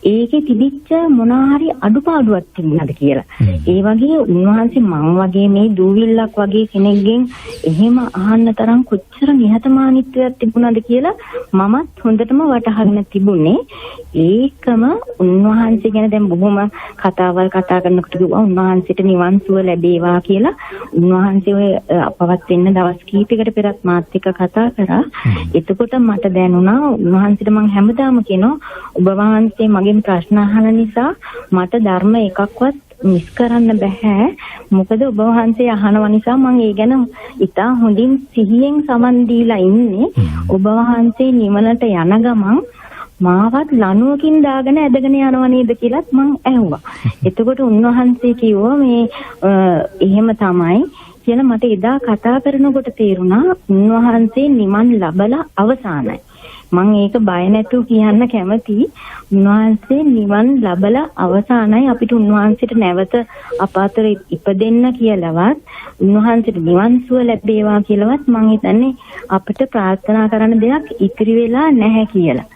ඒකේ තිබිච්ච මොනාහරි අඩුපාඩුවක් තිබුණාද කියලා. ඒ වගේ උන්වහන්සේ මං වගේ මේ දූවිල්ලක් වගේ කෙනෙක්ගෙන් එහෙම අහන්න තරම් කොච්චර නිහතමානීත්වයක් තිබුණාද කියලා මමත් හොඳටම වටහාගෙන තිබුණේ. ඒකම උන්වහන්සේ ගැන දැන් බොහොම කතාවල් කතා කරනකොට කිව්වා උන්වහන්සේට නිවන් සුව ලැබේවා කියලා. උන්වහන්සේ ඔය අපවත් වෙන්න දවස් කීපයකට පෙරත් මාත් එක්ක කතා කරා. එතකොට මට දැනුණා උන්වහන්සේට මං හැමදාම කියනවා ඔබ වහන්සේ මගෙන් ප්‍රශ්න අහන නිසා මට ධර්ම එකක්වත් මිස් කරන්න බෑ. මොකද ඔබ වහන්සේ අහනවා නිසා මම ඒ ගැන ඉතා හොඳින් සිහියෙන් සමන් දීලා ඉන්නේ. ඔබ වහන්සේ නිවනට යන ගමන් මාවත් ලණුවකින් දාගෙන ඇදගෙන යනව නේද කියලාත් මං ඇහුවා. එතකොට උන්වහන්සේ කිව්වා මේ එහෙම තමයි කියලා. මට එදා කතා කරනකොට තේරුණා උන්වහන්සේ නිවන් ලබලා අවසానයි. මම ඒක බය නැතුව කියන්න කැමතියි. උන්වහන්සේ නිවන් ලබලා අවසానයි. අපිට උන්වහන්සේට නැවත අපාතර ඉපදෙන්න කියලාවත් උන්වහන්සේට නිවන් සුව ලැබේවා කියලාවත් මම හිතන්නේ අපිට ප්‍රාර්ථනා කරන්න දෙයක් ඉතිරි වෙලා නැහැ කියලා.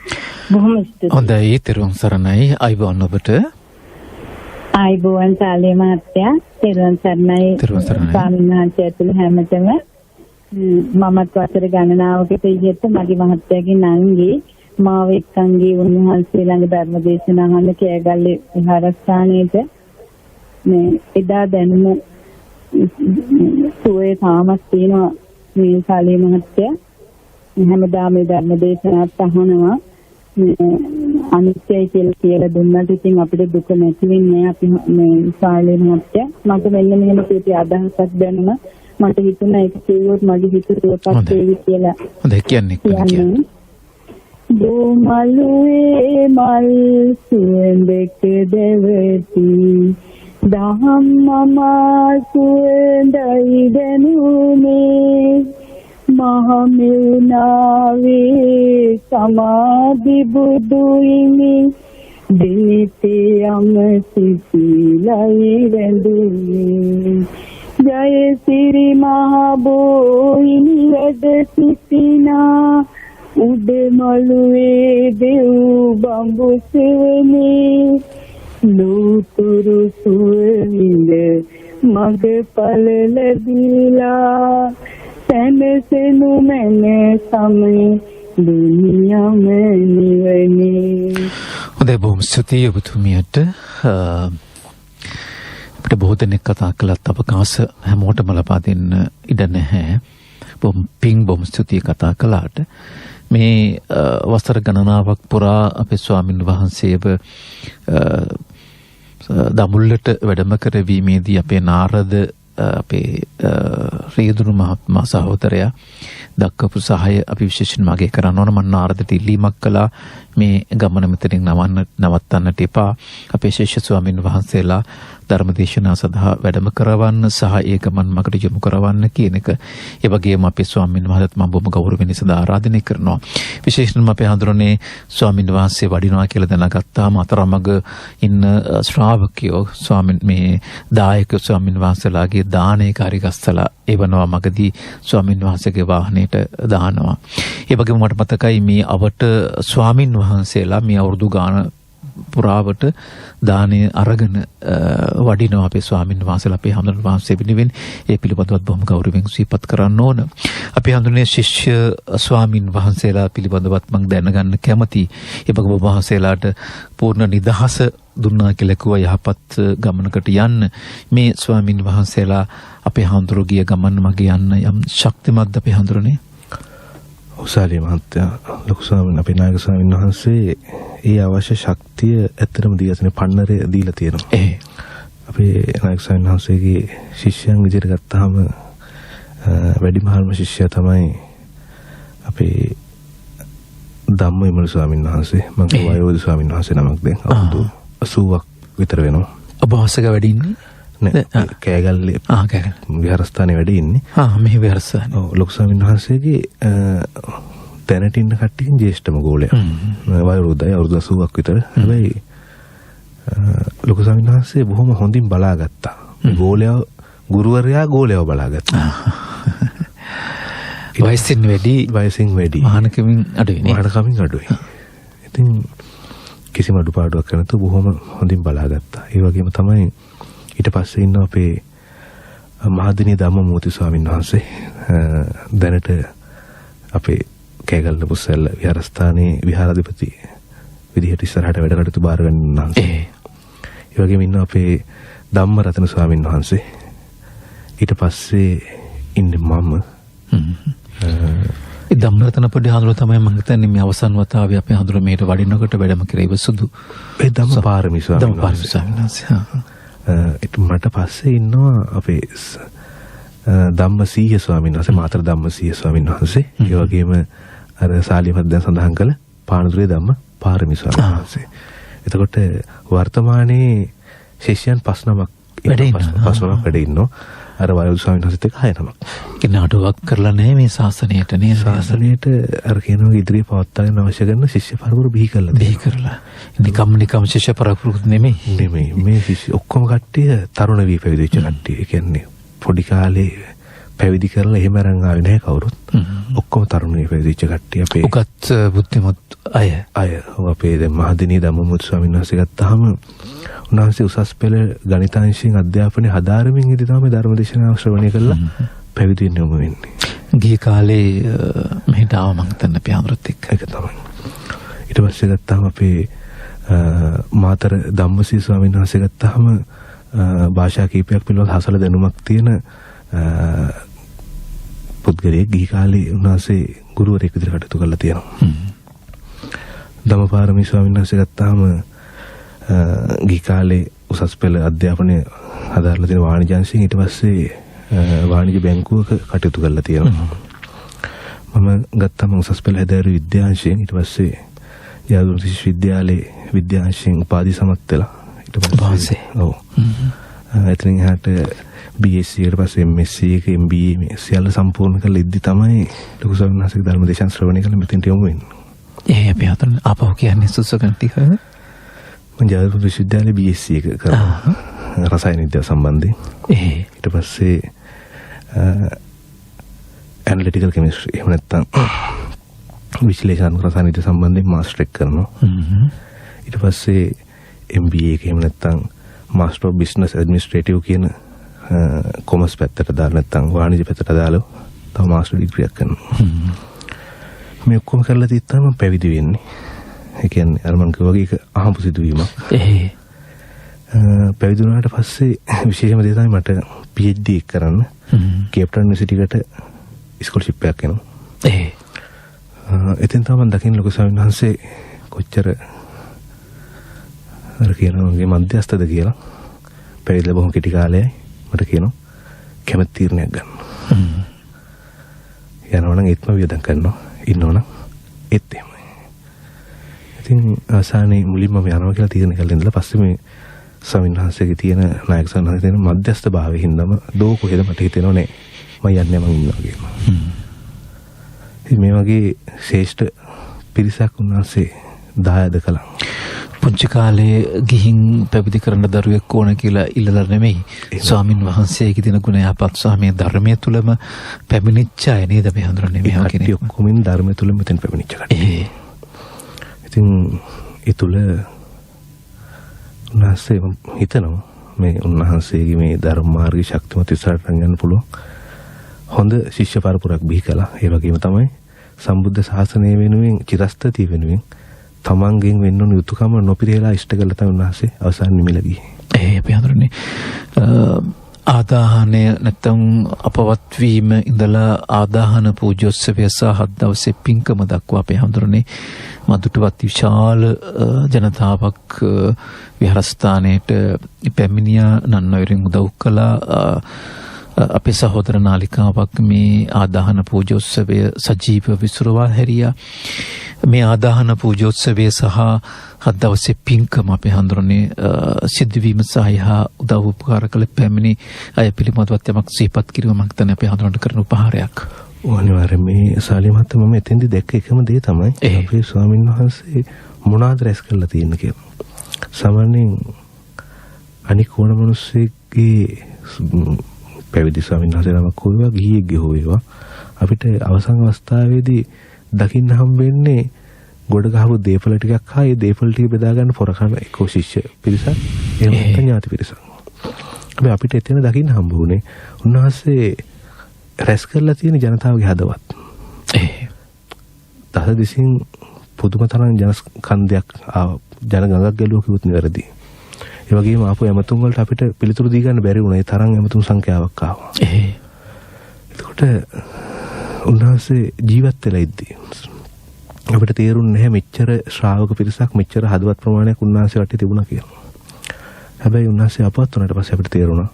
බොහොම ස්තුතියි.
හොඳයි, තෙරුවන් සරණයි. අයිබෝන් ඔබට.
ආයිබෝන් සාලේ මහත්තයා. තෙරුවන් සරණයි. ස්වාමීන් වහන්සේ ඇතුළු හැමතෙම මමත් වසර ගණනාවකට ඉහත මගේ මහත්තයාගේ නංගි මාව එක්කන්ගේ උන්වහන්සේ ළඟ ධර්ම දේශනා අහන්න කෑගල්ලේ විහාරස්ථානයේද මේ එදා දැනුම සුවේ තාමත් තියෙනවා මේ සාලේ මහත්තයා. හැමදාම මේ ධර්ම දේශනාත් අහනවා. අනිත්‍යයි කියලා දුන්නාට ඉතින් අපිට දුක නැති වෙන්නේ අපි මේ සාලේ මහත්තයා. මට මෙන්න මෙහෙම කීප අදහසක් දැනුණා. මට හිතුණා ඒක කිව්වොත් මගේ හිත සුවපත් වෙයි කියලා.
හොඳයි කියන්නේ.
දෝමලුවේ මල් සුවඳක දෙවති දහම් මම සුවඳයි දැනුනේ මහමෙවුනාවේ සමාධි බුදුයිනි දිතේ යම සිසිලයි වැඳුනේ ජය සිරි මහ බෝයිනි වැඩ සිටිනා උඩමළුවේ දෙව් බඹු සෙවනේ ලෝතුරු සුවඳ මගපල ලැබිලා සැනසෙනු මැන සමේ දුනියම නිවනේ.
හොඳයි, බොහොම ස්තුතියි ඔබතුමියට. අපිට බොහෝ දෙනෙක් කතා කළත් අවකාශ හැමෝටම ලබා දෙන්න ඉඩ නැහැ. බොහොම පිං බොහොම ස්තුතියි කතා කළාට. මේ වසර ගණනාවක් පුරා අපේ ස්වාමින් වහන්සේව දඹුල්ලට වැඩම කරවීමේදී අපේ නාරද අපේ රියදුරු මහත්මයා සහෝදරයා දක්වපු සහාය අපි විශේෂයෙන්ම අගය කරන්න ඕන. මම නාරදට ඉල්ලීමක් කළා මේ ගමන මෙතනින් නවත්තන්නට එපා. අපේ ශිෂ්‍ය ස්වාමින් වහන්සේලා ධර්මදේශනා සඳහා වැඩම කරවන්න සහ ඒ ගමන් මකට යොමු කරවන්න කියන එක. ඒ වගේම අපේ ස්වාමින් වහන්සේත් මම බොහොම ගෞරවයෙන් සදා ආරාධනය කරනවා. විශේෂයෙන්ම අපේ හඳුරන්නේ ස්වාමින් වහන්සේ වඩිනවා කියලා දැනගත්තාම අතරමඟ ඉන්න ශ්‍රාවකයෝ ස්වාමින් මේ දායක ස්වාමින් වහන්සේලාගේ දානේ කාර්යගස්සලා එවනවා මගදී ස්වාමින් වහන්සේගේ වාහනේට දානවා. ඒ වගේම මට මතකයි මේ අවට ස්වාමින් වහන්සේලා මේ අවුරුදු ගාන පුරාවට දානේ අරගෙන වඩිනවා අපේ ස්වාමින් වහන්සේලා අපේ හඳුනන වහන්සේ වෙනුවෙන්. ඒ පිළිබඳවත් බොහොම ගෞරවයෙන් සිහිපත් කරන්න ඕන. අපේ හඳුනන ශිෂ්‍ය ස්වාමින් වහන්සේලා පිළිබඳවත් මම දැනගන්න කැමතියි. ඒ වගේම වහන්සේලාට පූර්ණ නිදහස දුන්නා කියලා කිව්වා යහපත් ගමනකට යන්න. මේ ස්වාමින් වහන්සේලා අපේ හඳුරුගිය ගමන් මගේ යන්න යම් ශක්තිමත්ද අපේ හඳුරන්නේ?
උසාලිය මහත්තයා ලොකු ස්වාමීන් අපේ නායක ස්වාමීන් වහන්සේ ඒ අවශ්‍ය ශක්තිය ඇත්තටම දීලා පන්නරේ දීලා තියෙනවා. අපේ නායක ස්වාමීන් වහන්සේගේ ශිෂ්‍යයන් විදිහට ගත්තාම වැඩිමහල්ම ශිෂ්‍යයා තමයි අපේ ධම්මවිමල ස්වාමීන් වහන්සේ. මගේ වයෝධ ස්වාමීන් වහන්සේ නමක් දැන් අවුරුදු 80ක් විතර වෙනවා.
ඔබ වහන්සේක වැඩි ඉන්නේ?
කෑගල්ලේ විහාරස්ථානයේ වැඩ ඉන්නේ.
මෙහි විහාරස්ථානේ.
ඔව් ලොකු ස්වාමීන් වහන්සේගේ දැනට ඉන්න කට්ටියන් ජේෂ්ඨම ගෝලයා. වයෝවෘද්ධයි අවුරුදු 80ක් විතර. හැබැයි ලොකු ස්වාමීන් වහන්සේ බොහොම හොඳින් බලාගත්තා. ගෝලයා ගුරුවරයා ගෝලයාව බලාගත්තා.
වයසින් වැඩි
මහානකමින් අඩුයි. ඉතින් කිසිම අඩුපාඩුවක් නැතුව බොහොම හොඳින් බලාගත්තා. ඒ වගේම තමයි ඊට පස්සේ ඉන්න අපේ මහදිනී ධම්මමූර්ති ස්වාමීන් වහන්සේ දැනට අපේ කෑගල්ල පුස්සැල්ල විහාරස්ථානයේ විහාරාධිපති විදිහට ඉස්සරහට වැඩ කටයුතු බාර ගන්න උන්වහන්සේ. ඒ වගේම ඉන්න අපේ ධම්මරතන ස්වාමීන් වහන්සේ. ඊට පස්සේ ඉන්නේ මම.
ඒ ධම්මරතන පොඩි හඳුර තමයි මම හිතන්නේ මේ අවසන් වතාවේ අපේ හඳුර මේට වඩිනකොට වැඩම කරේ ඉවසුදු.
ඒ ධම්මපාරමී ස්වාමීන් වහන්සේ. මට පස්සේ ඉන්නවා අපේ ධම්මසීහ ස්වාමීන් වහන්සේ, මාතර ධම්මසීහ ස්වාමීන් වහන්සේ. ඒ වගේම අර සාලියපත් දැන් සඳහන් කළ පානදුරේ ධම්ම පාරමී ස්වාමීන් වහන්සේ. එතකොට වර්තමානයේ ශිෂ්‍යයන් 5 නමක් වැඩ ඉන්නවා. අර වයෝධ ස්වාමීන් වහන්සේත් එක්ක 6 නමක්.
කිනාඩුවක් කරලා නැහැ මේ ශාසනයට නේද?
ශාසනයට අර කියනවා ඉදිරියේ පවත්වාගෙන අවශ්‍ය කරන ශිෂ්‍ය පරපුර බිහි කරලා. නිකම් ශිෂ්‍ය පරපුරකුත් නෙමෙයි. මේ ශිෂ්‍ය ඔක්කොම කට්ටිය තරුණ වී පැවිදිච්ච කට්ටිය. ඒ කියන්නේ පොඩි කාලේ පැවිදි කරලා එහෙම අරන් ආවේ නැහැ කවුරුත්. ඔක්කොම තරුණ වී පැවිදිච්ච කට්ටිය. අපේ
උගත් බුද්ධිමත් අය.
අපේ දැන් මහදිනී ධම්මමූර්ති ස්වාමීන් වහන්සේ ගත්තාම උන්වහන්සේ උසස් පෙළ ගණිතාංශයෙන් අධ්‍යාපනය හදාරමින් ඉඳි තමයි ධර්මදේශනාව ශ්‍රවණය කරලා පැවිදි වෙන්නේ.
ගිය කාලේ මෙහෙට ආව මම හිතන්නේ අපි ආමරත් එක්ක.
ඒක තමයි. ඊට පස්සේ ගත්තාම අපේ මාතර ධම්මසී ස්වාමීන් වහන්සේ ගත්තාම භාෂා කීපයක් පිළිබඳ හසල දැනුමක් තියෙන පුද්ගලයෙක්. ගිහි කාලේ උන්වහන්සේ ගුරුවරයෙක් විදිහට කටයුතු කරලා තියෙනවා. ධම්මපාරමී ස්වාමීන් වහන්සේ ගත්තාම ගිහි කාලේ උසස් පෙළ අධ්‍යාපනය හදාarලා තියෙන වාණිජාංශයෙන් ඊට පස්සේ වාණිජ බැංකුවක කටයුතු කරලා තියෙනවා. මම ගත්තම උසස් පෙළ හැදෑරු විද්‍යාංශයෙන් ඊට පස්සේ යාදුරු විශ්වවිද්‍යාලයේ විද්‍යාංශයෙන් උපාධි සමත් වෙලා ඊට පස්සේ එතනින් එහාට BSc ඊට පස්සේ MSc එක MBA මේ සියල්ල සම්පූර්ණ කරලා ඉද්දි තමයි ලොකු ස්වාමීන් වහන්සේගේ ධර්මදේශන ශ්‍රවණය කරලා මෙතෙන්ට යමු වෙන්නේ.
අපි අතන ආපහු කියන්නේ සුසුකන් ටික
මම ජාතික විශ්වවිද්‍යාලයේ BSc එක කරා රසායන විද්‍යාව සම්බන්ධයෙන්. ඊට පස්සේ ඇනලිටිකල් කෙමිස්ට්‍රි එහෙම නැත්නම් විශ්ලේෂණ රසායන විද්‍යාව සම්බන්ධයෙන් මාස්ටර් එක කරනවා. ඊට පස්සේ MBA එක එහෙම නැත්නම් මාස්ටර් ඔෆ් බිස්නස් ඇඩ්මිනිස්ට්‍රේටිව් කියන කොමර්ස් පැත්තට දාලා නැත්නම් වාණිජ්‍ය පැත්තට දාලා තව මාස්ටර් ඩිග්‍රී එකක් කරනවා. මේ ඔක්කොම කරලා තියත්තා මම පැවිදි වෙන්නේ. ඒ කියන්නේ අර මම කිව්වා වගේ ඒක අහඹු සිදුවීමක්. පැවිදි වුණාට පස්සේ විශේෂම දේ තමයි මට PhD එක කරන්න කේප්ටවුන් යුනිවර්සිටි එකට ස්කෝලර්ෂිප් එකක් එනවා. එතෙන් තමයි මම දකින්න ලොකු ස්වාමීන් වහන්සේ කොච්චර අර කියනවාගේ මධ්‍යස්ථද කියලා. පැවිදිලා බොහොම කෙටි කාලයයි මට කියනවා කැමති තීරණයක් ගන්න. යනවනම් ඒත්ම වියදම් කරනවා. ඉන්නවනම් ඒත් එහෙමයි. ඉතින් ආසානේ මුලින්ම මම යනවා කියලා තීරණය කළා ඉඳලා පස්සේ මේ ස්වාමීන් වහන්සේගේ තියෙන නායක සන්නාසයේ තියෙන මධ්‍යස්ථ භාවයේ හින්දාම දෝ කොහෙද මට හිතෙනව නෑ මම යන්නේ මම ඉන්නවා කියලා. ඉතින් මේ වගේ ශ්‍රේෂ්ඨ පිරිසක් උන්වහන්සේ දායද කළා.
පුංචි කාලේ ගිහින් පැවිදි කරන දරුවෙක් ඕන කියලා ඉල්ලලා නෙමෙයි. ස්වාමින් වහන්සේගේ දින ගුණ යහපත් ස්වාමී ධර්මයේ තුලම පැමිණිච්ච අය නේද මේ හඳුරන්නේ මේ
කෙනෙක්. ඔක්කොම ධර්මයේ තුලම මෙතෙන් පැමිණිච්ච කට්ටිය. ඉතින් ඒ තුල උන්වහන්සේ හිතනවා මේ උන්වහන්සේගේ මේ ධර්ම මාර්ගයේ ශක්තිමත් ඉස්සරහට යන්න පුළුවන් හොඳ ශිෂ්‍ය පරපුරක් බිහි කළා. ඒ වගේම තමයි සම්බුද්ධ ශාසනය වෙනුවෙන් චිරස්ථිතිය වෙනුවෙන් තමන්ගෙන් වෙන්න ඕන යුතුයකම නොපිරේලා ඉෂ්ට කළා තමයි උන්වහන්සේ අවසාන නිමිල ගියේ.
අපි හඳුරන්නේ ආදාහනය නැත්නම් අපවත් වීම ඉඳලා ආදාහන පූජෝත්සවය සහ හත් දවසේ පින්කම දක්වා අපි හඳුරන්නේ මදුටුවත් විශාල ජනතාවක් විහාරස්ථානයේට පැමිණියා නන්නවරින් උදව් කළා. අපේ සහෝදර නාලිකාවක් මේ ආදාහන පූජෝත්සවය සජීව විසුරුවා හැරියා. මේ ආදාහන පූජෝත්සවය සහ හත් දවසේ පින්කම අපි හඳුරන්නේ සිද්ධවීම සහ උදව් උපකාර කළ පැමිණි අය පිළිබඳවත් යමක් සිහිපත් කිරීම මම හිතන්නේ අපි හඳුනන කරන උපහාරයක්.
අනිවාර්යයෙන් මේ සාලිය මහත්තයා මම එතෙන්දී දැක්ක එකම දේ තමයි අපේ ස්වාමීන් වහන්සේ මොනවාද රැස් කරලා තියෙන්නේ කියලා. සාමාන්‍යයෙන් අනික ඕන මිනිස්සෙක්ගේ පැවිදි ස්වාමීන් වහන්සේ නමක් හොයවා ගිහියෙක්ගේ හොයවා අපිට අවසන් අවස්ථාවේදී දකින්න හම්බෙන්නේ ගොඩ ගහපු දේපල ටිකක් හා ඒ දේපල ටික බෙදා ගන්න පොරකන එක්කෝ ශිෂ්‍ය පිරිසක් එහෙම නැත්නම් ඥාති පිරිසක්. අපි අපිට එතන දකින්න හම්බ වුණේ උන්වහන්සේ රැස් කරලා තියෙන ජනතාවගේ හදවත්. දස දිසින් පුදුම තරම් ජන කන්දයක් ජන ගඟක් ගැලුවා කිව්වොත් නිවැරදි. ඒ වගේම ආපු ඇමතුම් වලට අපිට පිළිතුරු දී ගන්න බැරි වුණා. ඒ තරම් ඇමතුම් සංඛ්‍යාවක් ආවා. එතකොට උන්වහන්සේ ජීවත් වෙලා ඉද්දී අපිට තේරුන්නේ නැහැ මෙච්චර ශ්‍රාවක පිරිසක් මෙච්චර හදවත් ප්‍රමාණයක් උන්වහන්සේ වටේ තිබුණා කියලා. හැබැයි උන්වහන්සේ අපවත් වුණාට පස්සේ අපිට තේරුණා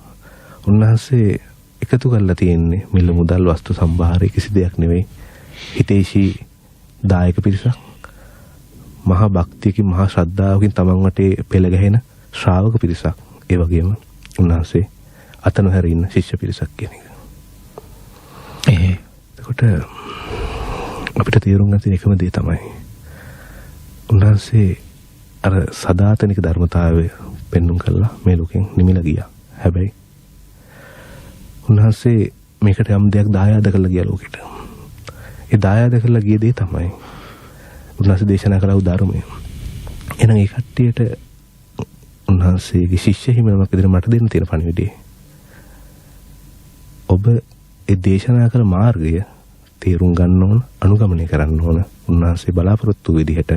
උන්වහන්සේ එකතු කරලා තියෙන්නේ මිල මුදල් වස්තු සම්භාරය කිසි දෙයක් නෙවෙයි. හිතේශී දායක පිරිසක් මහා භක්තියකින් මහා ශ්‍රද්ධාවකින් තමන් වටේ පෙළ ගැහෙන ශ්‍රාවක පිරිසක්. ඒ වගේම උන්වහන්සේ අත නොහැර ඉන්න ශිෂ්‍ය පිරිසක් කියන එක. එතකොට අපිට තේරුම් ගන්න තියෙන එකම දේ තමයි උන්වහන්සේ අර සදාතනික ධර්මතාවය පෙන්눔 කළා මේ ලෝකෙන් නිමිලා ගියා. හැබැයි උන්වහන්සේ මේකට යම් දෙයක් දායාද කරලා ගියා ලෝකෙට. ඒ දායාද කරලා ගිය දේ තමයි උන්වහන්සේ දේශනා කළ ධර්මය. එහෙනම් ඒ කට්ටියට උන්වහන්සේගේ ශිෂ්‍ය හිමිනමක් විදිහට මට දෙන්න තියෙන පණිවිඩය. ඔබ ඒ දේශනා කළ මාර්ගය තේරුම් ගන්න ඕන, අනුගමනය කරන්න ඕන. උන්වහන්සේ බලාපොරොත්තු විදිහට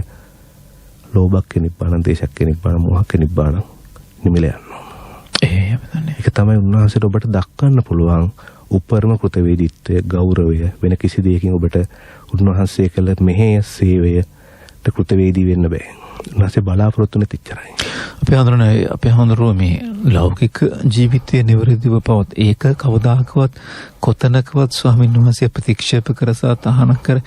ලෝභක් නිබ්බාන, දේශක් නිබ්බාන, මොහක් නිබ්බාන නිමිල යන්න ඕන. ඒක තමයි උන්වහන්සේට ඔබට දක්වන්න පුළුවන් උපරිම කෘතවේදීත්වය, ගෞරවය. වෙන කිසි දෙයකින් ඔබට උන්වහන්සේ කළ මෙහෙය සේවයට කෘතවේදී වෙන්න බෑ. උන්වහන්සේ බලාපොරොත්තු නැති ඉච්චරයි.
අපේ හඳුරුව මේ ලෞකික ජීවිතයේ නිවැරදිව පවත් ඒක කවදාකවත් කොතනකවත් ස්වාමීන් වහන්සේ ප්‍රතික්ෂේප කරසා තහනම් කර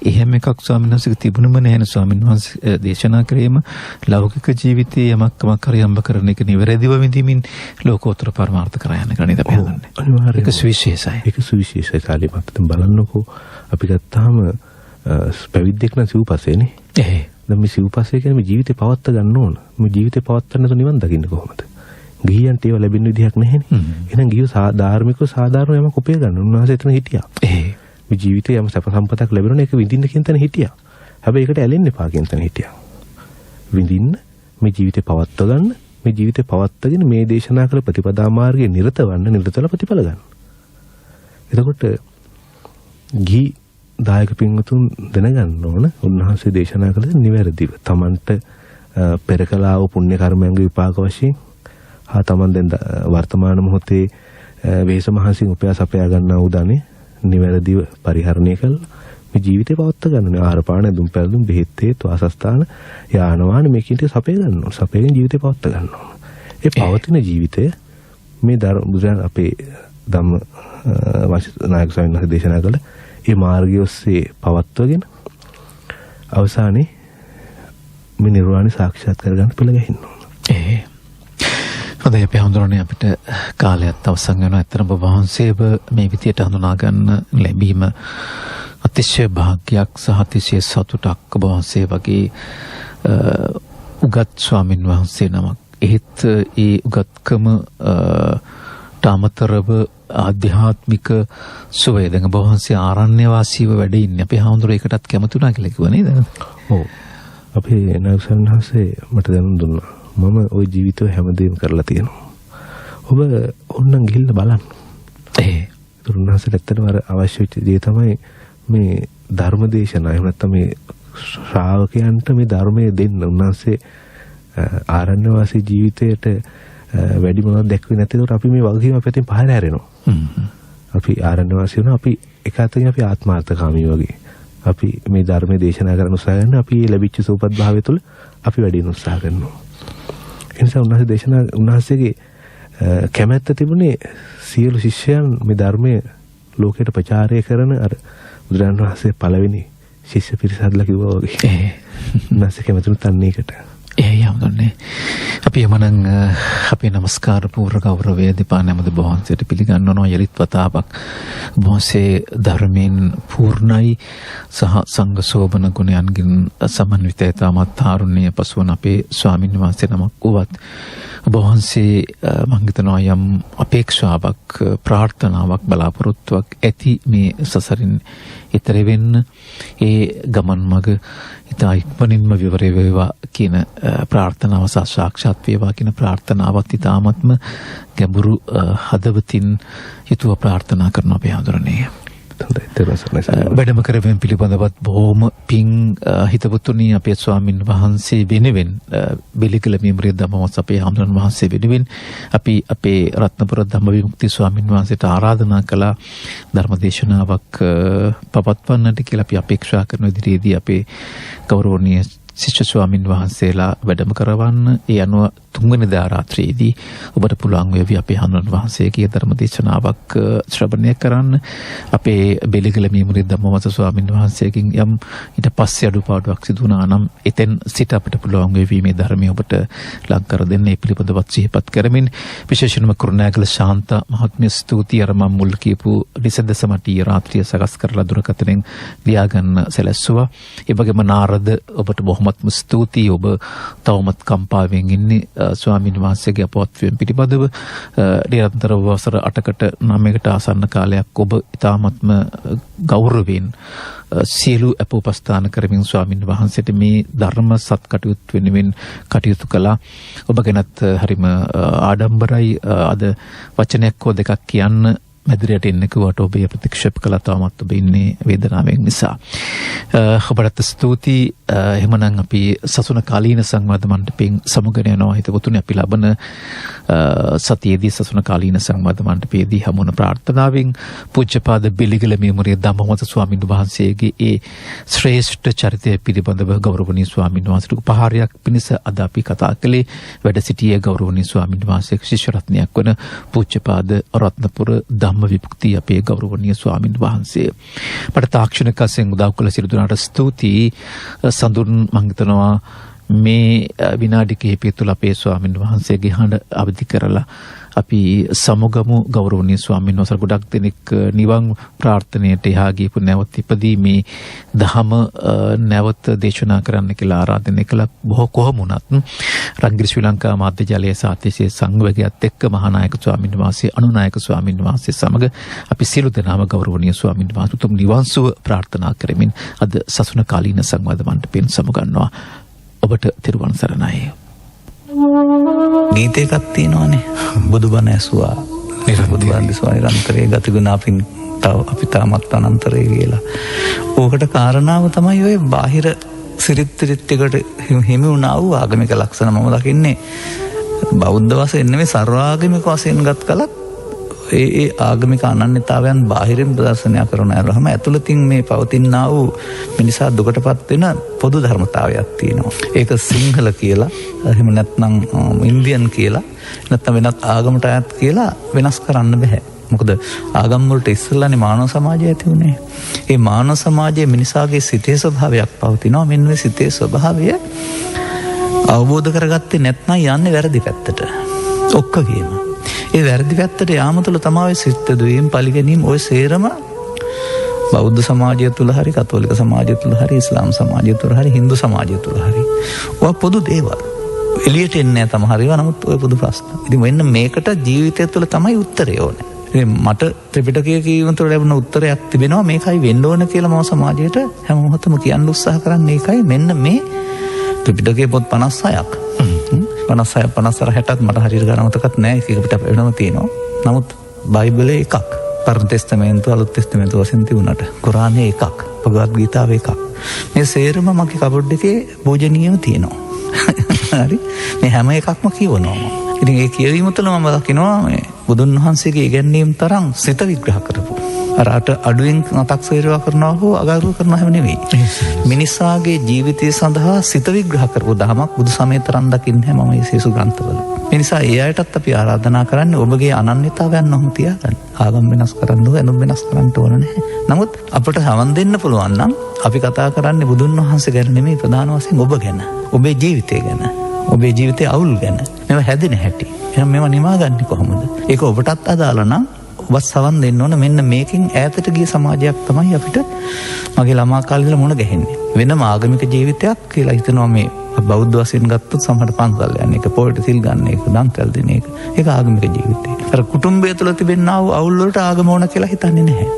එහෙම එකක් ස්වාමීන් වහන්සේගේ තිබුණම නැහැ. ස්වාමීන් වහන්සේ දේශනා කරේම ලෞකික ජීවිතයේ යමක් හරි යම්බ කරන එක නිවැරදිව විඳීමින් ලෝකෝත්තර පරමාර්ථ කරා යන ගණිත අපි හදන්නේ.
අනිවාර්යයෙන්
ඒක සුවිශේෂයි.
ඒක සුවිශේෂයි කාලෙමත් බලන්නකෝ අපි ගත්තාම පැවිද්දෙක් නම් සිව්පසේනේ. දැන් මේ සිව්පස්සේ කියන්නේ මේ ජීවිතේ පවත්ත ගන්න ඕන. මේ ජීවිතේ පවත්තන්න නැතුව නිවන් දකින්න කොහොමද? ගිහියන්ට ඒව ලැබෙන්න විදිහක් නැහැනේ. එහෙනම් ගිහියෝ ධාර්මිකව සාධාරණ යමක් උපය ගන්න. උන්වහන්සේ එතන හිටියා. මේ ජීවිතේ යම සැප සම්පතක් ලැබෙනවා ඒක විඳින්න කියන තැන හිටියා. හැබැයි ඒකට ඇලෙන්න එපා කියන තැන හිටියා. විඳින්න මේ ජීවිතේ පවත්ව ගන්න. මේ ජීවිතේ පවත්වාගෙන මේ දේශනා කළ ප්‍රතිපදා මාර්ගයේ නිරත වන්න, නිරතල ප්‍රතිඵල ගන්න. එතකොට ගිහි දායක පින්වතුන් දැනගන්න ඕන උන්වහන්සේ දේශනා කළ නිවැරදිව තමන්ට පෙර කළා වූ පුණ්‍ය කර්මයන්ගේ විපාක වශයෙන් හා තමන් දැන් වර්තමාන මොහොතේ වෙහෙස මහන්සියෙන් උපයාස අපයා ගන්නා වූ ධනෙ නිවැරදිව පරිහරණය කළා මේ ජීවිතේ පවත්වා ගන්න ඕනේ. ආහාර පාන දුම් පැළඳුම් බෙහෙත් හේත් වාසස්ථාන යාන වාහන මේකින් ටික සපේ ගන්න ඕනේ. සපේගෙන ජීවිතේ පවත්වා ගන්න ඕනේ. ඒ පවතින ජීවිතය මේ බුදුරජාණන් අපේ ධම්ම නායක ස්වාමීන් වහන්සේ දේශනා කළ ඒ මාර්ගය ඔස්සේ පවත්වගෙන අවසානයේ මේ නිර්වාණය සාක්ෂාත් කරගන්න පෙළ ගැහින්න ඕන.
හොඳයි අපි හඳුනන්නේ අපිට කාලයත් අවසන් වෙනවා. ඇත්තටම ඔබ වහන්සේව මේ විදියට හඳුනා ගන්න ලැබීම අතිශය භාග්‍යයක් සහ අතිශය සතුටක්. ඔබ වහන්සේ වගේ උගත් ස්වාමින් වහන්සේ නමක්. එහෙත් ඒ උගත්කම අමතරව ආධ්‍යාත්මික සුවය දැන් ඔබ වහන්සේ ආරණ්‍ය වාසීව වැඩ ඉන්නේ. අපි හාමුදුරුවෝ ඒකටත් කැමති වුණා කියලා කිව්වා නේද?
ඔව්. අපේ නායකයන්හන්සේ මට දැනුම් දුන්නා. මම ওই ජීවිතේ හැමදේම කරලා තියෙනවා. ඔබ ඕනනම් ගිහිල්ලා බලන්න. ඒක උන්වහන්සේට ඇත්තටම අර අවශ්‍ය වෙච්ච දේ තමයි මේ ධර්ම දේශනා. එහෙම නැත්නම් මේ ශ්‍රාවකයන්ට මේ ධර්මය දෙන්න. උන්වහන්සේ ආරණ්‍ය වාසී ජීවිතයට වැඩි මොනවද දැක්වේ නැති. ඒකට අපි මේ වගකීම අපිටින් පහර හැරෙනවා. අපි ආරණ්‍ය වාසී වෙනවා. අපි එක අතකින් අපි ආත්මාර්ථකාමී වගේ. අපි මේ ධර්මයේ දේශනා කරන්න උත්සාහ කරන අපි ලැබිච්ච සූපත් භාවය තුළ අපි වැඩි වෙන උත්සාහ කරනවා. ඒ නිසා උන්වහන්සේගේ කැමැත්ත තිබුණේ සියලු ශිෂ්‍යයන් මේ ධර්මයේ ලෝකයට ප්‍රචාරය කරන අර බුදුරජාණන් වහන්සේ පළවෙනි ශිෂ්‍ය පිරිස හදලා කිව්වා වගේ. උන්වහන්සේ කැමතිුත් අන්නේකට.
යම්දන්නේ අපි යමනන් අපේ නමස්කාර පූර්ව ගෞරවය දෙපා නැමද බොහන්සේට පිළිගන්වනවා. යලිත් වතාවක් බොහන්සේ ධර්මයෙන් පූර්ණයි සහ සංඝ සෝබන ගුණයන්ගෙන් සමන්විතයි. තාමත් තාරුණ්‍ය පසුවන අපේ ස්වාමීන් වහන්සේ නමක් වුවත් ඔබ වහන්සේ මම හිතනවා යම් අපේක්ෂාවක් ප්‍රාර්ථනාවක් බලාපොරොත්තුවක් ඇති මේ සසරින් ඊතර වෙන්න ඒ ගමන් මඟ ඉතා ඉක්මනින්ම විවරය වේවා කියන ප්‍රාර්ථනාව සාක්ෂාත් වේවා කියන ප්‍රාර්ථනාවත් ඉතාමත්ම ගැඹුරු හදවතින් හිතුව ප්‍රාර්ථනා කරන අපේ හඳුරන්නේ. වැඩම කරවීම පිළිබඳවත් බොහොම පිං හිතවතුනි අපේ ස්වාමින් වහන්සේ වෙනුවෙන් බෙලිකල මෙමරිය ධම්මවස් අපේ හඳුනන වහන්සේ වෙනුවෙන් අපි අපේ රත්නපුර ධම්මවිමුක්ති ස්වාමින් වහන්සේට ආරාධනා කළා ධර්මදේශනාවක් පවත්වන්නට කියලා. අපි අපේක්ෂා කරන ඉදිරියේදී අපේ ගෞරවනීය ශිෂ්‍ය ස්වාමින් වහන්සේලා වැඩම කරවන්න ඒ අනුව තුන්වෙනිදා රාත්‍රියේදී ඔබට පුළුවන් වේවි අපේ හඳුනන වහන්සේගේ ධර්ම දේශනාවක් ශ්‍රවණය කරන්න. අපේ බෙලිගල මීමුරේ ධම්මවස ස්වාමින් වහන්සේගෙන් යම් ඊට පස්සේ අඩුපාඩුවක් සිදු වුණා නම් එතෙන් සිට අපිට පුළුවන් වේවි මේ ධර්මය ඔබට ලං කර දෙන්න. ඒ පිළිබඳවත් සිහිපත් කරමින් විශේෂයෙන්ම කුරුණෑගල ශාන්ත මහත්මිය ස්තුතියි අර මම මුල් කියපු නිසද්දසමටි රාත්‍රිය සකස් කරලා දුරකථනයෙන් ලියාගන්න සැලැස්සුවා. ඒ වගේම නාරද ඔබට බොහොමත්ම ස්තුතියි. ඔබ තවමත් කම්පාවෙන් ඉන්නේ ස්වාමීන් වහන්සේගේ අපවත්වීම පිළිබඳව. නිරන්තරව වසර 8කට 9කට ආසන්න කාලයක් ඔබ ඉතාමත්ම ගෞරවයෙන් සියලු අපෝපස්ථාන කරමින් ස්වාමීන් වහන්සේට මේ ධර්ම සත්කටයුතු වෙනුවෙන් කටයුතු කළා. ඔබ ගැනත් හරිම ආඩම්බරයි. අද වචනයක් හෝ දෙකක් කියන්න මැදිරියට එන්න කිව්වට ඔබ ප්‍රතික්ෂේප කළා. තවමත් ඔබ ඉන්නේ වේදනාවෙන් නිසා. ඔබට ස්තුතියි. එහෙමනම් අපි සසුන කාලීන සංවාද මණ්ඩපයෙන් සමුගෙන යනවා. හිතවතුනි අපි ලබන සතියේදී සසුන කාලීන සංවාද මණ්ඩපයේදී හමුවන ප්‍රාර්ථනාවෙන් පූජ්‍යපාද බෙලිගල මෙමුරිය ධම්මවත ස්වාමීන් වහන්සේගේ ඒ ශ්‍රේෂ්ඨ චරිතය පිළිබඳව ගෞරවනීය ස්වාමීන් වහන්සේට උපහාරයක් පිණිස අද අපි කතා කළේ වැඩ සිටියේ ගෞරවනීය ස්වාමීන් වහන්සේගේ ශිෂ්‍ය රත්නයක් වන පූජ්‍යපාද රත්නපුර ධම්මවිමුක්ති අපේ ගෞරවනීය ස්වාමීන් වහන්සේ. මට තාක්ෂණික වශයෙන් උදව් කළ සියලු දෙනාට ස්තුතියි. සඳුන් මම හිතනවා මේ විනාඩි කිහිපය තුළ අපේ ස්වාමීන් වහන්සේගේ හඬ අවදි කරලා අපි සමුගමු. ගෞරවනීය ස්වාමීන් වහන්සේ ගොඩක් දෙනෙක් නිවන් ප්‍රාර්ථනයට එහා ගියපු නැවත ඉපදීමේ දහම නැවත දේශනා කරන්න කියලා ආරාධනය කළා. බොහෝ කොහොම වුණත් රංගිර ශ්‍රී ලංකා මාධ්‍ය ජාලයේ සාතිශය සංවේගයත් එක්ක මහානායක ස්වාමීන් වහන්සේ අනුනායක ස්වාමීන් වහන්සේ සමග අපි සියලු දෙනාම ගෞරවනීය ස්වාමීන් වහන්සේ උතුම් නිවන් සුව ප්‍රාර්ථනා කරමින් අද සසුන කාලීන සංවාද මණ්ඩපයෙන් සමුගන්නවා. ඔබට තිරුවන් සරණයි.
ගීතයකක් තියෙනවානේ බුදුබණ ඇසුවා බුදුබණ දිස්වා නිරන්තරේ ගතිගුණ අපි තාමත් අනන්තරේ කියලා. ඕකට කාරණාව තමයි ඔය බාහිර සිරිත් එකට හිමි වුණා වූ ආගමික ලක්ෂණ මම දකින්නේ බෞද්ධ වශයෙන් නෙමෙයි සර්වාගමික වශයෙන් ගත් කලත් ඒ ආගමික අනන්‍යතාවයන් බාහිරින් ප්‍රදර්ශනය කරන අරහම ඇතුළතින් මේ පවතිනා වූ මිනිසා දුකටපත් වෙන පොදු ධර්මතාවයක් තියෙනවා. ඒක සිංහල කියලා එහෙම නැත්නම් ඉන්දියන් කියලා නැත්නම් වෙනත් ආගමකට අයත් කියලා වෙනස් කරන්න බෑ. මොකද ආගම් වලට ඉස්සෙල්ලානේ මානව සමාජය ඇති වුණේ. ඒ මානව සමාජයේ මිනිසාගේ සිතේ ස්වභාවයක් පවතිනවා. මෙන්න මේ සිතේ ස්වභාවය අවබෝධ කරගත්තේ නැත්නම් යන්නේ වැරදි පැත්තට. ඔක්කොගේම ඒ වැරදි පැත්තට යාම තුළ තමයි සිත් දුවීම් පරිගැනීම් ඔය සේරම බෞද්ධ සමාජය තුළ හරි කතෝලික සමාජය තුළ හරි ඉස්ලාම් සමාජය තුළ හරි හින්දු සමාජය තුළ හරි ඔය පොදු දේවල් එළියට එන්නේ නැහැ තමයි හරිව. නමුත් ඔය පොදු ප්‍රශ්න. ඉතින් මෙන්න මේකට ජීවිතය තුළ තමයි උත්තරය ඕනේ. ඉතින් මට ත්‍රිපිටකයේ කියවන තුළ ලැබුණ උත්තරයක් තිබෙනවා. මේකයි වෙන්න ඕන කියලා මම සමාජයට හැම මොහොතම කියන්න උත්සාහ කරන්නේ. ඒකයි මෙන්න මේ ත්‍රිපිටකයේ පොත් 56ක් 56 54 60ත් මට හරියට ගණන් මතකත් නැහැ. ඒක පිට වෙනම තියෙනවා. නමුත් බයිබලයේ එකක්. පරණ තෙස්තමේන්තුව අලුත් තෙස්තමේන්තුව වශයෙන් තිබුණාට කුරානයේ එකක්. භගවත් ගීතාව එකක්. මේ සේරම මගේ කබඩ් එකේ පූජනීයව තියෙනවා. හරි. මේ හැම එකක්ම කියවනවා. ඉතින් ඒ කියවීම තුළ මම දකිනවා මේ බුදුන් වහන්සේගේ ඉගැන්වීම් තරම් සිත විග්‍රහ කරපු. අර අඩුවෙන් මතක් සේරවා කරනවා හෝ අගෞරව කරනවා හැම නෙවෙයි. මිනිසාගේ ජීවිතය සඳහා සිත විග්‍රහ කරපු දහමක් බුදු සමය තරම් දකින්නේ මම මේ සේසු ග්‍රන්ථවල. ඒ නිසා ඒ අයටත් අපි ආරාධනා කරන්නේ ඔබගේ අනන්‍යතාවයන් නොහොම තියාගන්න. ආගම් වෙනස් කරන්න ඕන, එනම් වෙනස් කරන්න ඕන නැහැ. නමුත් අපට හවන් දෙන්න පුළුවන් නම් අපි කතා කරන්නේ බුදුන් වහන්සේ ගැන නෙමෙයි ප්‍රධාන වශයෙන් ඔබ ගැන. ඔබේ ජීවිතය ගැන. ඔබේ ජීවිතයේ අවුල් ගැන. මේවා හැදෙන හැටි. එහෙනම් මේවා නිවා ගන්න කොහොමද? ඒක ඔබටත් අදාළ නම් වත් සවන් දෙන්න ඕන. මෙන්න මේකෙන් ඈතට ගිය සමාජයක් තමයි අපිට මගේ ළමා කාලේ ඉඳලා මුණ ගැහෙන්නේ. වෙනම ආගමික ජීවිතයක් කියලා හිතනවා මේ බෞද්ධ වශයෙන් ගත්තොත් සමහර පන්සල් යන්නේ, ඒක පොයට සිල් ගන්න එක, දන්තල් දෙන එක. ඒක ආගමික ජීවිතය. අර කුටුම්බය තුළ තිබෙනා වූ අවුල් වලට ආගම ඕන කියලා හිතන්නේ නැහැ.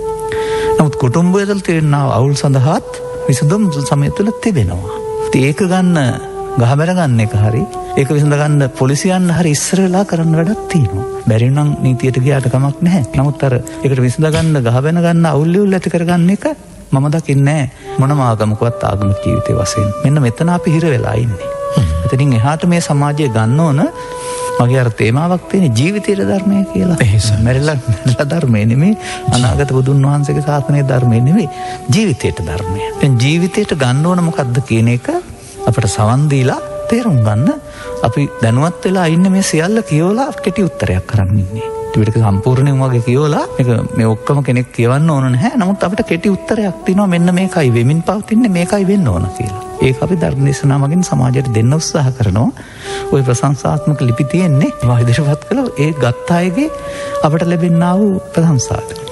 නමුත් කුටුම්බය තුළ තිබෙනා අවුල් සඳහාත් විසඳුම් සමය තුළ තිබෙනවා. ඒක ගන්න ගහබැර ගන්න එක හරි, ඒක විසඳ ගන්න පොලිසියන් හරි ඉස්සර වෙලා කරන්න වැඩක් තියෙනවා. බැරි නම් නීතියට ගියාට කමක් නැහැ. නමුත් අර ඒකට විසඳ ගන්න ගහබැන ගන්න අවුල් ඇති කරගන්න එක මම දකින්නේ මොනම ආගමකවත් ආගමික ජීවිතයේ වශයෙන්. මෙන්න මෙතන අපි හිර වෙලා ඉන්නේ. එතනින් එහාට මේ සමාජය ගන්න ඕන මගේ අර තේමාවක් තියෙන ජීවිතයේ ධර්මය කියලා. මැරිලා ධර්මය නෙමෙයි, අනාගත බුදුන් වහන්සේගේ ශාසනයේ ධර්මය නෙමෙයි, ජීවිතයේ ධර්මය. දැන් ජීවිතයට ගන්න ඕන මොකද්ද කියන එක අපිට සවන් දීලා තේරුම් ගන්න. අපි දැනුවත් වෙලා ඉන්නේ මේ සියල්ල කියවලා කෙටි උත්තරයක් කරන් ඉන්නේ. ටික සම්පූර්ණයෙන් වගේ කියවලා මේ ඔක්කොම කෙනෙක් කියවන්න ඕන නැහැ. නමුත් අපිට කෙටි උත්තරයක් තියෙනවා, මෙන්න මේකයි වෙමින් පවතින්නේ, මේකයි වෙන්න ඕන කියලා. ඒක අපි ධර්ම දේශනා මගින් සමාජයට දෙන්න උත්සාහ කරනවා. ওই ප්‍රශංසාත්මක ලිපි තියෙන්නේ මම ඉදිරිපත් කළා ඒ ගත්ත අයගේ අපට ලැබෙනා වූ ප්‍රශංසාවට.